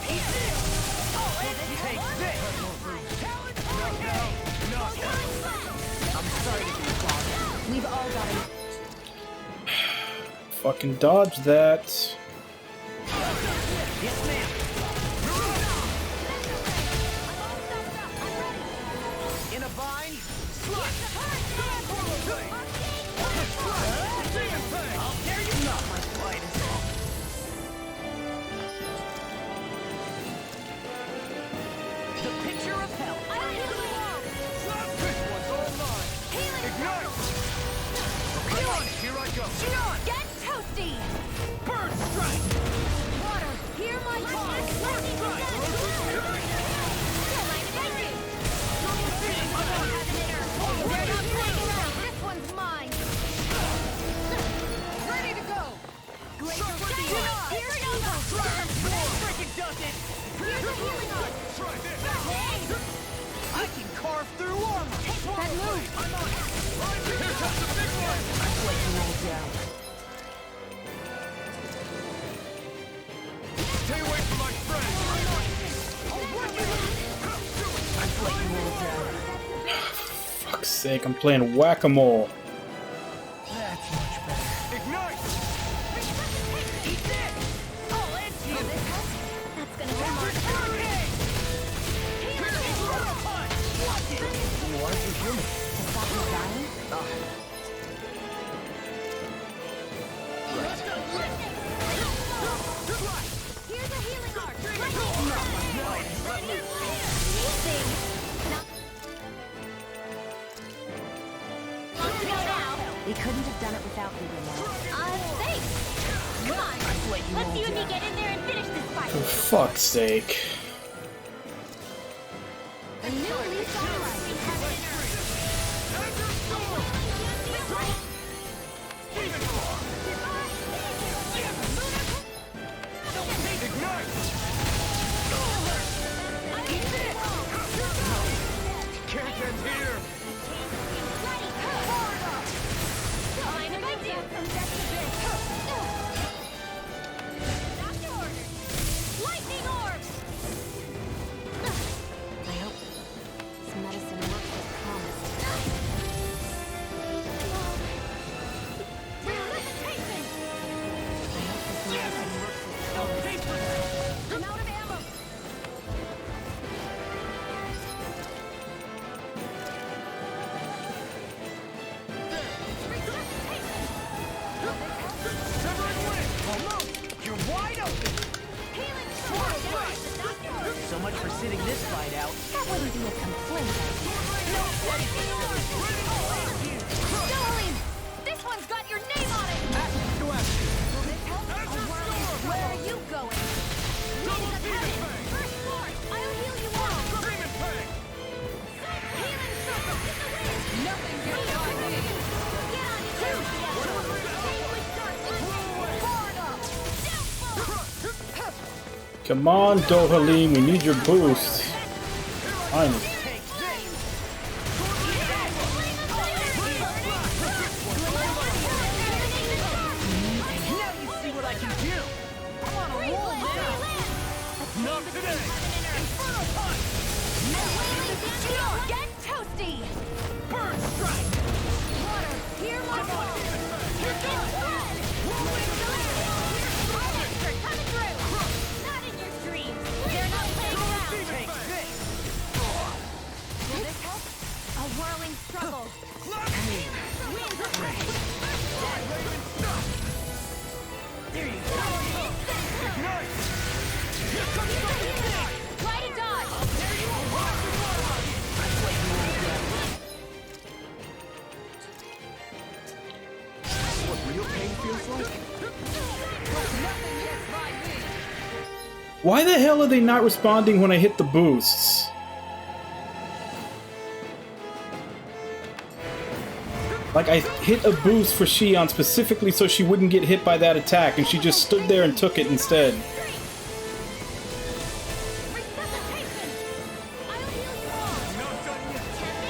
Eat this! Take this! No. I'm sorry to be bothered. We've all got it. Fucking dodge that. Yes, ma'am. In a bind? I'll tear you not my slightest. Ignite! Come on, here I go! Xion! Get toasty! Bird strike! Water, hear my call! Bird strike! Don't mind if I do. We're not playing around. This one's mine. Ready to go! Here it goes. Freaking does it! Here's the healing arm. Try this! I can carve through armor! That move. I'm on it! Here comes the big one! I'd let you roll down. Stay away from my friend! I'd let you roll down. Fuck's sake, I'm playing whack-a-mole. That's much better. Ignite! Eat this! I'll end you! That's gonna hurt. Watch it! You are too human. To stop you dying? Here's a healing arc. We couldn't have done it without you, Renee. Thanks. Come on. Let's you and me get in there and finish this fight. For fuck's sake. A new lease on life. Can't end here! Mind if I do? Doctor orders. Lightning orbs. I hope this medicine works as promised. Resuscitation. I hope this medicine works as promised. I'm out of ammo. Severing wind! You're wide open! Healing So much for sitting this fight out. That wouldn't be a complaint. Jolene, this one's got your name on it. Where are you going? Leading us heaven. First floor. I'll heal you all. Demon Fang! Healing circle. Get the wind. Nothing gets by me! Get on it too. Stay with darkness. Forward up. Down full. Come on, Dohalim, we need your boost. Finally. Take this! Now you see what I can do! I'm on a roll now! Not today! Inferno punch! Get toasty. Bird strike! Water, hear my call. You're getting flood. Monster coming through. Not in your dreams. They're not playing around. Take this! Will this help? A whirling struggle. Winds of rain. There you go! Ignite! Try to dodge. What real pain feels like? Why the hell are they not responding when I hit the boosts? Like, I hit a boost for Xion specifically so she wouldn't get hit by that attack, and she just stood there and took it instead. Resuscitation. I'll heal you all. Not done yet!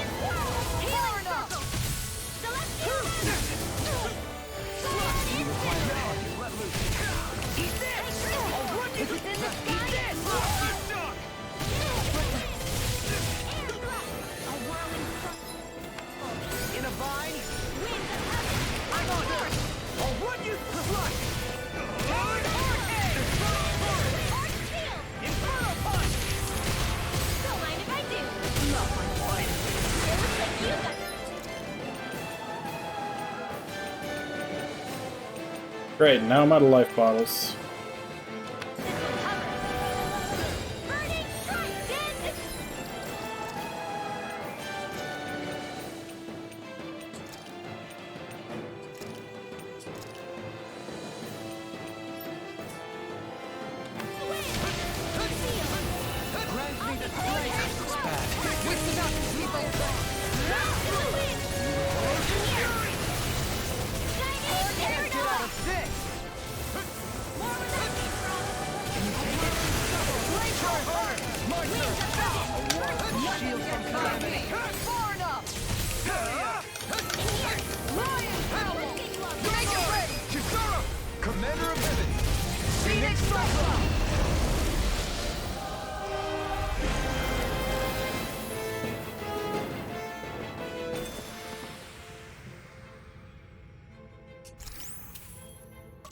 Healing circle. Celestial. Eat this! I'll run you! Eat this! In a vine? I'm on it! I'll run you through! Inferno punch! Don't mind if I do. Not my fight! It looks like you got Great, now I'm out of life bottles. burning strike. Dead. Commander of Heaven, Phoenix Cyclone!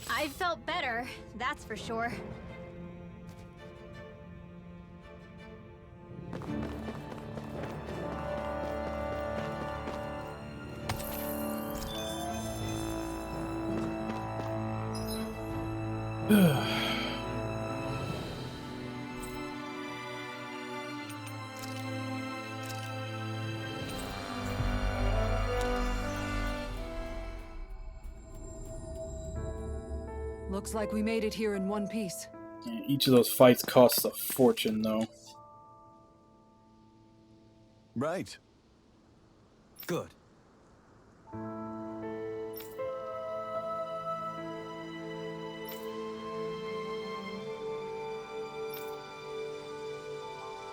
I felt better, that's for sure. Looks like we made it here in one piece. Yeah, each of those fights costs a fortune, though. Right. Good.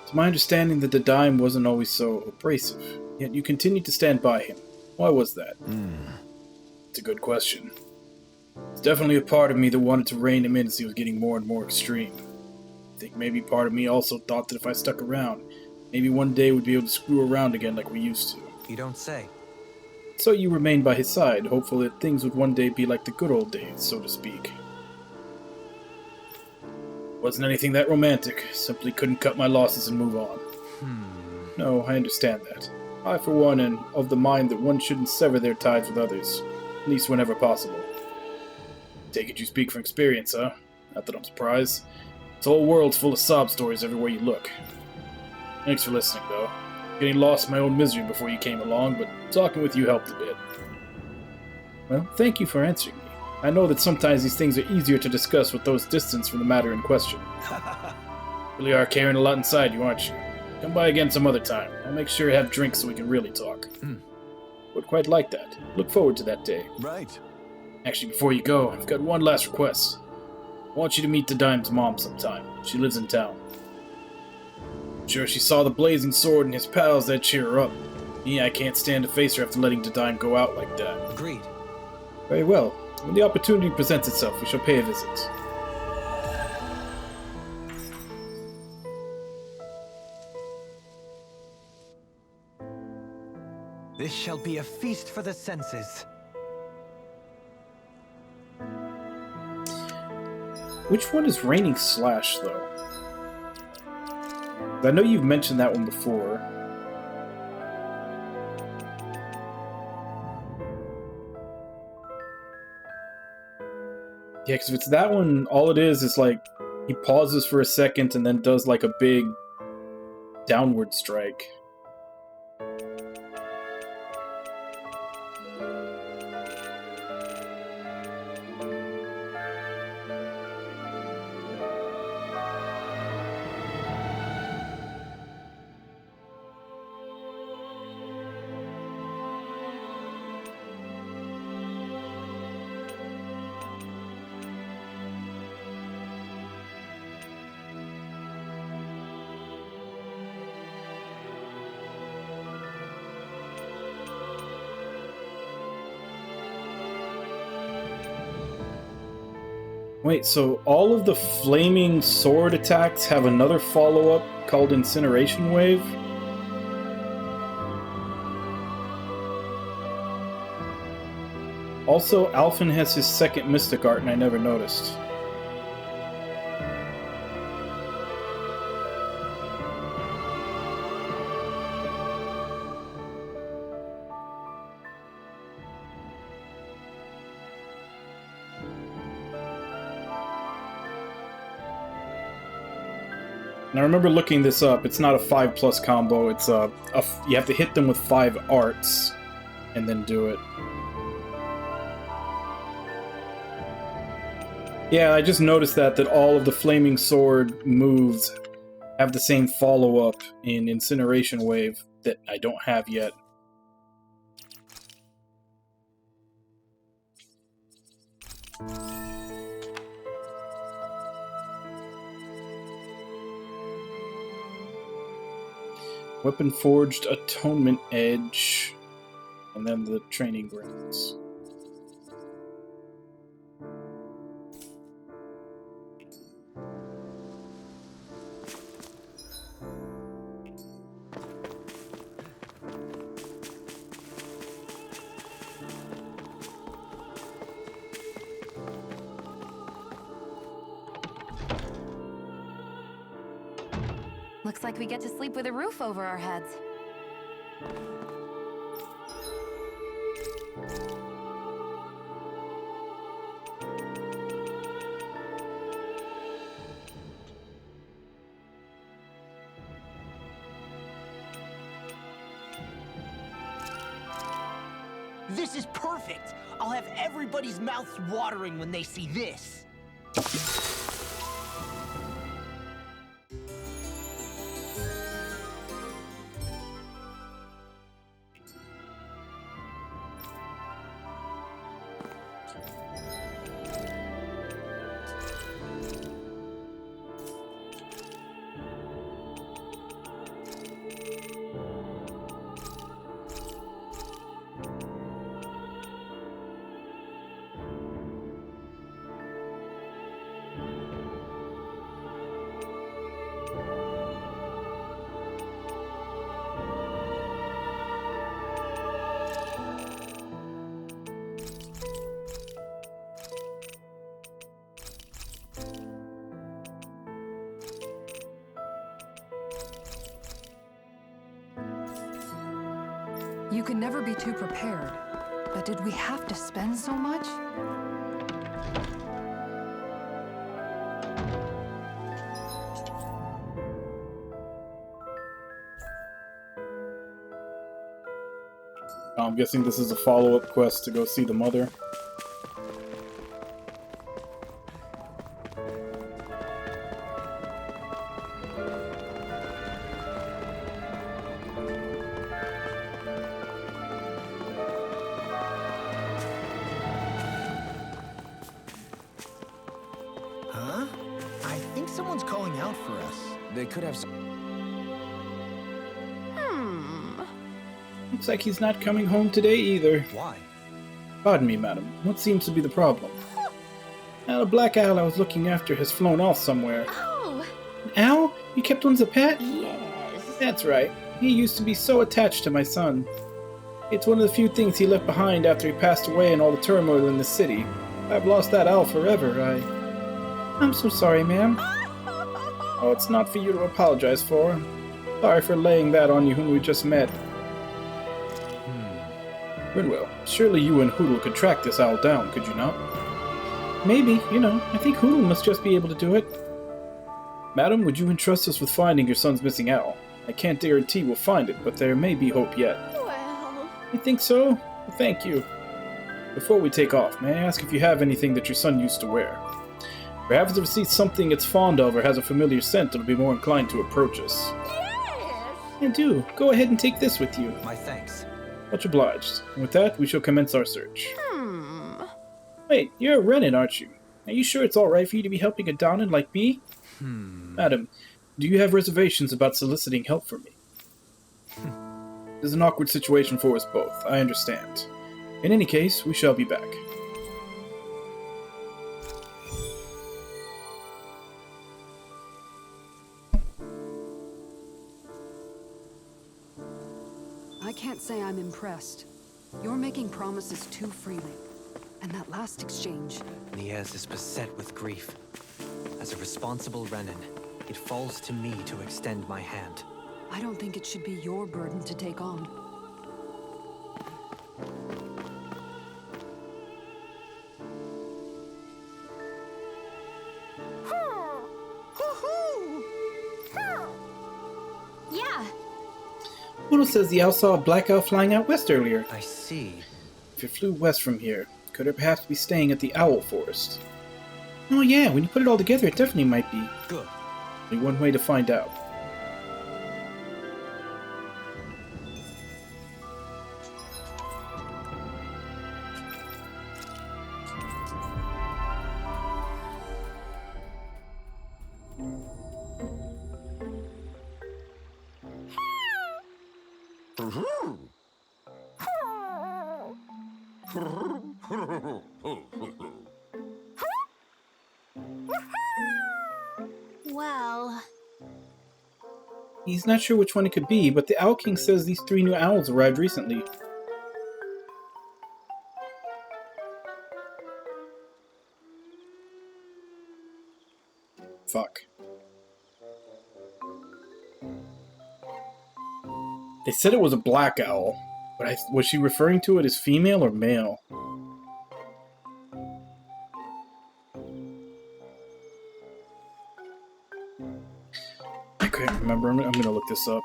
It's my understanding that the Dime wasn't always so abrasive, yet you continued to stand by him. Why was that? It's a good question. There's definitely a part of me that wanted to rein him in as he was getting more and more extreme. I think maybe part of me also thought that if I stuck around, maybe one day we'd be able to screw around again like we used to. You don't say. So you remained by his side, hopeful that things would one day be like the good old days, so to speak. Wasn't anything that romantic, simply couldn't cut my losses and move on. No, I understand that. I, for one, am of the mind that one shouldn't sever their ties with others, at least whenever possible. Take it you speak from experience, huh? Not that I'm surprised. This whole world's full of sob stories everywhere you look. Thanks for listening, though. Getting lost in my own misery before you came along, but talking with you helped a bit. Well, thank you for answering me. I know that sometimes these things are easier to discuss with those distant from the matter in question. Really are carrying a lot inside you, aren't you? Come by again some other time. I'll make sure to have drinks so we can really talk. Would quite like that. Look forward to that day. Right. Actually, before you go, I've got one last request. I want you to meet the Dime's mom sometime. She lives in town. I'm sure she saw the blazing sword and his pals, that'd cheer her up. Me, I can't stand to face her after letting the Dime go out like that. Agreed. Very well. When the opportunity presents itself, we shall pay a visit. This shall be a feast for the senses. Which one is Raining Slash, though? I know you've mentioned that one before. Yeah, because if it's that one, all it is like, he pauses for a second and then does like a big downward strike. Wait, so all of the flaming sword attacks have another follow-up called Incineration Wave? Also, Alphen has his second Mystic Art and I never noticed. And I remember looking this up. It's not a 5+ combo. It's you have to hit them with 5 arts and then do it. Yeah, I just noticed that all of the Flaming Sword moves have the same follow-up in Incineration Wave. that I don't have yet. Weapon Forged Atonement Edge, and then the training grounds. Looks like we get to sleep with a roof over our heads. This is perfect! I'll have everybody's mouths watering when they see this! You can never be too prepared. But did we have to spend so much? I'm guessing this is a follow-up quest to go see the mother. Huh? I think someone's calling out for us. They could have. Looks like he's not coming home today either. Why? Pardon me, madam. What seems to be the problem? Now, the black owl I was looking after has flown off somewhere. Oh, An owl? You kept one as a pet? yes. That's right. He used to be so attached to my son. It's one of the few things he left behind after he passed away in all the turmoil in the city. I've lost that owl forever. I'm so sorry, ma'am. Oh, it's not for you to apologize for. Sorry for laying that on you whom we just met. Rinwell, surely you and Hootle could track this owl down, could you not? Maybe, I think Hootle must just be able to do it. Madam, would you entrust us with finding your son's missing owl? I can't guarantee we'll find it, but there may be hope yet. Well, You think so? Well, thank you. Before we take off, may I ask if you have anything that your son used to wear? Perhaps if it sees something it's fond of or has a familiar scent, it'll be more inclined to approach us. yes. I do. Go ahead and take this with you. My thanks. Much obliged. And with that, we shall commence our search. Wait, you're a Renin, aren't you? Are you sure it's alright for you to be helping a Dahnan like me? Madam, do you have reservations about soliciting help from me? This is an awkward situation for us both, I understand. In any case, we shall be back. I can't say I'm impressed. You're making promises too freely. And that last exchange... Niez is beset with grief. As a responsible Renin, it falls to me to extend my hand. I don't think it should be your burden to take on. Yeah, Hootle says the owl saw a black owl flying out west earlier. I see. If it flew west from here, could it perhaps be staying at the Owl Forest? Oh yeah, when you put it all together, it definitely might be. Good. Only one way to find out. Well, He's not sure which one it could be, but the Owl King says these 3 new owls arrived recently. Fuck. They said it was a black owl, but was she referring to it as female or male? I can't remember. I'm gonna look this up.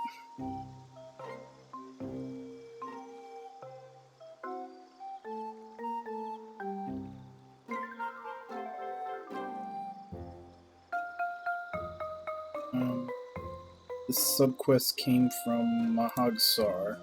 This subquest came from Mahagsar.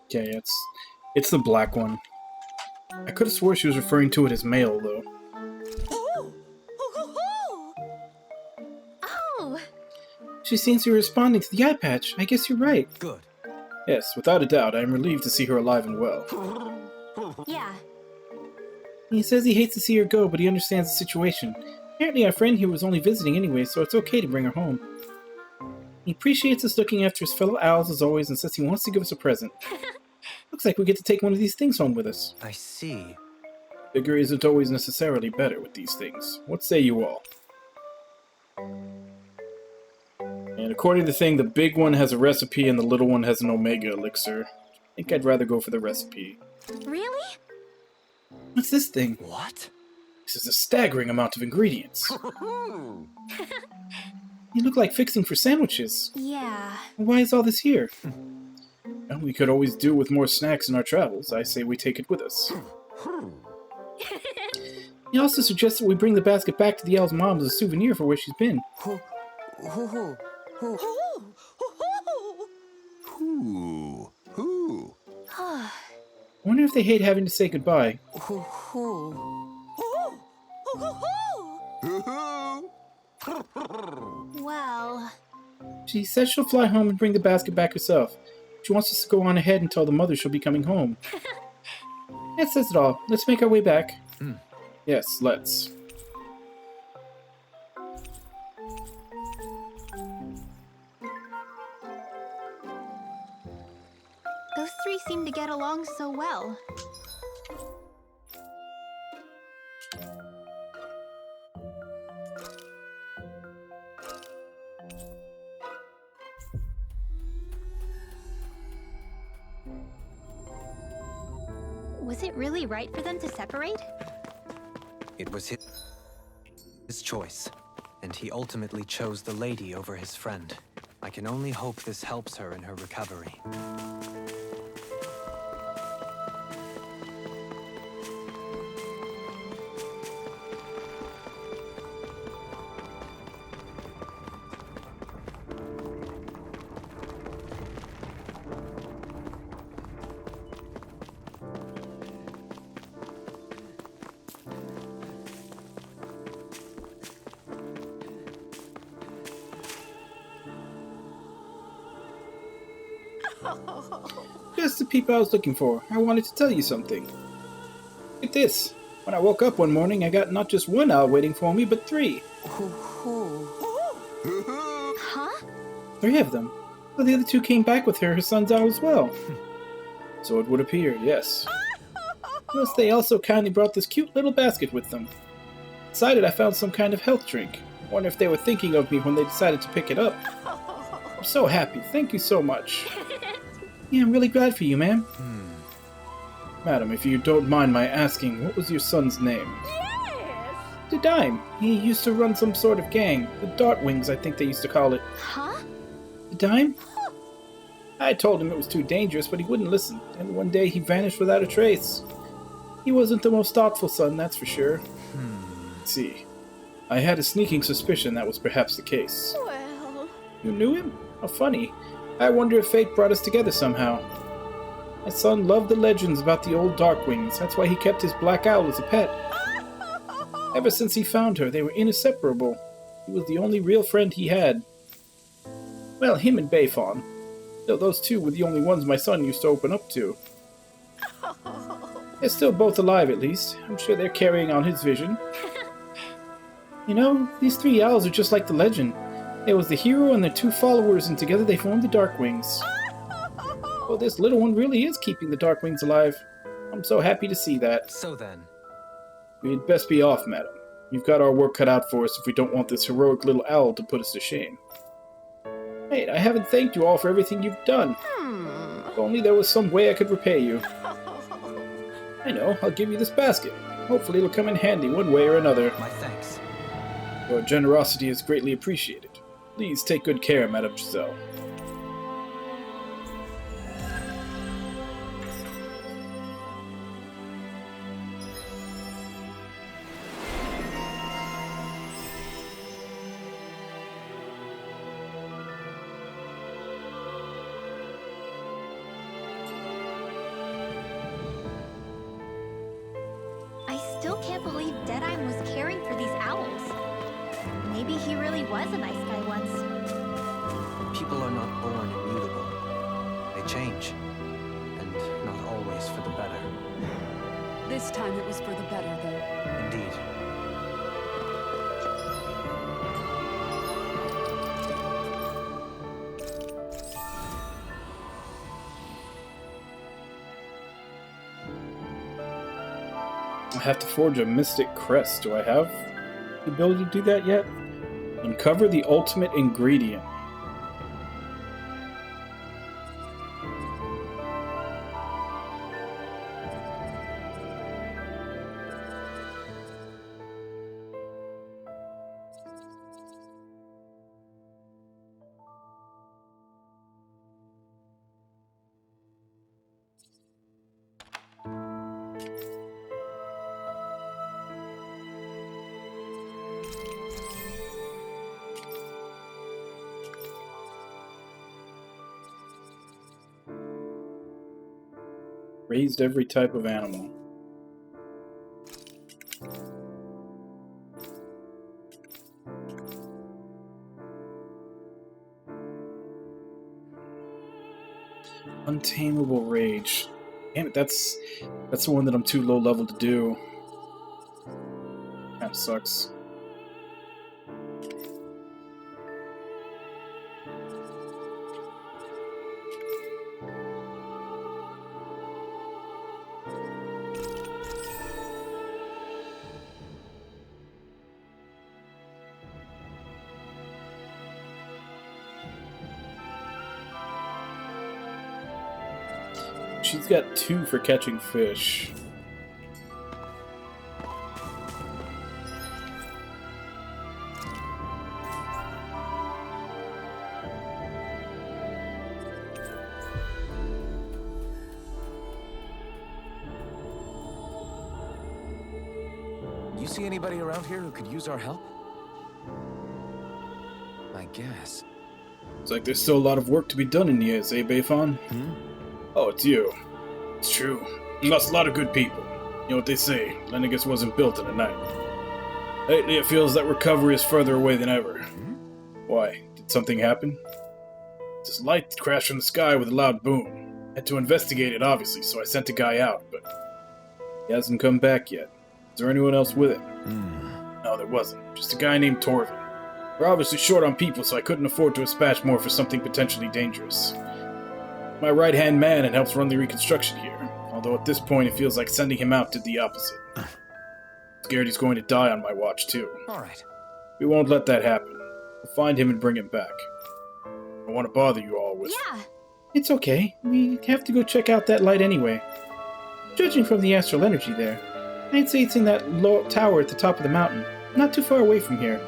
Okay, it's the black one. I could have swore she was referring to it as male, though. oh, She seems to be responding to the eye patch. I guess you're right. Good. Yes, without a doubt, I am relieved to see her alive and well. yeah. He says he hates to see her go, but he understands the situation. Apparently our friend here was only visiting anyway, so it's okay to bring her home. He appreciates us looking after his fellow owls as always and says he wants to give us a present. Looks like we get to take one of these things home with us. I see. Bigger isn't always necessarily better with these things. What say you all? And according to the thing, the big one has a recipe and the little one has an Omega elixir. I think I'd rather go for the recipe. Really? What's this thing? What? This is a staggering amount of ingredients. You look like fixing for sandwiches. Yeah. Why is all this here? Well, we could always do with more snacks in our travels. I say we take it with us. He also suggests that we bring the basket back to the owl's mom as a souvenir for where she's been. I wonder if they hate having to say goodbye. Well, She says she'll fly home and bring the basket back herself. She wants us to go on ahead and tell the mother she'll be coming home. That says it all. Let's make our way back. Yes, let's. those 3 seem to get along so well. Was it really right for them to separate? It was his choice, and he ultimately chose the lady over his friend. I can only hope this helps her in her recovery. Just the people I was looking for. I wanted to tell you something. Look at this. When I woke up one morning, I got not just 1 owl waiting for me, but 3. Huh? 3 of them. Well, the other 2 came back with her son's owl as well. So it would appear, yes. Plus, they also kindly brought this cute little basket with them. Inside it, I found some kind of health drink. I wonder if they were thinking of me when they decided to pick it up. I'm so happy. Thank you so much. Yeah, I'm really glad for you, ma'am. Madam, if you don't mind my asking, what was your son's name? Yes! The Dime. He used to run some sort of gang. The Dartwings, I think they used to call it. Huh? The Dime? I told him it was too dangerous, but he wouldn't listen, and one day he vanished without a trace. He wasn't the most thoughtful son, that's for sure. Let's see. I had a sneaking suspicion that was perhaps the case. Well... You knew him? How funny. I wonder if fate brought us together somehow. My son loved the legends about the old Darkwings. That's why he kept his black owl as a pet. Ever since he found her, they were inseparable. He was the only real friend he had. Well, him and Bayfon. Though those two were the only ones my son used to open up to. They're still both alive, at least. I'm sure they're carrying on his vision. You know, these three owls are just like the legend. There was the hero and their two followers, and together they formed the Darkwings. Well, this little one really is keeping the Darkwings alive. I'm so happy to see that. So then, We'd best be off, madam. You've got our work cut out for us if we don't want this heroic little owl to put us to shame. Wait, I haven't thanked you all for everything you've done. If only there was some way I could repay you. I know, I'll give you this basket. Hopefully it'll come in handy one way or another. my thanks. Your generosity is greatly appreciated. Please take good care, Madame Giselle. I still can't believe Deadeye was caring for these owls. Maybe he really was a nice guy once. People are not born immutable. They change. And not always for the better. This time it was for the better, though. Indeed. I have to forge a mystic crest. Do I have the ability to do that yet? Uncover the ultimate ingredient. Raised every type of animal. Untamable rage. Damn it, that's the one that I'm too low level to do. That sucks. She's got 2 for catching fish. You see anybody around here who could use our help? I guess. It's like there's still a lot of work to be done in years, eh, Bayfon? Oh, it's you. It's true. You lost a lot of good people. You know what they say, Lennigus wasn't built in a night. Lately it feels that recovery is further away than ever. Why? Did something happen? This light crashed from the sky with a loud boom. Had to investigate it, obviously, so I sent a guy out, but he hasn't come back yet. Is there anyone else with him? No, there wasn't. Just a guy named Torvin. We're obviously short on people, so I couldn't afford to dispatch more for something potentially dangerous. My right-hand man and helps run the reconstruction here, although at this point it feels like sending him out did the opposite. Scared he's going to die on my watch, too. Alright. We won't let that happen. We'll find him and bring him back. I want to bother you all with... Yeah, It's okay. We have to go check out that light anyway. Judging from the astral energy there, I'd say it's in that low tower at the top of the mountain, not too far away from here.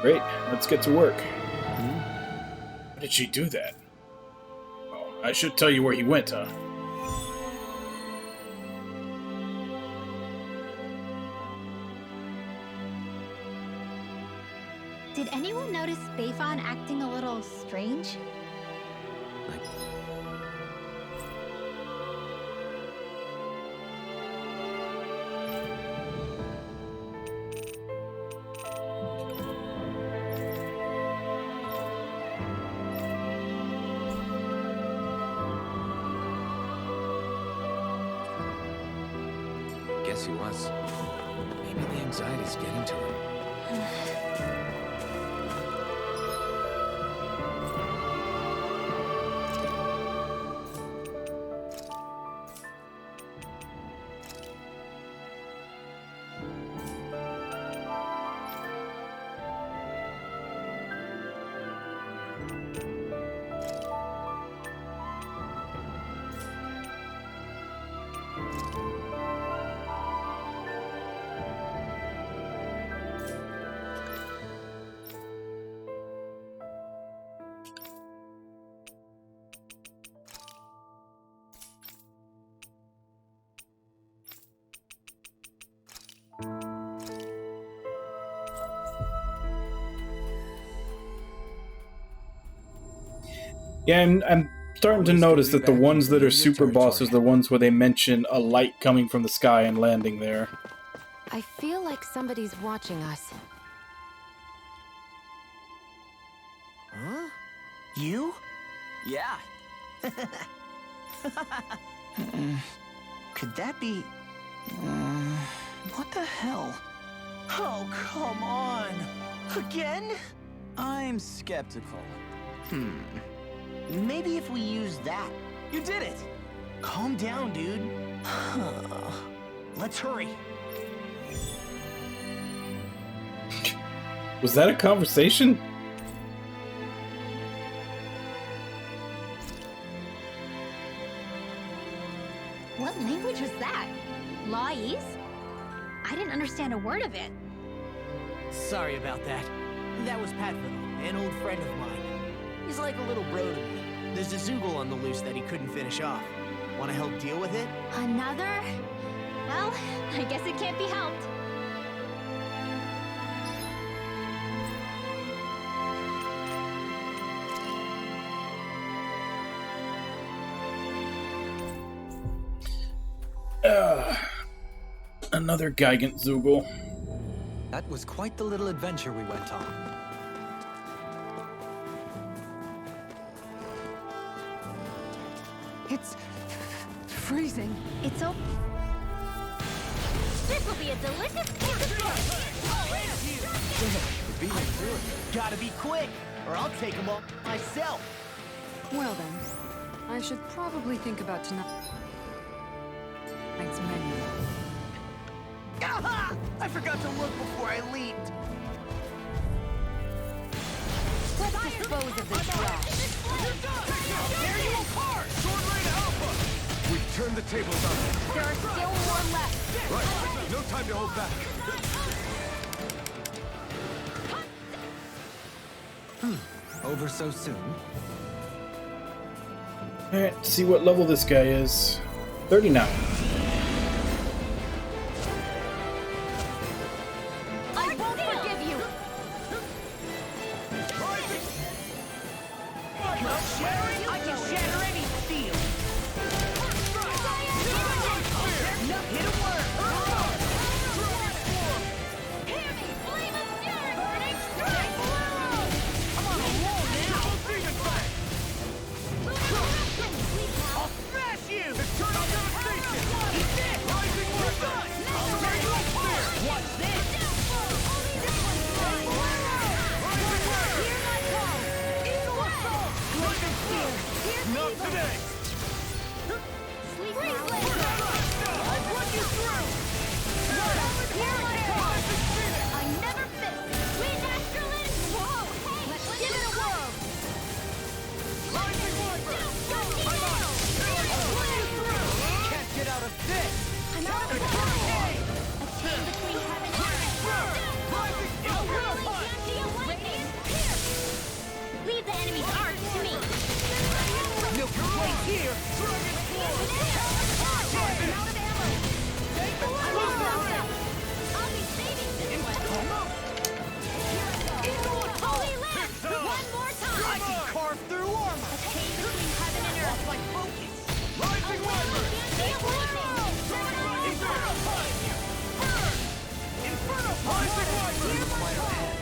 Great, let's get to work. How did she do that? I should tell you where he went, huh? Did anyone notice Beifan acting a little strange? Guess he was. Maybe the anxiety's getting to him. Yeah, and I'm starting to notice that the ones that are super bosses are the ones where they mention a light coming from the sky and landing there. I feel like somebody's watching us. Huh? You? Yeah. Could that be... what the hell? Oh, come on. Again? I'm skeptical. Maybe if we use that. You did it! Calm down, dude. Let's hurry. Was that a conversation? What language was that? Lawese? I didn't understand a word of it. Sorry about that. That was Patfin, an old friend of mine. He's like a little bro to me. There's a Zoogle on the loose that he couldn't finish off. Want to help deal with it? Another? Well, I guess it can't be helped. Another Gigant Zoogle. That was quite the little adventure we went on. It's freezing. It's so... This will be a delicious piece of We're beating through it. Gotta be quick, or I'll take them all myself. Well then, I should probably think about tonight's menu. Aha! I forgot to look before I leaped. Let's dispose of this trash. There you apart! Sword Raid Alpha! We've turned the tables on them. There are still more left. Right, no time to hold back. Over so soon? Alright, see what level this guy is. 39. I won't forgive you. I can shatter any steel. Hit a word. I'm on a roll now. I'll smash you. Turn on devastation. Eat this. Rising weapon. I'll tear you apart. Watch this. Rising weapon. Eagle assault. Lightning storm. will require a hand.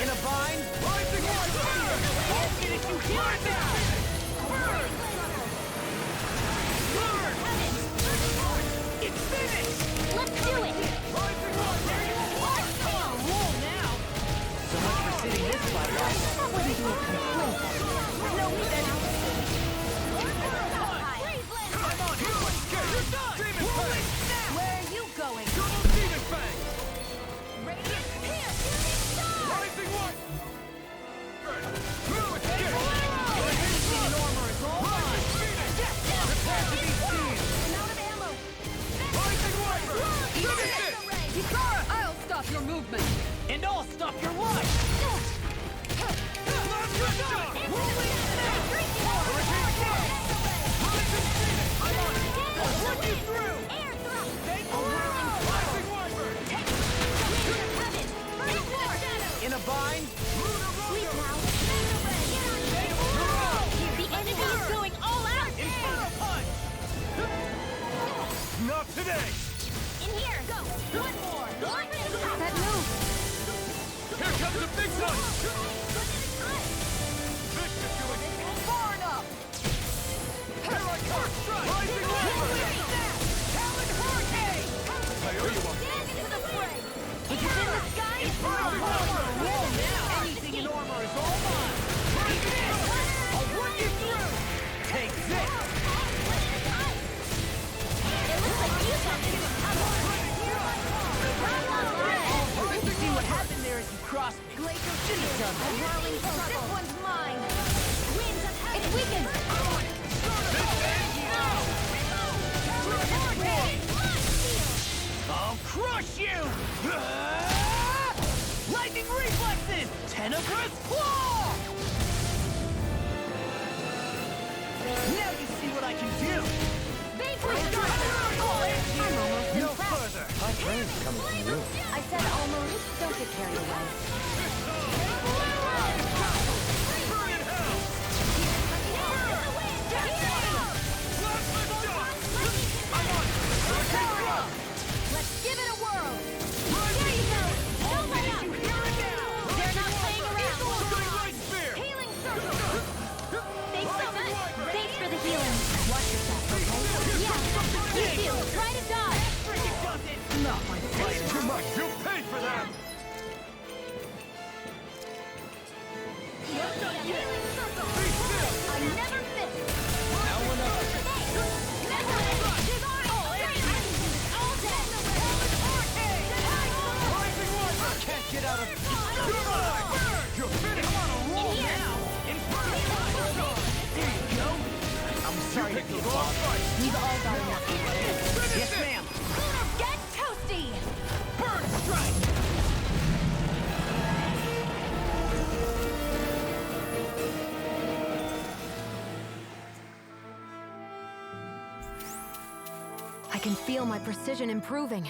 In a bind? I'll finish you here and now! Burn! It's finished! Let's do it! There you are! I'm on a roll now! So much for sitting this fight out. That wouldn't be a complaint. No, then... Come on, here's what you get! You're done! Roll it now! Where are you going? Double Demon Fang! Radiant here! Rising One! Anything in armor is all mine! Prepare to be seized! I'm out of ammo! Rising Wyvern! Finish it! Hikara, I'll stop your movement. And I'll stop your life! In a bind? The enemy is going all out! Inferno punch! Not today! In here! Go! One more! That move! Here comes the big one! Far enough! Here I come! Rising Wyvern! Talon Hurricane! I owe you one. It's in the sky! Roll now! Anything in armor is all mine! I'll work you through! Take this! It looks like you have to See what happened there as you crossed me. Glacier City! A whirling trouble! This one's mine! Winds of heaven! It's weakened! I'll crush you! Lightning reflexes! Tenebrous claw! Now you see what I can do! No further! My friend's coming from you. I said almost. Don't get carried away. Let's give it a whirl! There you go! Don't let up! They're not playing around! Healing circle! Thanks so much! Thanks for the healing! Watch yourself, okay? Yeah! You too! Try to dodge! Not my fight! Too much! You'll pay for that! Healing circle! I never miss! Now we're not. Can't get out of... You're finished! I'm on a roll now! Inferno punch! There you go! I'm sorry to be bothered. We've all got enough. Yes, ma'am! Get toasty! Bird strike! I can feel my precision improving.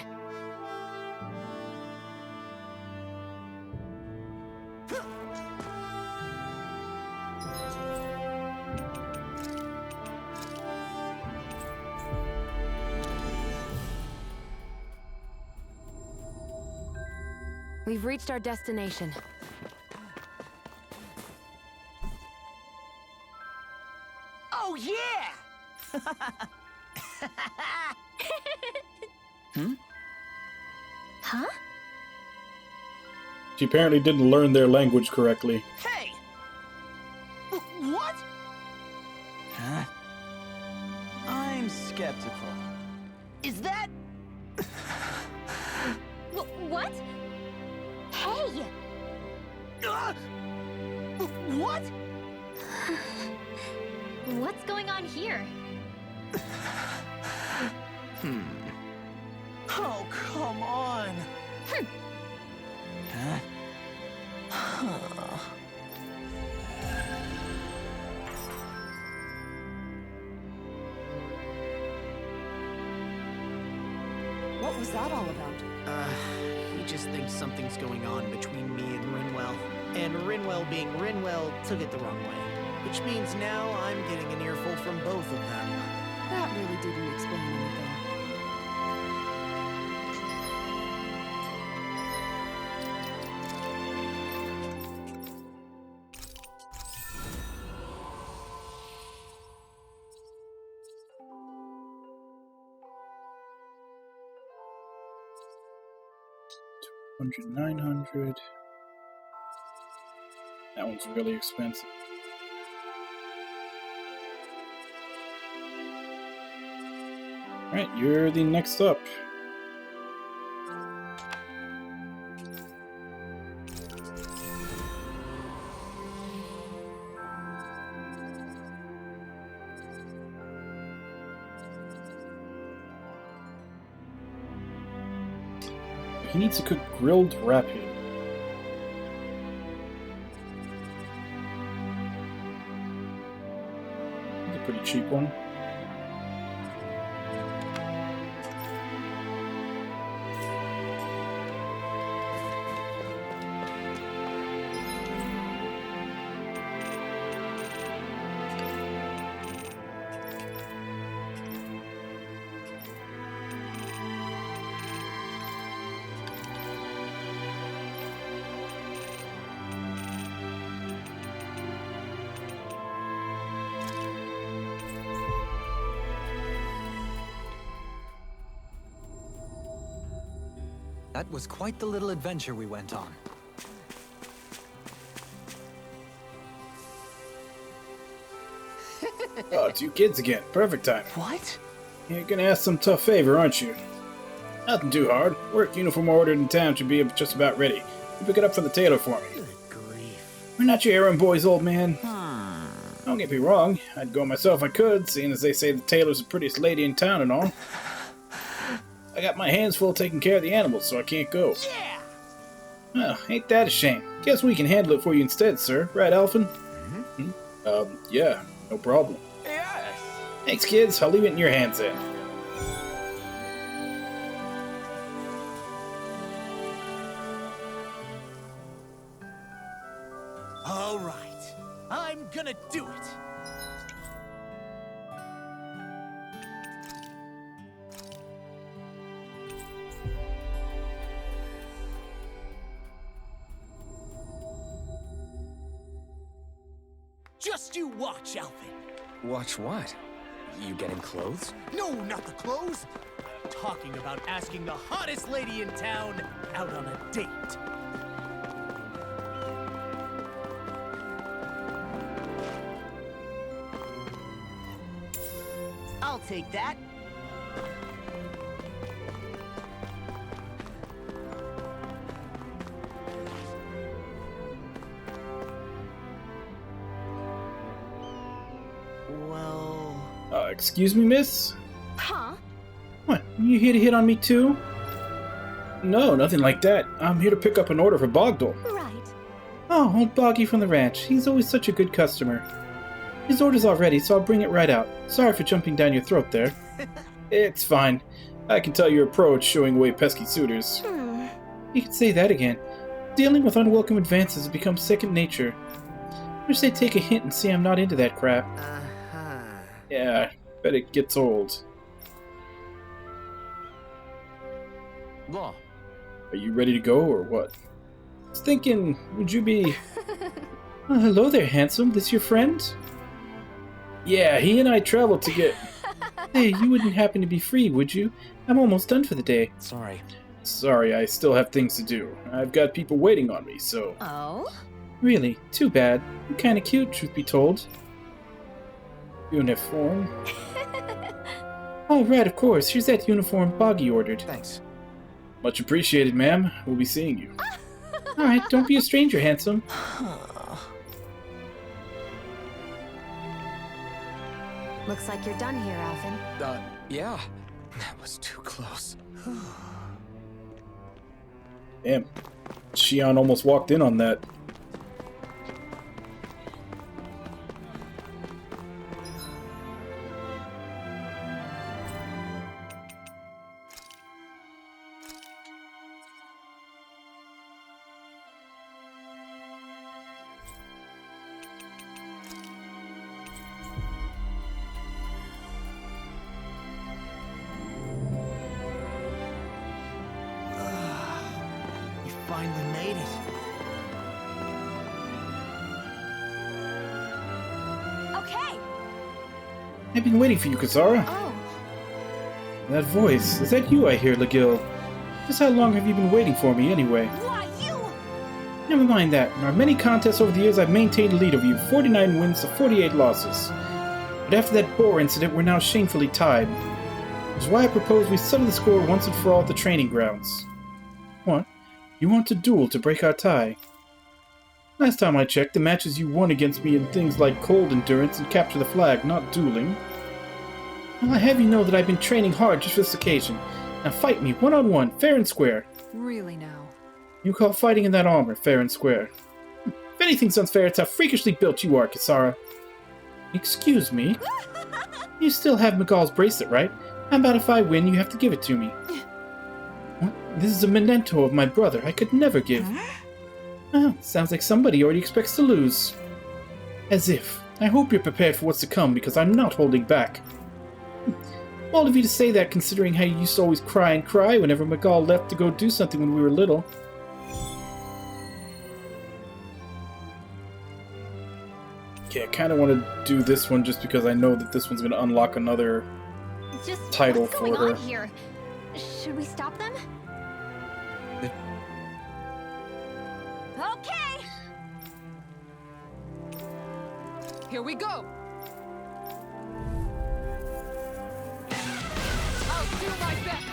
We've reached our destination. Oh, yeah! Huh? She apparently didn't learn their language correctly. Hey! What? Huh? I'm skeptical. Is that... What? Hey! What? What's going on here? Oh, come on! Huh? What was that all about? He just thinks something's going on between me and Rinwell. And Rinwell being Rinwell took it the wrong way. Which means now I'm getting an earful from both of them. That really didn't explain anything. 100, 900. That one's really expensive. Alright, you're the next up. He needs to cook grilled rapid. It's a pretty cheap one. That was quite the little adventure we went on. Oh, it's you kids again. Perfect time. What? You're gonna ask some tough favor, aren't you? Nothing too hard. Work uniform ordered in town should be just about ready. You pick it up for the tailor for me. Good grief. We're not your errand boys, old man. Don't get me wrong. I'd go myself if I could, seeing as they say the tailor's the prettiest lady in town and all. I got my hands full taking care of the animals, so I can't go. Yeah! Well, ain't that a shame. Guess we can handle it for you instead, sir. Right, Alphen? Yeah, no problem. Yes! Thanks, kids. I'll leave it in your hands then. All right. I'm gonna do it. Just you watch, Alvin. Watch what? You getting clothes? No, not the clothes. I'm talking about asking the hottest lady in town out on a date. I'll take that. Well... Excuse me, miss? Huh? What, you here to hit on me too? No, nothing like that. I'm here to pick up an order for Bogdol. Right. Oh, old Boggy from the ranch. He's always such a good customer. His order's all ready, so I'll bring it right out. Sorry for jumping down your throat there. It's fine. I can tell you're a pro at showing away pesky suitors. You can say that again. Dealing with unwelcome advances has become second nature. Wish they'd take a hint and see I'm not into that crap. Yeah, bet it gets old. Law. Are you ready to go, or what? I was thinking, would you be... hello there, handsome. This your friend? Yeah, he and I traveled to get... Hey, you wouldn't happen to be free, would you? I'm almost done for the day. Sorry. Sorry, I still have things to do. I've got people waiting on me, so... Oh? Really? Too bad. You're kinda cute, truth be told. Uniform? Oh, right, of course. Here's that uniform Boggy ordered. Thanks. Much appreciated, ma'am. We'll be seeing you. Alright, don't be a stranger, handsome. Looks like you're done here, Alvin. Yeah. That was too close. Damn. Shion almost walked in on that. You finally made it. Okay. I've been waiting for you, Kazara. Oh. That voice, is that you I hear, Legil? Just how long have you been waiting for me, anyway? Why, you? Never mind that. In our many contests over the years, I've maintained a lead over you, 49 wins to 48 losses. But after that Boar incident, we're now shamefully tied. Which is why I propose we settle the score once and for all at the training grounds. What? You want to duel to break our tie? Last time I checked, the matches you won against me in things like cold endurance and capture the flag, not dueling. Well, I have you know that I've been training hard just for this occasion. Now fight me, one-on-one, fair and square. Really now? You call fighting in that armor fair and square. If anything's unfair, it's how freakishly built you are, Kisara. Excuse me? You still have Miguel's bracelet, right? How about if I win, you have to give it to me? What? This is a memento of my brother. I could never give. Oh, sounds like somebody already expects to lose. As if. I hope you're prepared for what's to come, because I'm not holding back. Bold of you to say that, considering how you used to always cry and cry whenever Miguel left to go do something when we were little. Okay, I kind of want to do this one just because I know that this one's going to unlock another title what's for going her. on here? Should we stop them? Okay. Here we go! I'll do my best!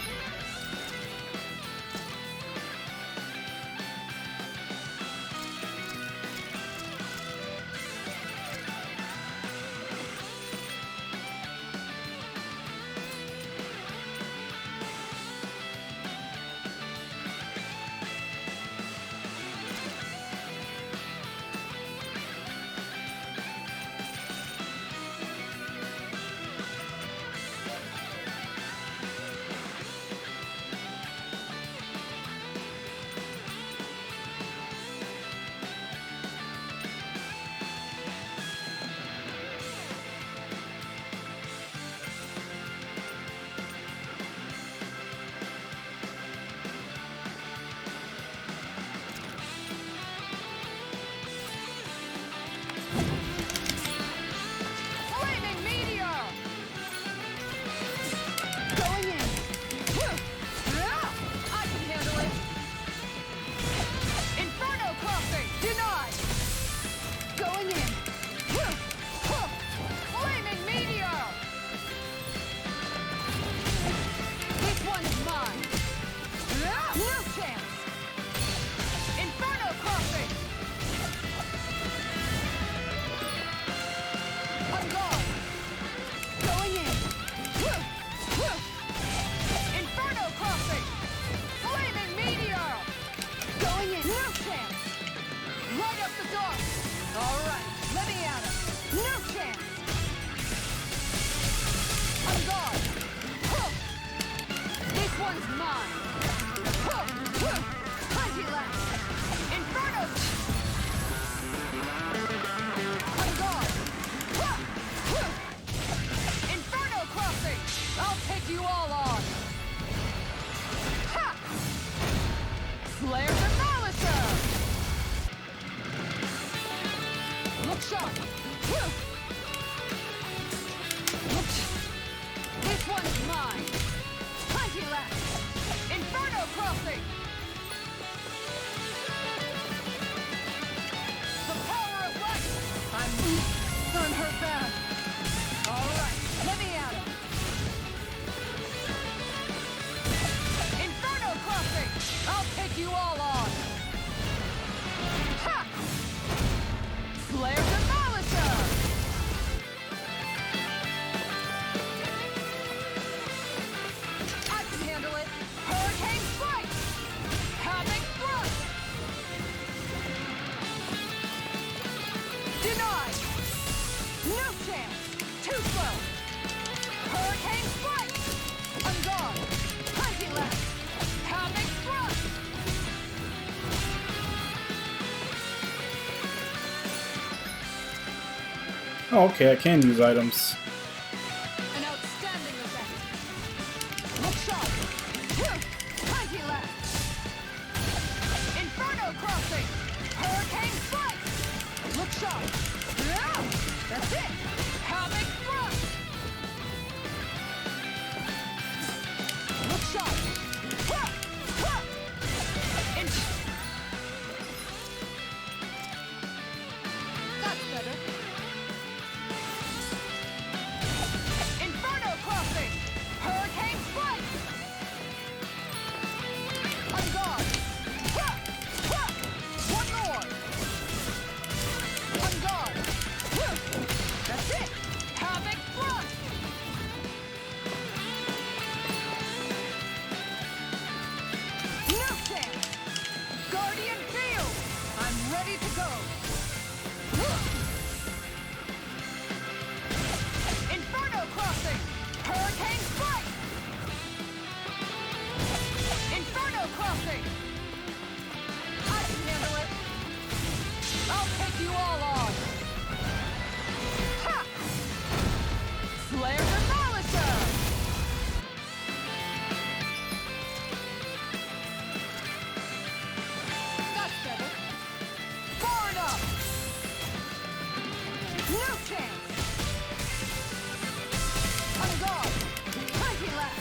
Oh, okay, I can use items. An outstanding event. Look sharp. Mighty left. Inferno crossing. Hurricane strike. Look sharp. That's it. Havoc thrust. Look sharp. Inferno Crossing! Hurricane Strike! Inferno Crossing! I can handle it! I'll take you all on! Ha! Slayer Demolisher! That's better. Far enough! No chance! On guard! Crazy left!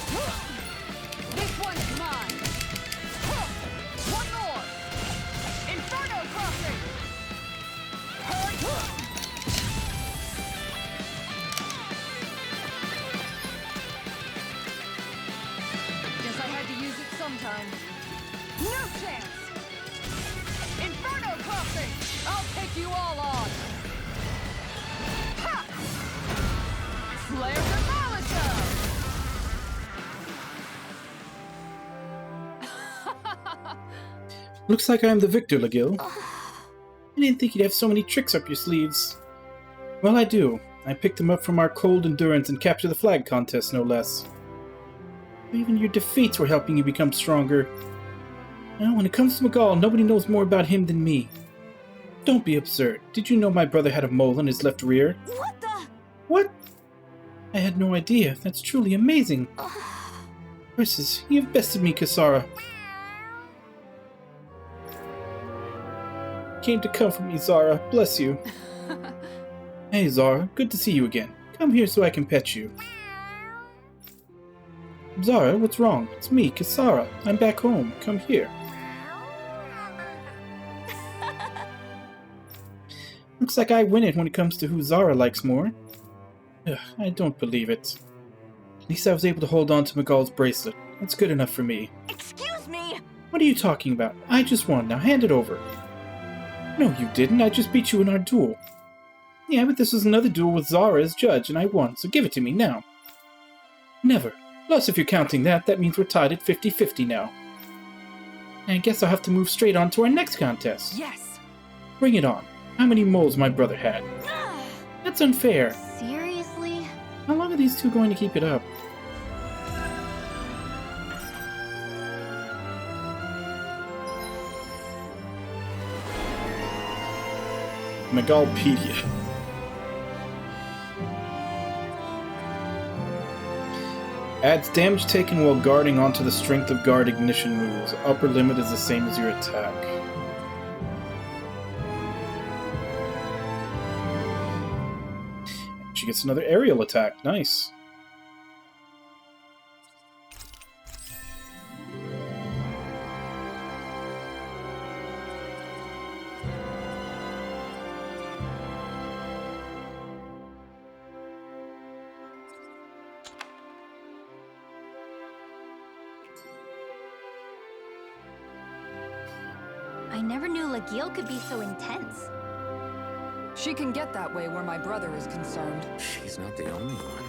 This one's mine! One more! Inferno Crossing! Hurry! Guess I had to use it sometime. No chance! Inferno Crossing! I'll take you all on! Ha! Slayer Demolisher! Looks like I'm the victor, Legil. I didn't think you'd have so many tricks up your sleeves. Well, I do. I picked them up from our cold endurance and capture the flag contest, no less. Even your defeats were helping you become stronger. Now, when it comes to Miguel, nobody knows more about him than me. Don't be absurd. Did you know my brother had a mole in his left rear? What the? What? I had no idea. That's truly amazing. Versus, you've bested me, Kisara. Came to comfort me, Zara. Bless you. Hey, Zara. Good to see you again. Come here so I can pet you. Zara, what's wrong? It's me, Kisara. I'm back home. Come here. Looks like I win it when it comes to who Zara likes more. Ugh, I don't believe it. At least I was able to hold on to Miguel's bracelet. That's good enough for me. Excuse me! What are you talking about? I just won. Now hand it over. No, you didn't. I just beat you in our duel. Yeah, but this was another duel with Zara as judge, and I won, so give it to me now. Never. Plus, if you're counting that, that means we're tied at 50-50 now. I guess I'll have to move straight on to our next contest. Yes! Bring it on. How many moles my brother had? That's unfair. Seriously? How long are these two going to keep it up? Megalpedia. Adds damage taken while guarding onto the strength of guard ignition moves. Upper limit is the same as your attack. She gets another aerial attack. Nice. I never knew Legil could be so intense. She can get that way where my brother is concerned. She's not the only one.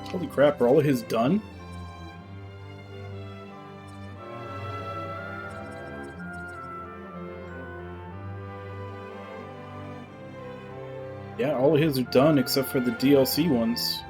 Holy crap, are all of his done? Yeah, all of his are done except for the DLC ones.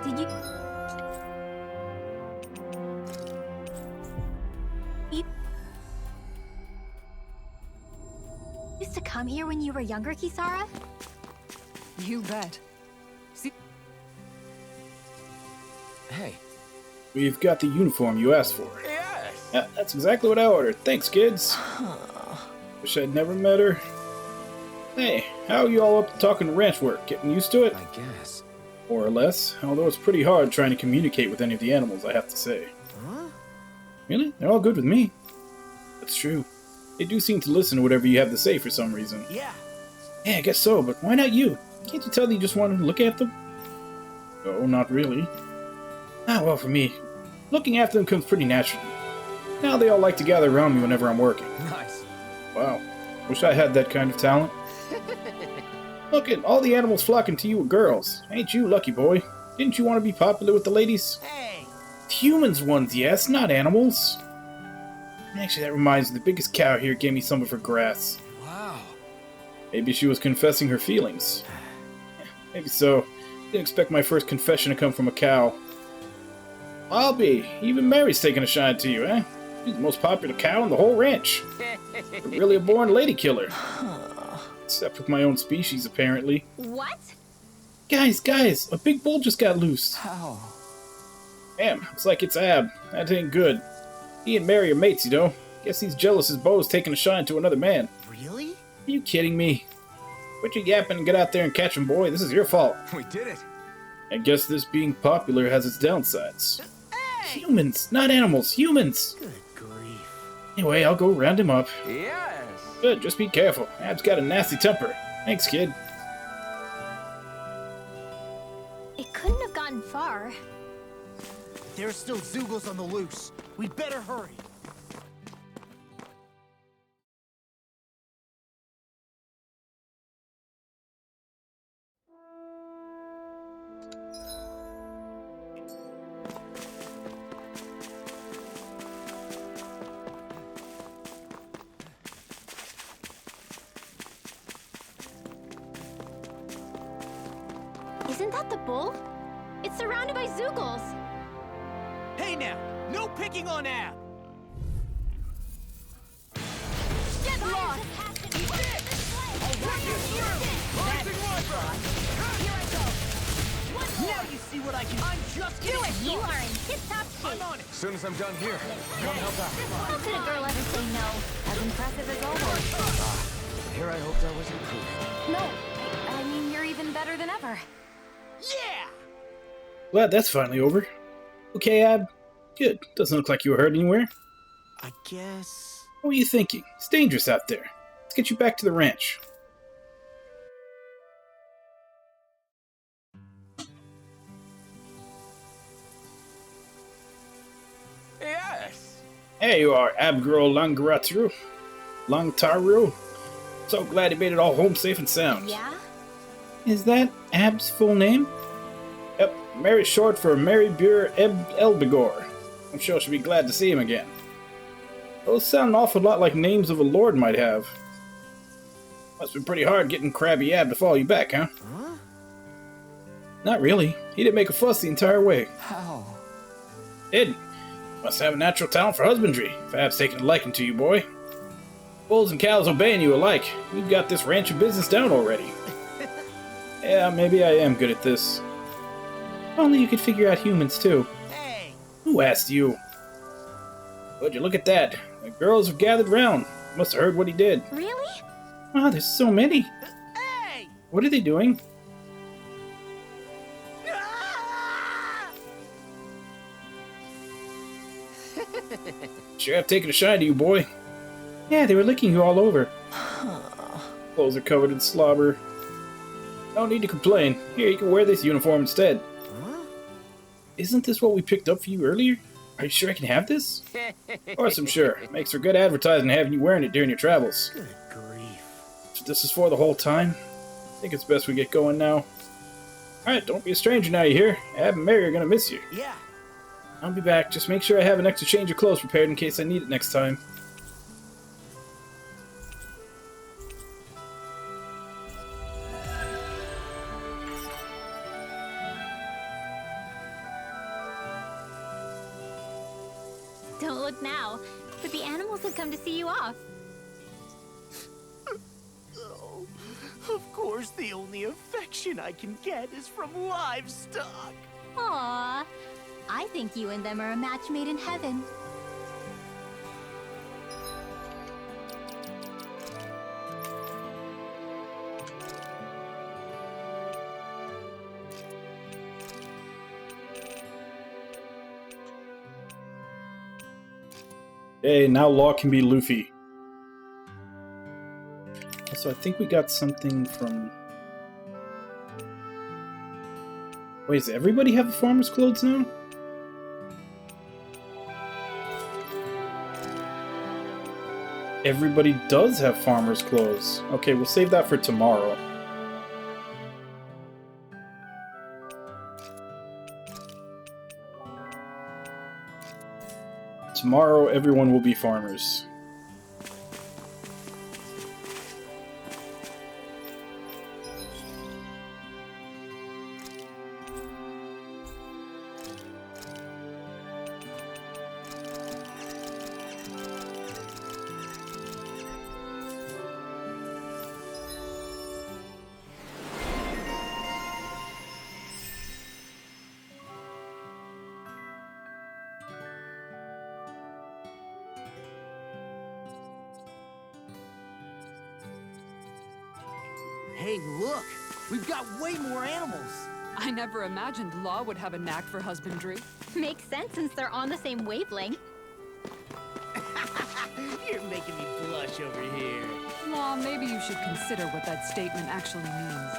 Did you... Used to come here when you were younger, Kisara? You bet. See, Hey. We've got the uniform you asked for. Yes. Yeah, that's exactly what I ordered. Thanks, kids. Wish I'd never met her. Hey, how are you all up to talking ranch work? Getting used to it? I guess. More or less, although it's pretty hard trying to communicate with any of the animals, I have to say. Huh? Really? They're all good with me. That's true. They do seem to listen to whatever you have to say for some reason. Yeah. Yeah, I guess so, but why not you? Can't you tell that you just want to look at them? No, not really. Ah, well, for me, looking after them comes pretty naturally. Now they all like to gather around me whenever I'm working. Nice. Wow. Wish I had that kind of talent. Look at all the animals flocking to you with girls. Ain't you lucky, boy? Didn't you want to be popular with the ladies? Hey. Humans ones, yes, not animals. Actually, that reminds me, the biggest cow here gave me some of her grass. Wow. Maybe she was confessing her feelings. Maybe so. Didn't expect my first confession to come from a cow. I'll be. Even Mary's taking a shine to you, eh? She's the most popular cow in the whole ranch. You're really a born lady killer. Except with my own species, apparently. What? Guys, a big bull just got loose. How? Damn, looks like it's Ab. That ain't good. He and Mary are mates, you know. Guess he's jealous his beau's taking a shine to another man. Really? Are you kidding me? Quit your yapping and get out there and catch him, boy. This is your fault. We did it. I guess this being popular has its downsides. Hey! Humans, not animals. Humans! Good grief. Anyway, I'll go round him up. Yes. Good, just be careful. Ab's got a nasty temper. Thanks, kid. It couldn't have gotten far. There's still Zoogles on the loose. We'd better hurry. Isn't that the bull? It's surrounded by Zoogles. Hey now, no picking on Ab. Get lost! Now you see what I can. I'm just Do it! You are in tip-top shape. I'm on it. As soon as I'm done here, come help out. How could a girl ever say no? As impressive as always. Here I hoped I was improving. No, I mean, you're even better than ever. Yeah! Glad that's finally over. Okay, Ab. Good. Doesn't look like you were hurt anywhere. I guess... What were you thinking? It's dangerous out there. Let's get you back to the ranch. Yes. There you are, Abgirl Langtaru. So glad you made it all home safe and sound. Yeah? Is that Ab's full name? Yep, Mary's short for Mary Bure Elbigor. I'm sure she'll be glad to see him again. Those sound an awful lot like names of a lord might have. Must have been pretty hard getting Krabby Ab to follow you back, huh? Huh? Not really. He didn't make a fuss the entire way. How? Didn't. Must have a natural talent for husbandry, if Ab's taking a liking to you, boy. Bulls and cows obeying you alike. You've got this ranch of business down already. Yeah, maybe I am good at this. If only you could figure out humans, too. Hey! Who asked you? Would you look at that? The girls have gathered round. Must have heard what he did. Really? Wow, there's so many. Hey! What are they doing? Ah! Sure have taken a shine to you, boy. Yeah, they were licking you all over. Clothes are covered in slobber. No need to complain. Here, you can wear this uniform instead. Huh? Isn't this what we picked up for you earlier? Are you sure I can have this? Of course I'm sure. Makes for good advertising having you wearing it during your travels. Good grief. So this is for the whole time? I think it's best we get going now. Alright, don't be a stranger now, you hear? Ab and Mary are gonna miss you. Yeah. I'll be back. Just make sure I have an extra change of clothes prepared in case I need it next time. Don't look now, but the animals have come to see you off. Of course, the only affection I can get is from livestock. Aww. I think you and them are a match made in heaven. Hey, now Law can be Luffy. Also, I think we got something from... Wait, does everybody have farmer's clothes now? Everybody does have farmer's clothes. Okay, we'll save that for tomorrow. Tomorrow, everyone will be farmers. Hey, look! We've got way more animals! I never imagined Law would have a knack for husbandry. Makes sense since they're on the same wavelength. You're making me blush over here. Law, maybe you should consider what that statement actually means.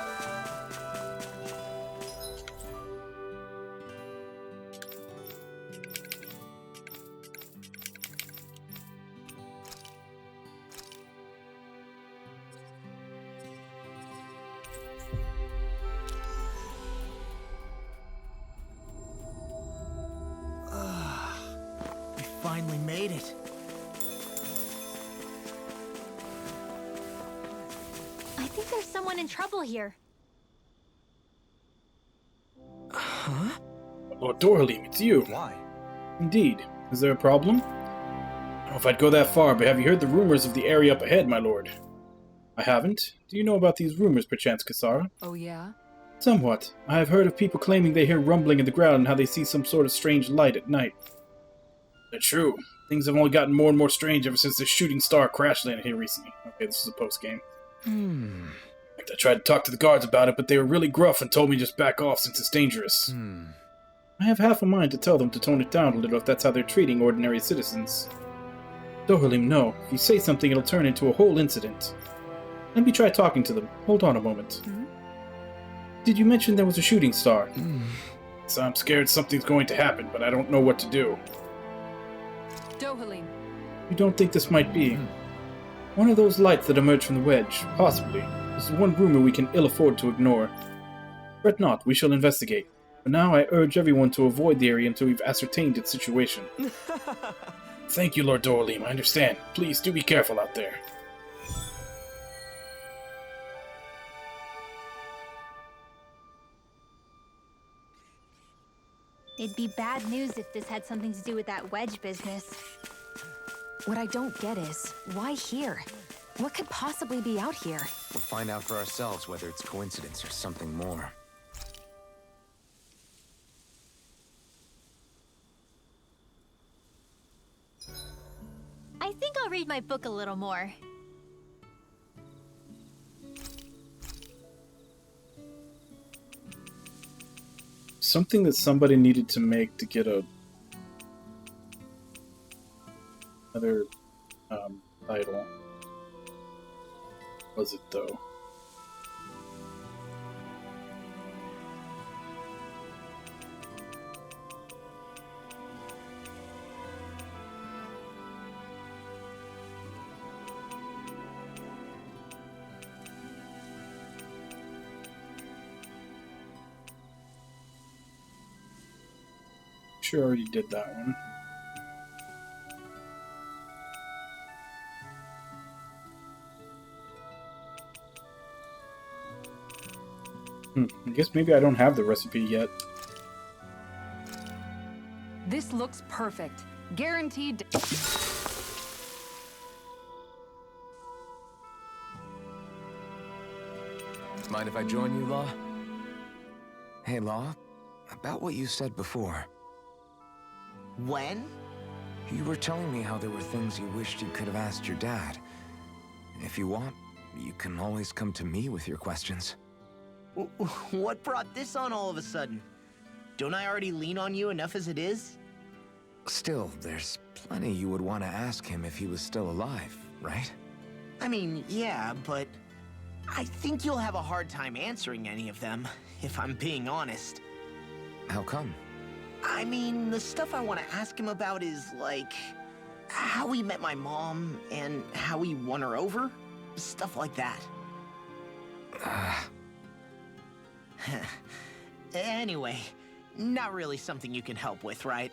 We finally made it. I think there's someone in trouble here. Lord Doralim, it's you. Why? Indeed. Is there a problem? I don't know if I'd go that far, but have you heard the rumors of the area up ahead, my lord? I haven't. Do you know about these rumors, perchance, Kisara? Oh yeah? Somewhat. I have heard of people claiming they hear rumbling in the ground and how they see some sort of strange light at night. They're true. Things have only gotten more and more strange ever since the shooting star crash landed here recently. Okay, this is a post-game. In fact, I tried to talk to the guards about it, but they were really gruff and told me just back off since it's dangerous. I have half a mind to tell them to tone it down a little if that's how they're treating ordinary citizens. Doralim, no. If you say something, it'll turn into a whole incident. Let me try talking to them. Hold on a moment. Did you mention there was a shooting star? So I'm scared something's going to happen, but I don't know what to do. Dohalim. You don't think this might be? One of those lights that emerged from the wedge. Possibly. This is one rumor we can ill afford to ignore. Fret not, we shall investigate. For now, I urge everyone to avoid the area until we've ascertained its situation. Thank you, Lord Doralim, I understand. Please, do be careful out there. It'd be bad news if this had something to do with that wedge business. What I don't get is, why here? What could possibly be out here? We'll find out for ourselves whether it's coincidence or something more. I think I'll read my book a little more. Something that somebody needed to make to get another title. Was it though? Sure, already did that one. I guess maybe I don't have the recipe yet. This looks perfect. Guaranteed. Mind if I join you, Law? Hey, Law. About what you said before. When? You were telling me how there were things you wished you could have asked your dad. If you want, you can always come to me with your questions. What brought this on all of a sudden? Don't I already lean on you enough as it is? Still, there's plenty you would want to ask him if he was still alive, right? I mean, yeah, but I think you'll have a hard time answering any of them, if I'm being honest. How come? I mean, the stuff I want to ask him about is, like, how he met my mom and how he won her over. Stuff like that. Anyway, not really something you can help with, right?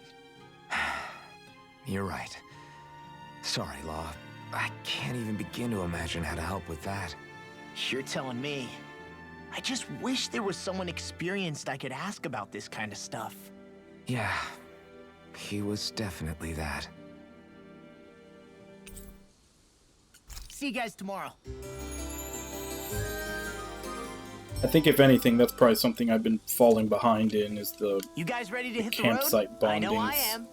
You're right. Sorry, Law. I can't even begin to imagine how to help with that. You're telling me. I just wish there was someone experienced I could ask about this kind of stuff. Yeah, he was definitely that. See you guys tomorrow. I think if anything, that's probably something I've been falling behind in, is the You guys ready to hit the campsite road? bondings. I know I am.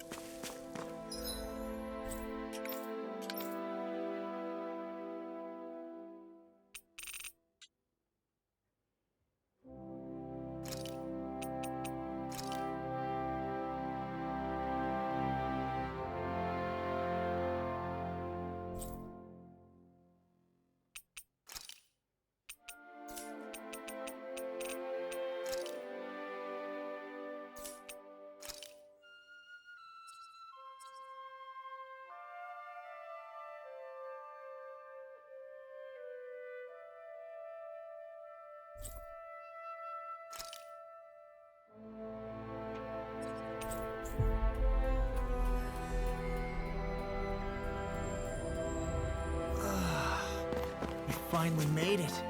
We finally made it.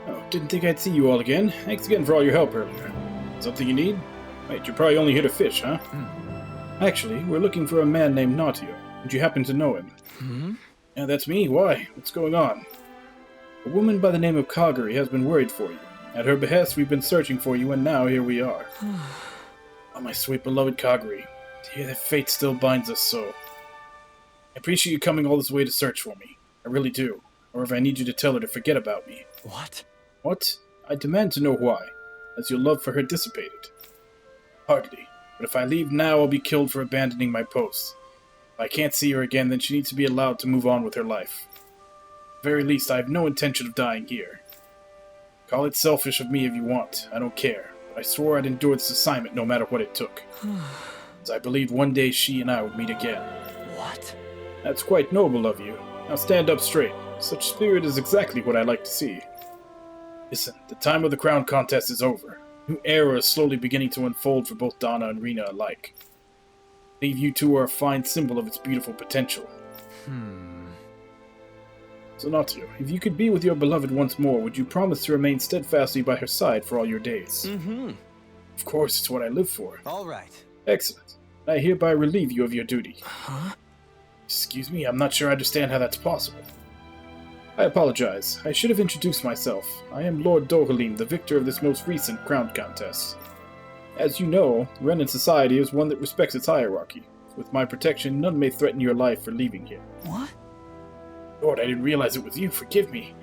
Oh, didn't think I'd see you all again. Thanks again for all your help earlier. Something you need? Wait, you're probably only here to fish, huh? Actually, we're looking for a man named Nautio. Would you happen to know him? Yeah, that's me. Why? What's going on? A woman by the name of Kaguri has been worried for you. At her behest, we've been searching for you, and now here we are. Oh, my sweet beloved Kaguri. To hear that fate still binds us so. I appreciate you coming all this way to search for me. I really do. However, I need you to tell her to forget about me. What? What? I demand to know why. Has your love for her dissipated? Hardly. But if I leave now, I'll be killed for abandoning my post. If I can't see her again, then she needs to be allowed to move on with her life. At the very least, I have no intention of dying here. Call it selfish of me if you want. I don't care. But I swore I'd endure this assignment no matter what it took. As I believed one day she and I would meet again. What? That's quite noble of you. Now stand up straight. Such spirit is exactly what I like to see. Listen, the time of the crown contest is over. A new era is slowly beginning to unfold for both Donna and Rena alike. I believe you two are a fine symbol of its beautiful potential. So Nautio, if you could be with your beloved once more, would you promise to remain steadfastly by her side for all your days? Of course, it's what I live for. All right. Excellent. I hereby relieve you of your duty. Huh? Excuse me, I'm not sure I understand how that's possible. I apologize. I should have introduced myself. I am Lord Dohalim, the victor of this most recent crown contest. As you know, Renan society is one that respects its hierarchy. With my protection, none may threaten your life for leaving here. What? Lord, I didn't realize it was you. Forgive me.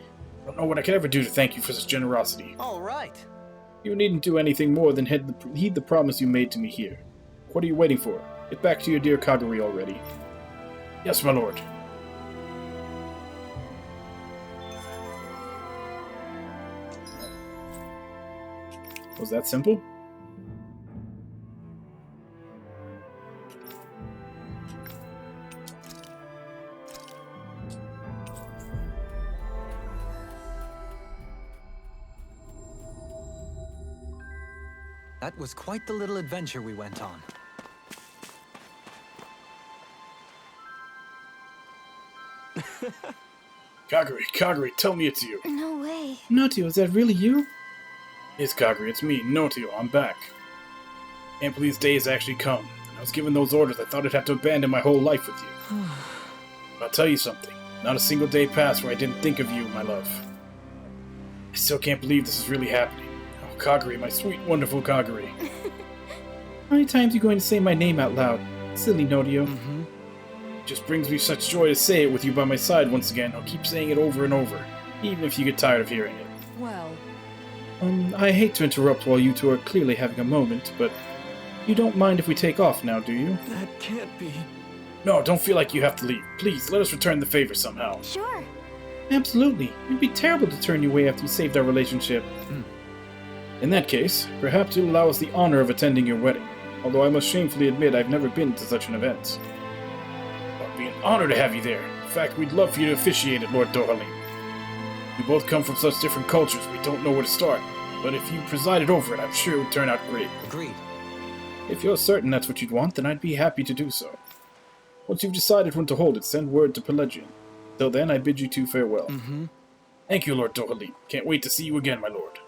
I don't know what I could ever do to thank you for such generosity. All right. You needn't do anything more than heed the promise you made to me here. What are you waiting for? Get back to your dear Kaguri already. Yes, my lord. Was that simple? That was quite the little adventure we went on. Kaguri, tell me it's you. No way. Nautio, is that really you? Yes, Kaguri, it's me, Nautio. I'm back. Can't believe this day has actually come. When I was given those orders, I thought I'd have to abandon my whole life with you. I'll tell you something. Not a single day passed where I didn't think of you, my love. I still can't believe this is really happening. Oh, Kaguri, my sweet, wonderful Kaguri. How many times are you going to say my name out loud? Silly Nodio. It just brings me such joy to say it with you by my side once again. I'll keep saying it over and over, even if you get tired of hearing it. Well, I hate to interrupt while you two are clearly having a moment, but you don't mind if we take off now, do you? That can't be. No, don't feel like you have to leave. Please, let us return the favor somehow. Sure. Absolutely. It'd be terrible to turn you away after you saved our relationship. In that case, perhaps you'll allow us the honor of attending your wedding, although I must shamefully admit I've never been to such an event. It'd be an honor to have you there. In fact, we'd love for you to officiate it, Lord Dohalim. We both come from such different cultures, we don't know where to start, but if you presided over it, I'm sure it would turn out great. Agreed. If you're certain that's what you'd want, then I'd be happy to do so. Once you've decided when to hold it, send word to Pelagian. Till then, I bid you two farewell. Thank you, Lord Dohalim. Can't wait to see you again, my lord.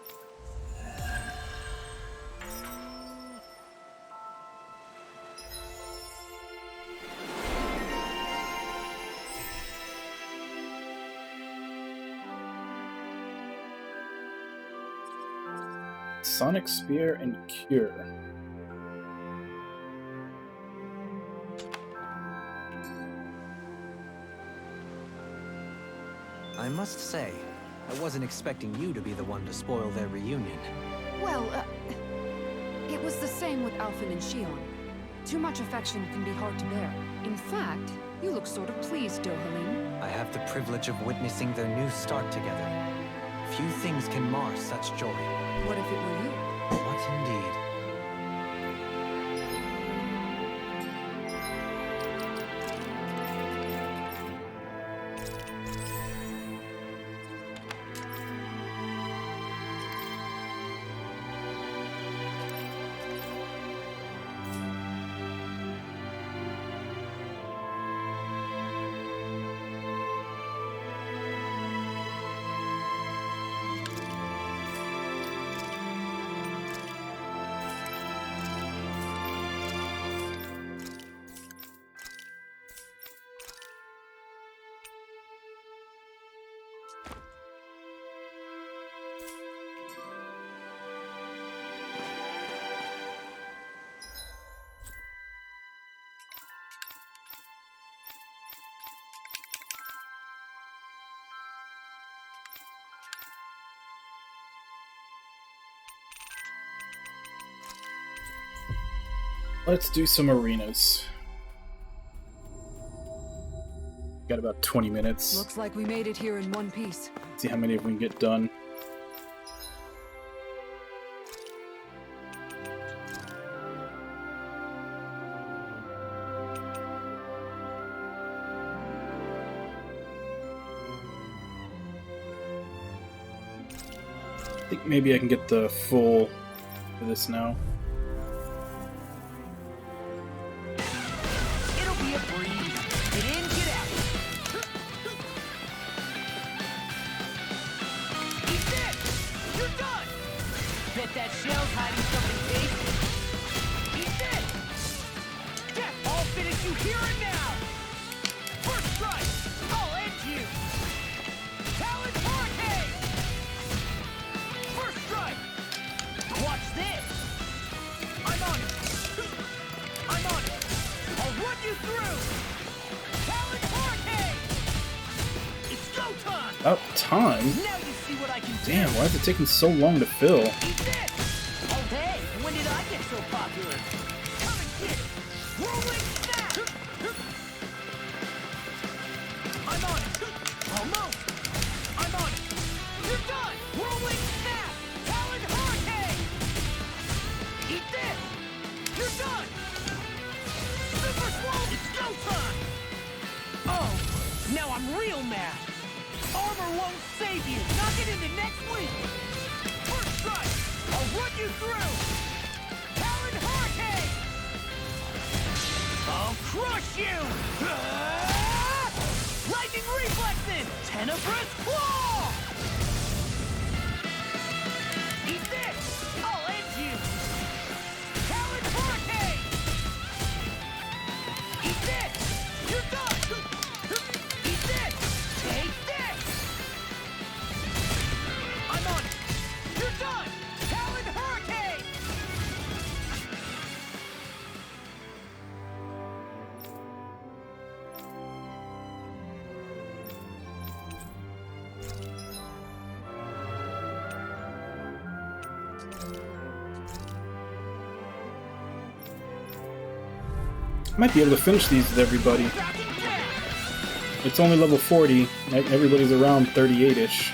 Sonic Spear and Cure. I must say, I wasn't expecting you to be the one to spoil their reunion. Well, it was the same with Alphen and Shion. Too much affection can be hard to bear. In fact, you look sort of pleased, Dohalim. I have the privilege of witnessing their new start together. Few things can mar such joy. What if it were you? What indeed? Let's do some arenas. Got about 20 minutes. Looks like we made it here in one piece. See how many of we can get done. I think maybe I can get the full for this now. It'll be a breeze. Get in, get out. Eat this! You're done! Bet that shell's hiding something tasty. Eat this! Death, I'll finish you here and now! First strike! I'll end you! Talon Hurricane! First strike! Watch this! I'm on it! I'm on it! I'll run you through! Talon Hurricane! It's go time! About time? Now you see what I can do! Damn, why is it taking so long to fill? Eat this! Oh hey, when did I get so popular? Come and get it! Rolling snap! I'm on it! Almost! I'm on it! You're done! Rolling snap! Talon Hurricane! Eat this! You're done! Super Swole! It's go time! Oh, now I'm real mad! Armor won't save you! Knock it into next week! First strike! I'll run you through! Talon Hurricane! I'll crush you! Ah! Lightning Reflexes! Tenebrous Claw! Eat this! I'll end you! Talon Hurricane! Eat this! You're done! Might be able to finish these with everybody. It's only level 40. Everybody's around 38-ish.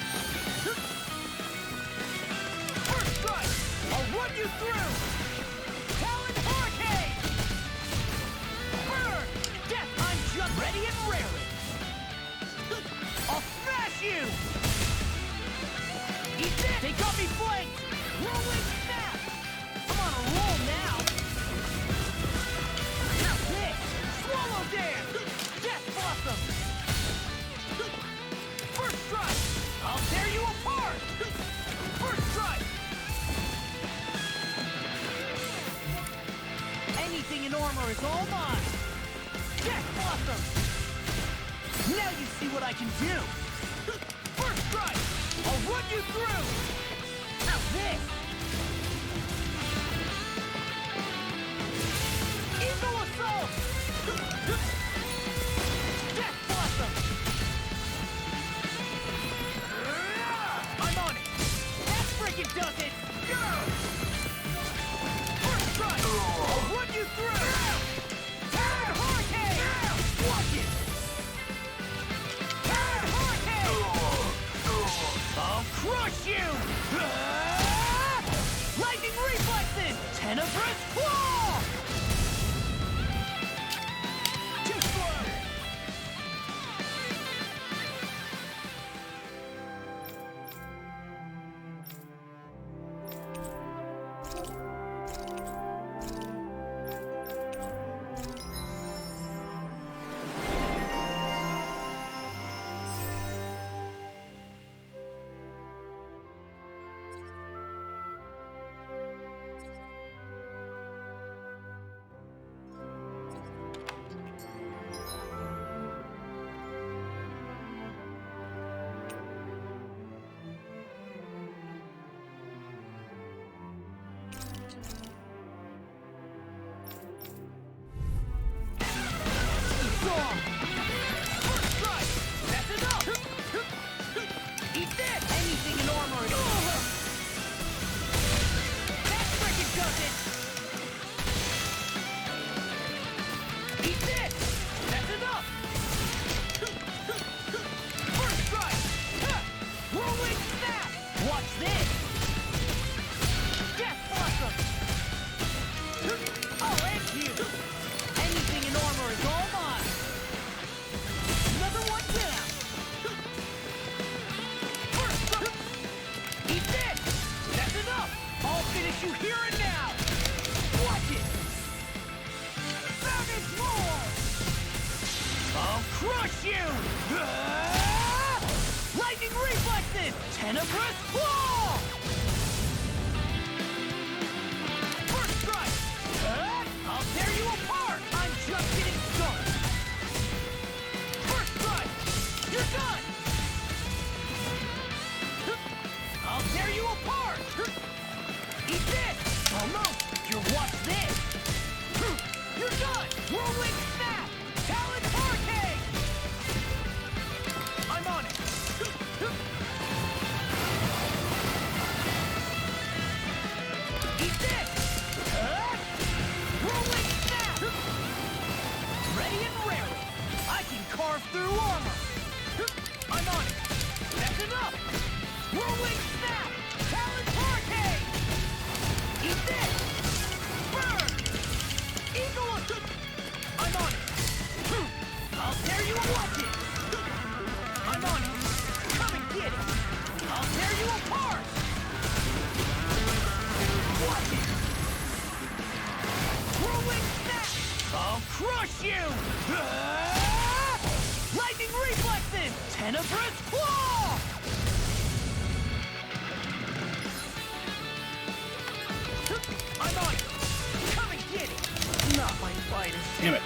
Damn it.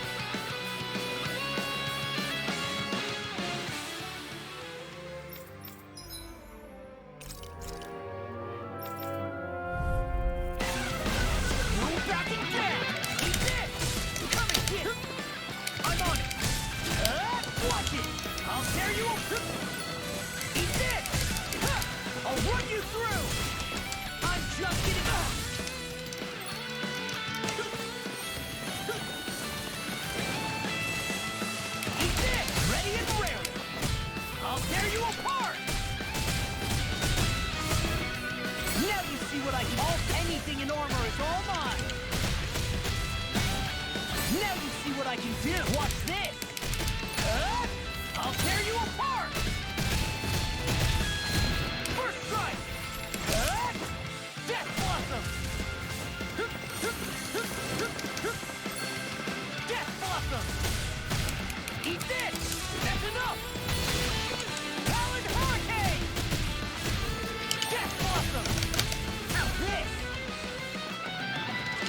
I can do. Watch this. I'll tear you apart. First strike. Death Blossom. Death Blossom. Eat this. That's enough. Talon Hurricane. Death Blossom. Now this.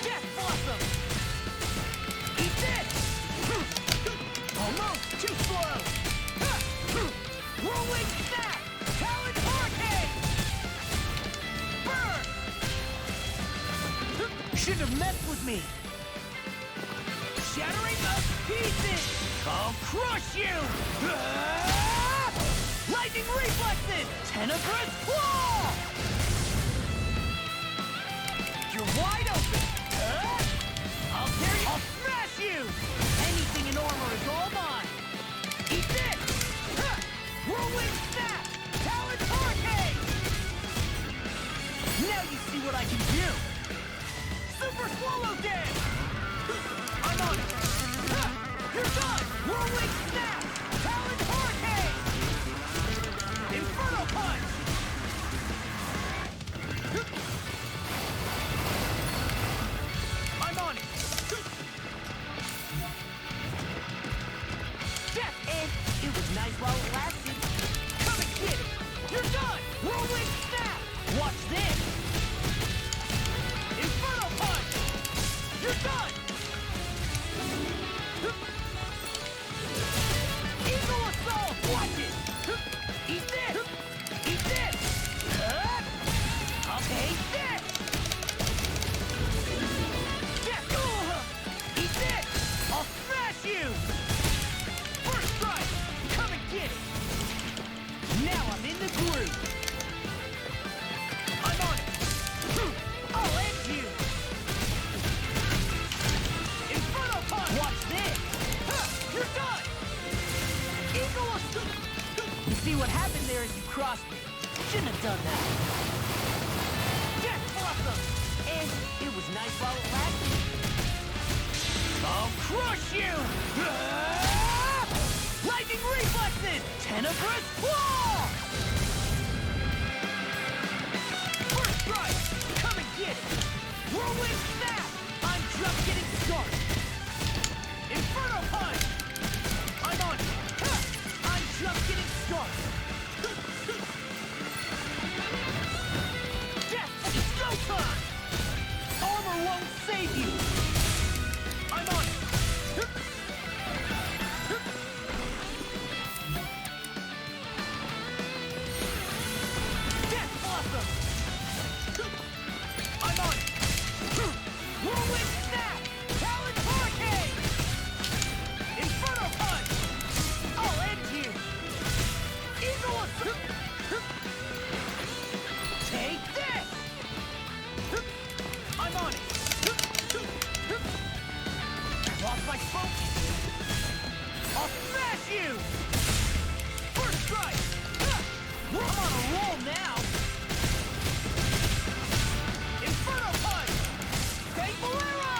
Death Blossom. Eat this. Almost too slow. Rolling Snap. Talon Hurricane. Burn. Shouldn't have messed with me. Shattering of pieces. I'll crush you. Lightning Reflexes. Tenebrous Claw. You're wide open. I'll tear you. I'll smash you. Anything in armor is all mine. Eat this. Rolling Snap. Talon Hurricane. Now you see what I can do. Super Swallow Dance. I'm on it. You're done. Rolling Snap. Talon Hurricane. Inferno Punch. I'm on it. Death Edge. It was nice while it lasted. Come and get it. You're done. Rolling Snap. Watch this. Inferno Punch. You're done. Eagle Assault. Watch it. Eat this. Eat this. I'll take this. Yes. Eat this. I'll smash you. First strike. Come and get it. Now I'm in the groove. I'm on it. I'll end you. Inferno Punch. Watch this. You're done. Eagle Assault. You see what happened there is you crossed me. Shouldn't have done that. Death Blossom. And it was nice while it lasted. I'll crush you. Lightning Reflexes. Tenebrous Claw. First strike. Come and get it. Rolling Snap. I'm just getting started. Inferno Punch. I'm on it. I'm just getting started. Death, it's go time. Armor won't save you. I'm on it. Death Blossom. I'm on it. Whirlwind Snap. Talon Hurricane. Inferno Punch. I'll end you. Eagle Assault. Take this. I'm on it. Lost my focus. I'll smash you. First strike. I'm on a roll now. Inferno Punch. Take Bolero.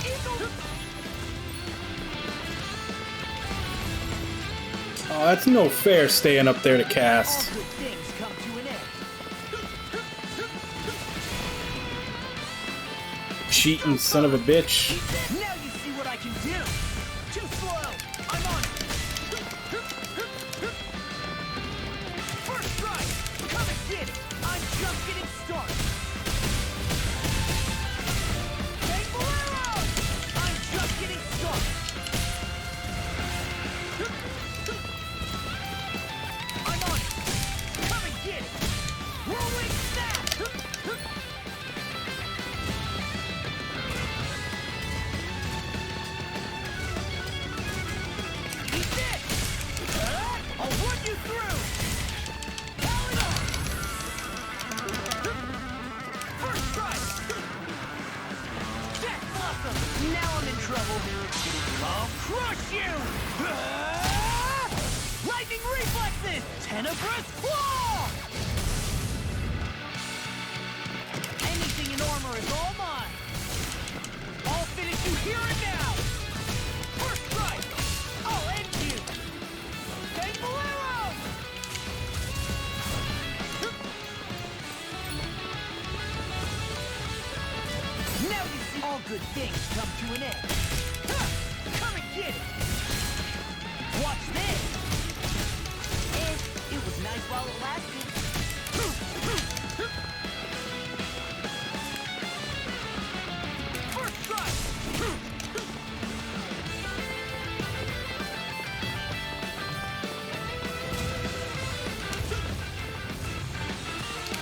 Eagle. Oh, that's no fair staying up there to cast. All good things come to an end. Cheating son of a bitch. Now you see what I can do. Too slow. I'm on it. First strike. Come and get it. I'm just getting started. Take Bolero. I'm just getting started. I'm on it. Come and get it. Rolling Snap. Eat this. I'll run you through. Talon. First strike. Death Blossom. Now I'm in trouble. I'll crush you. Lightning Reflexes. Tenebrous Claw. Anything in armor is all mine. I'll finish you here and now. things come to an end. Ha! Come and get it! Watch this! It was nice while it lasted. First strike!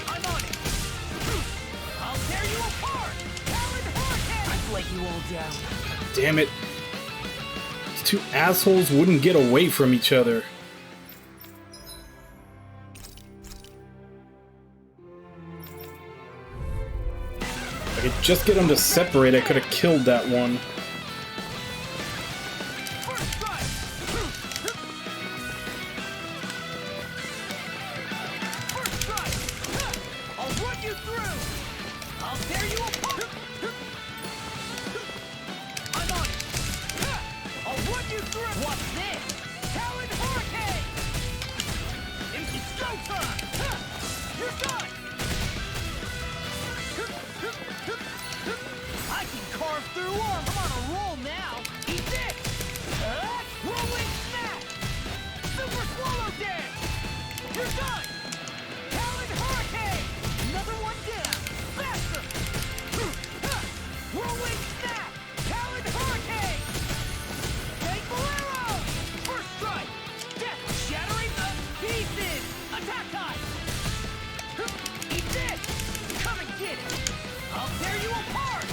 I'm on it! I'll tear you apart! Talon Hurricane! I've let you all down. Damn it. These two assholes wouldn't get away from each other. If I could just get them to separate, I could have killed that one. First strike! First strike! I'll run you through! I'll tear you apart! I'm on it! I'll run you through! What's this? Talon Hurricane! It's go time! You're done! I can carve through arms! I'm on a roll now! Eat this! Rolling snap! Super swallow dance! You're done! Talon Hurricane! Another one down! Faster! Rolling snap! Talon Hurricane! Take Bolero! First strike! Death shattering the pieces! Attack time! Eat this! Come and get it! I'll tear you apart!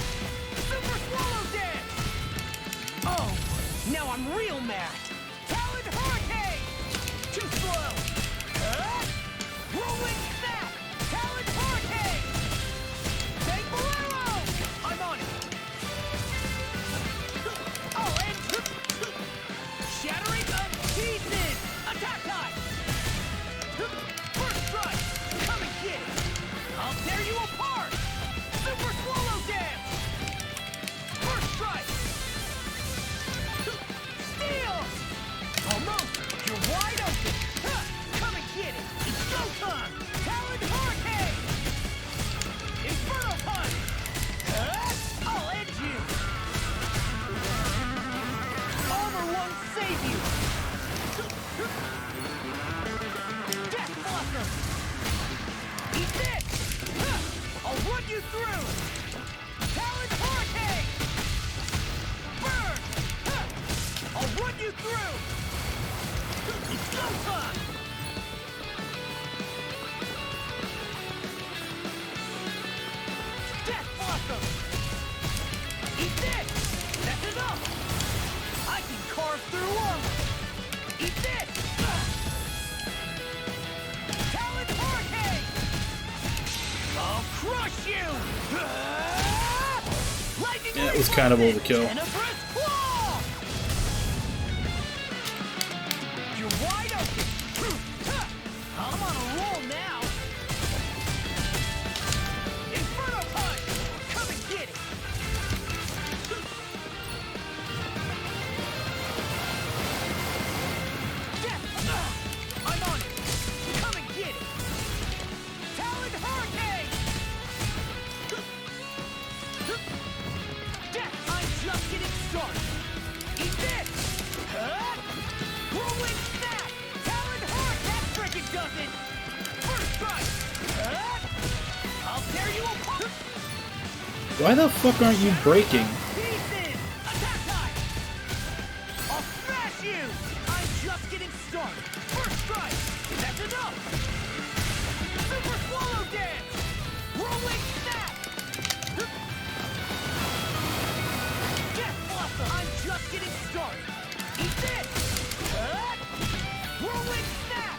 Super swallow dance! Oh, now I'm real mad! Talon Hurricane! Too slow! Rolling snap! Talon Hurricane! Take Bolero! I'm on it! Oh, and... Shattering of pieces! Attack time! First strike! Come and get it! I'll tear you apart! Super swallow dance! First strike! Steal! Almost! You're wide open! Come and get it! It's go time! Talon Hurricane! Inferno punch! I'll end you! Armor won't save you! Death Blossom! Eat this! I'll run you through! Talon Hurricane! Burn! I'll run you through! It's go time! Death Blossom! Eat this! That's enough! I can carve through armor! Eat this! Talon Hurricane! I'll crush you! Lightning Yeah, it was kind of overkill. Tenebrous Claw! You're wide open! I'm on a roll now! Inferno Punch! Come and get it! Death! I'm on it! Come and get it! Talon Hurricane! Death! I'm just getting started! Eat this! Rolling snap! Talon Hurricane! Frickin' does it! First strike! I'll tear you apart! Why the fuck aren't you breaking? Pieces! Attack time! I'll smash you! I'm just getting started! First strike! That's enough! Super swallow dance! Rolling snap! Death Blossom! I'm just getting started! Eat this! Rolling snap!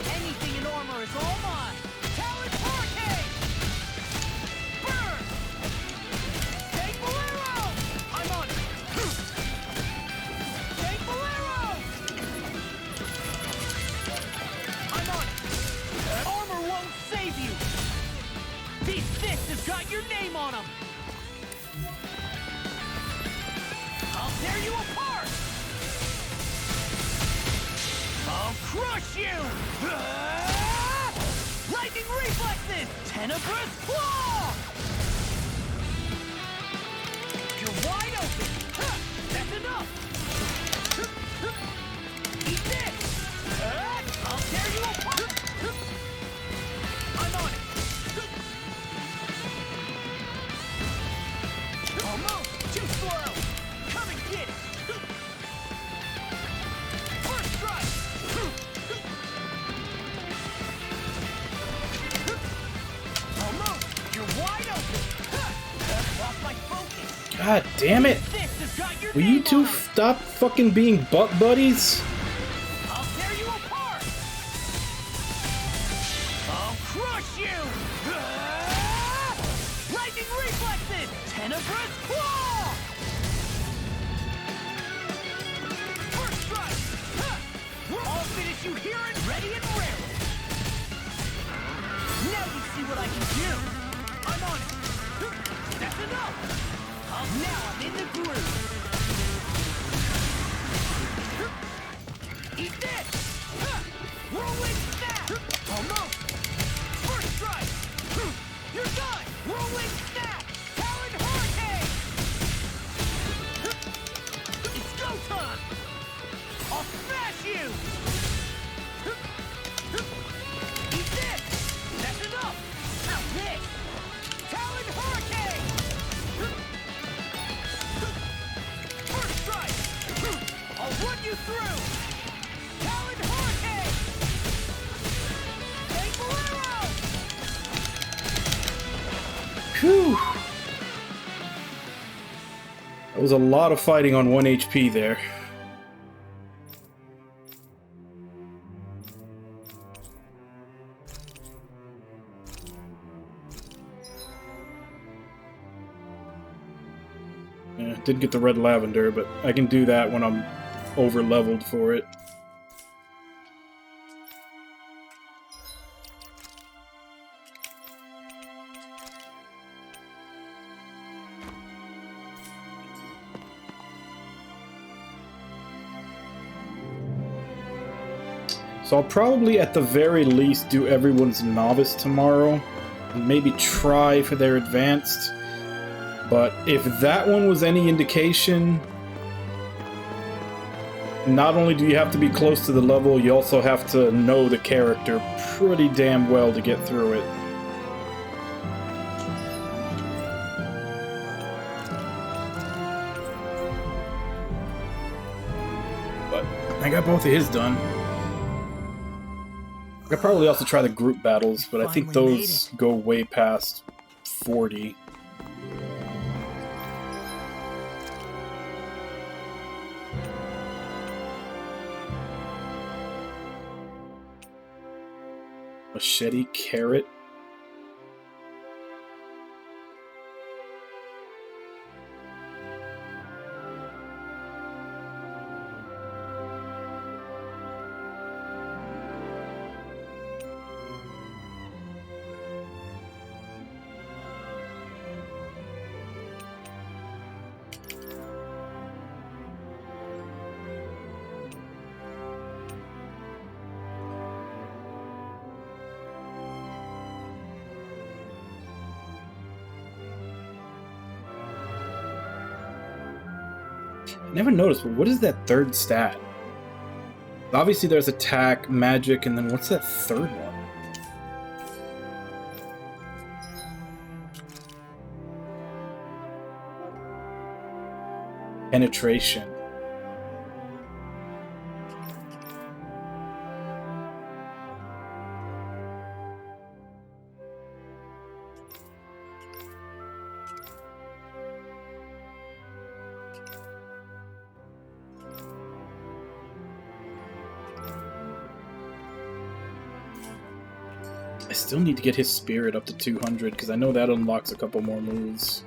Anything in armor is all mine! Talon Hurricane! Burn! Take Bolero! I'm on it! Take Bolero! I'm on it! Armor won't save you! These fists have got your name on them! I'll tear you apart! I'll crush you! Lightning reflexes! Tenebrous Claw! God damn it! This has got your Will you name two on it. stop fucking being butt buddies? I'll tear you apart. I'll crush you. Lightning reflexes. Tenebrous claw. First strike. I'll finish you here and ready and rare. Now you see what I can do. I'm on it. That's enough. Now I'm in the groove. Eat this! Whirlwind snap! Almost! First strike! You're done! Whirlwind snap! Talon hurricane! It's go time! I'll smash you! Eat this! That's enough! Now this! Talon hurricane! First strike! I'll run you through! Talon hurricane! Take Bolero! Whew. That was a lot of fighting on 1 HP there. Yeah, did get the red lavender, but I can do that when I'm over leveled for it. So I'll probably at the very least do everyone's novice tomorrow, and maybe try for their advanced. But if that one was any indication, not only do you have to be close to the level, you also have to know the character pretty damn well to get through it. But I got both of his done. I could probably also try the group battles, but I think Finally those go way past 40. Machete, carrot. I never noticed, but what is that third stat? Obviously there's attack, magic, and then what's that third one? Penetration. I still need to get his spirit up to 200, because I know that unlocks a couple more moves.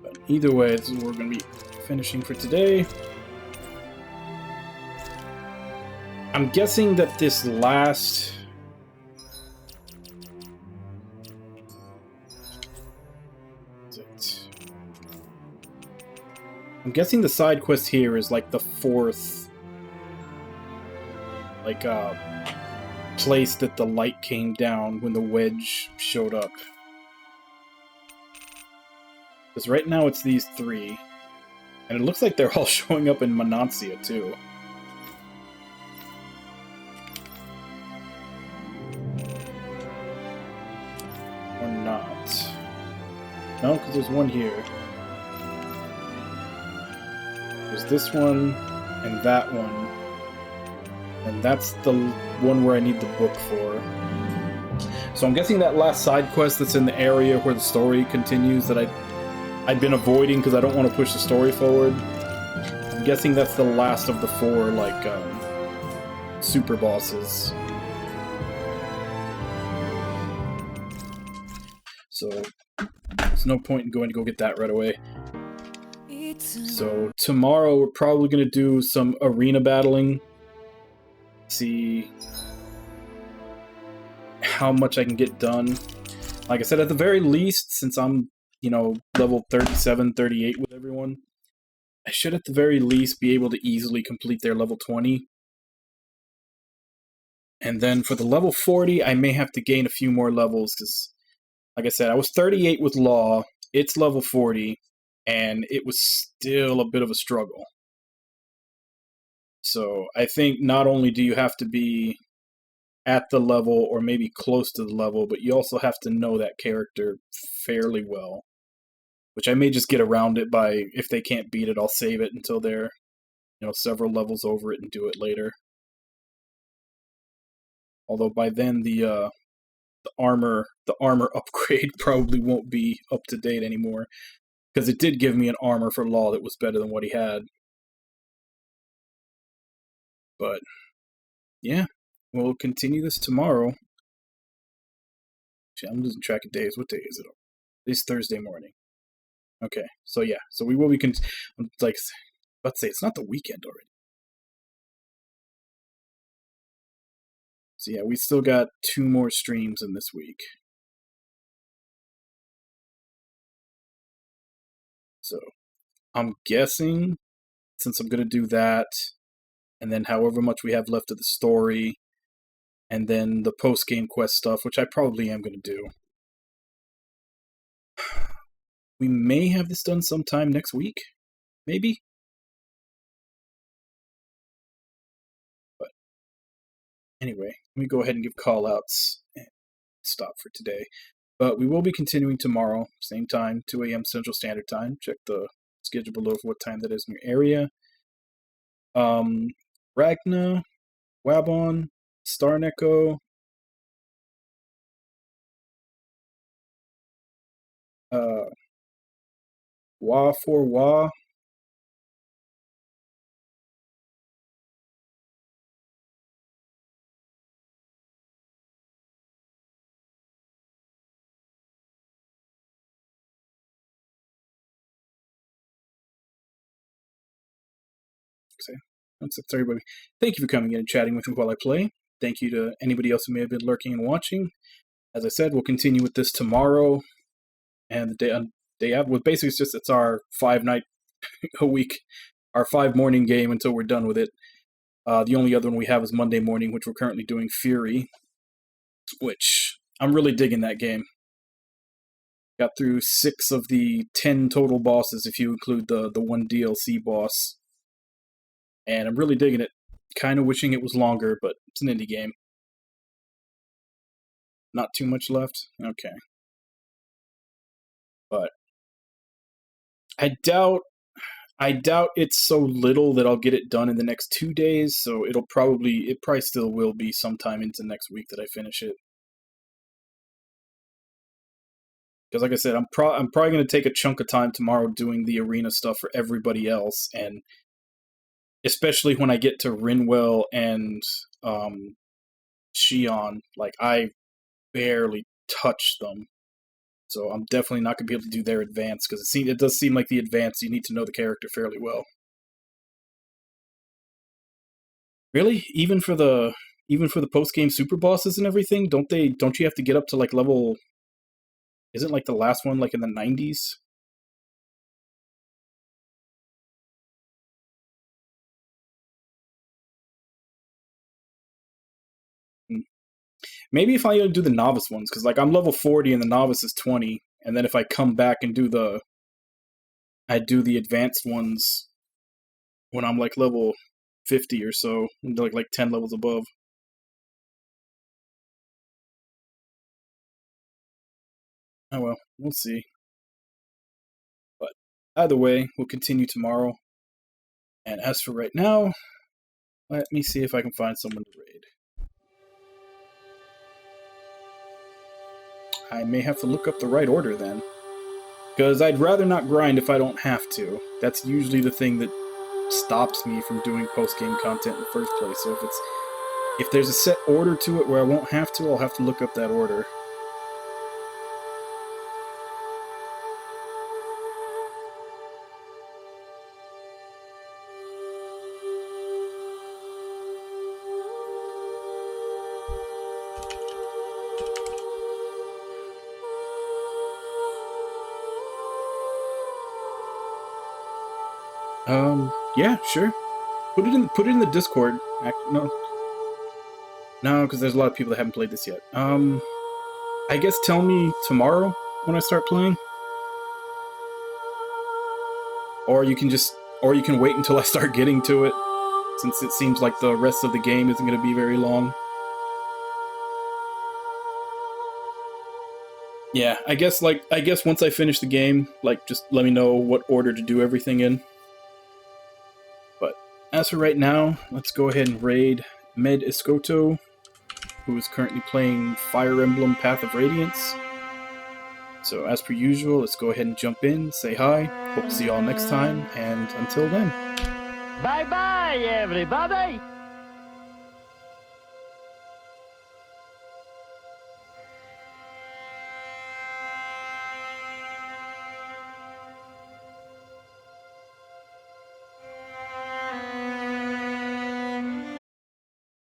But either way, this is what we're going to be finishing for today. I'm guessing that this last... I'm guessing the side quest here is like the fourth... like, place that the light came down when the wedge showed up. Because right now it's these three. And it looks like they're all showing up in Manancia, too. Or not. No, because there's one here. There's this one, and that one. And that's the one where I need the book for. So I'm guessing that last side quest that's in the area where the story continues that I've been avoiding because I don't want to push the story forward. I'm guessing that's the last of the 4, like, super bosses. So there's no point in going to go get that right away. So tomorrow we're probably going to do some arena battling. See how much I can get done. Like I said, at the very least, since I'm, you know, level 37, 38 with everyone, I should at the very least be able to easily complete their level 20. And then for the level 40, I may have to gain a few more levels, because, like I said, I was 38 with Law, it's level 40, and it was still a bit of a struggle. So I think not only do you have to be at the level, or maybe close to the level, but you also have to know that character fairly well. Which I may just get around it by, if they can't beat it, I'll save it until they're, you know, several levels over it and do it later. Although by then the armor upgrade probably won't be up to date anymore, because it did give me an armor for Law that was better than what he had. But yeah, we'll continue this tomorrow. Actually, I'm losing track of days. What day is it? It's Thursday morning. Okay, so yeah, so we will be like, let's say it's not the weekend already. So yeah, we still got 2 more streams in this week. So I'm guessing, since I'm going to do that, and then however much we have left of the story, and then the post-game quest stuff, which I probably am going to do. We may have this done sometime next week, maybe? But anyway, let me go ahead and give call-outs and stop for today. But we will be continuing tomorrow, same time, 2 a.m. Central Standard Time. Check the schedule below for what time that is in your area. Ragna, Wabon, Starneko, Wa for Wa, that's everybody. Thank you for coming in and chatting with me while I play. Thank you to anybody else who may have been lurking and watching. As I said, we'll continue with this tomorrow, and the day after. Well, basically, it's our 5-night a week, our 5-morning game until we're done with it. The only other one we have is Monday morning, which we're currently doing Fury, which I'm really digging that game. Got through 6 of the 10 total bosses, if you include the one DLC boss. And I'm really digging it. Kind of wishing it was longer, but it's an indie game. Not too much left? Okay. But I doubt it's so little that I'll get it done in the next 2 days, so it probably still will be sometime into next week that I finish it. Because like I said, I'm probably going to take a chunk of time tomorrow doing the arena stuff for everybody else, and especially when I get to Rinwell and Shion, like, I barely touched them. So I'm definitely not going to be able to do their advance, because it does seem like the advance, you need to know the character fairly well. Really? Even for the post-game super bosses and everything, don't you have to get up to like level... Isn't like the last one like in the 90s? Maybe if I do the novice ones, because like I'm level 40 and the novice is 20, and then if I come back and do the advanced ones when I'm like level 50 or so, like 10 levels above. Oh well, we'll see. But either way, we'll continue tomorrow. And as for right now, let me see if I can find someone to raid. I may have to look up the right order then. Because I'd rather not grind if I don't have to. That's usually the thing that stops me from doing post-game content in the first place. So if there's a set order to it where I won't have to, I'll have to look up that order. Yeah, sure. Put it in the Discord. No, because there's a lot of people that haven't played this yet. I guess tell me tomorrow when I start playing. Or you can wait until I start getting to it, since it seems like the rest of the game isn't going to be very long. Yeah, I guess once I finish the game, just let me know what order to do everything in. But as for right now, let's go ahead and raid Med Escoto, who is currently playing Fire Emblem Path of Radiance. So as per usual, let's go ahead and jump in, say hi, hope to see you all next time, and until then. Bye-bye, everybody!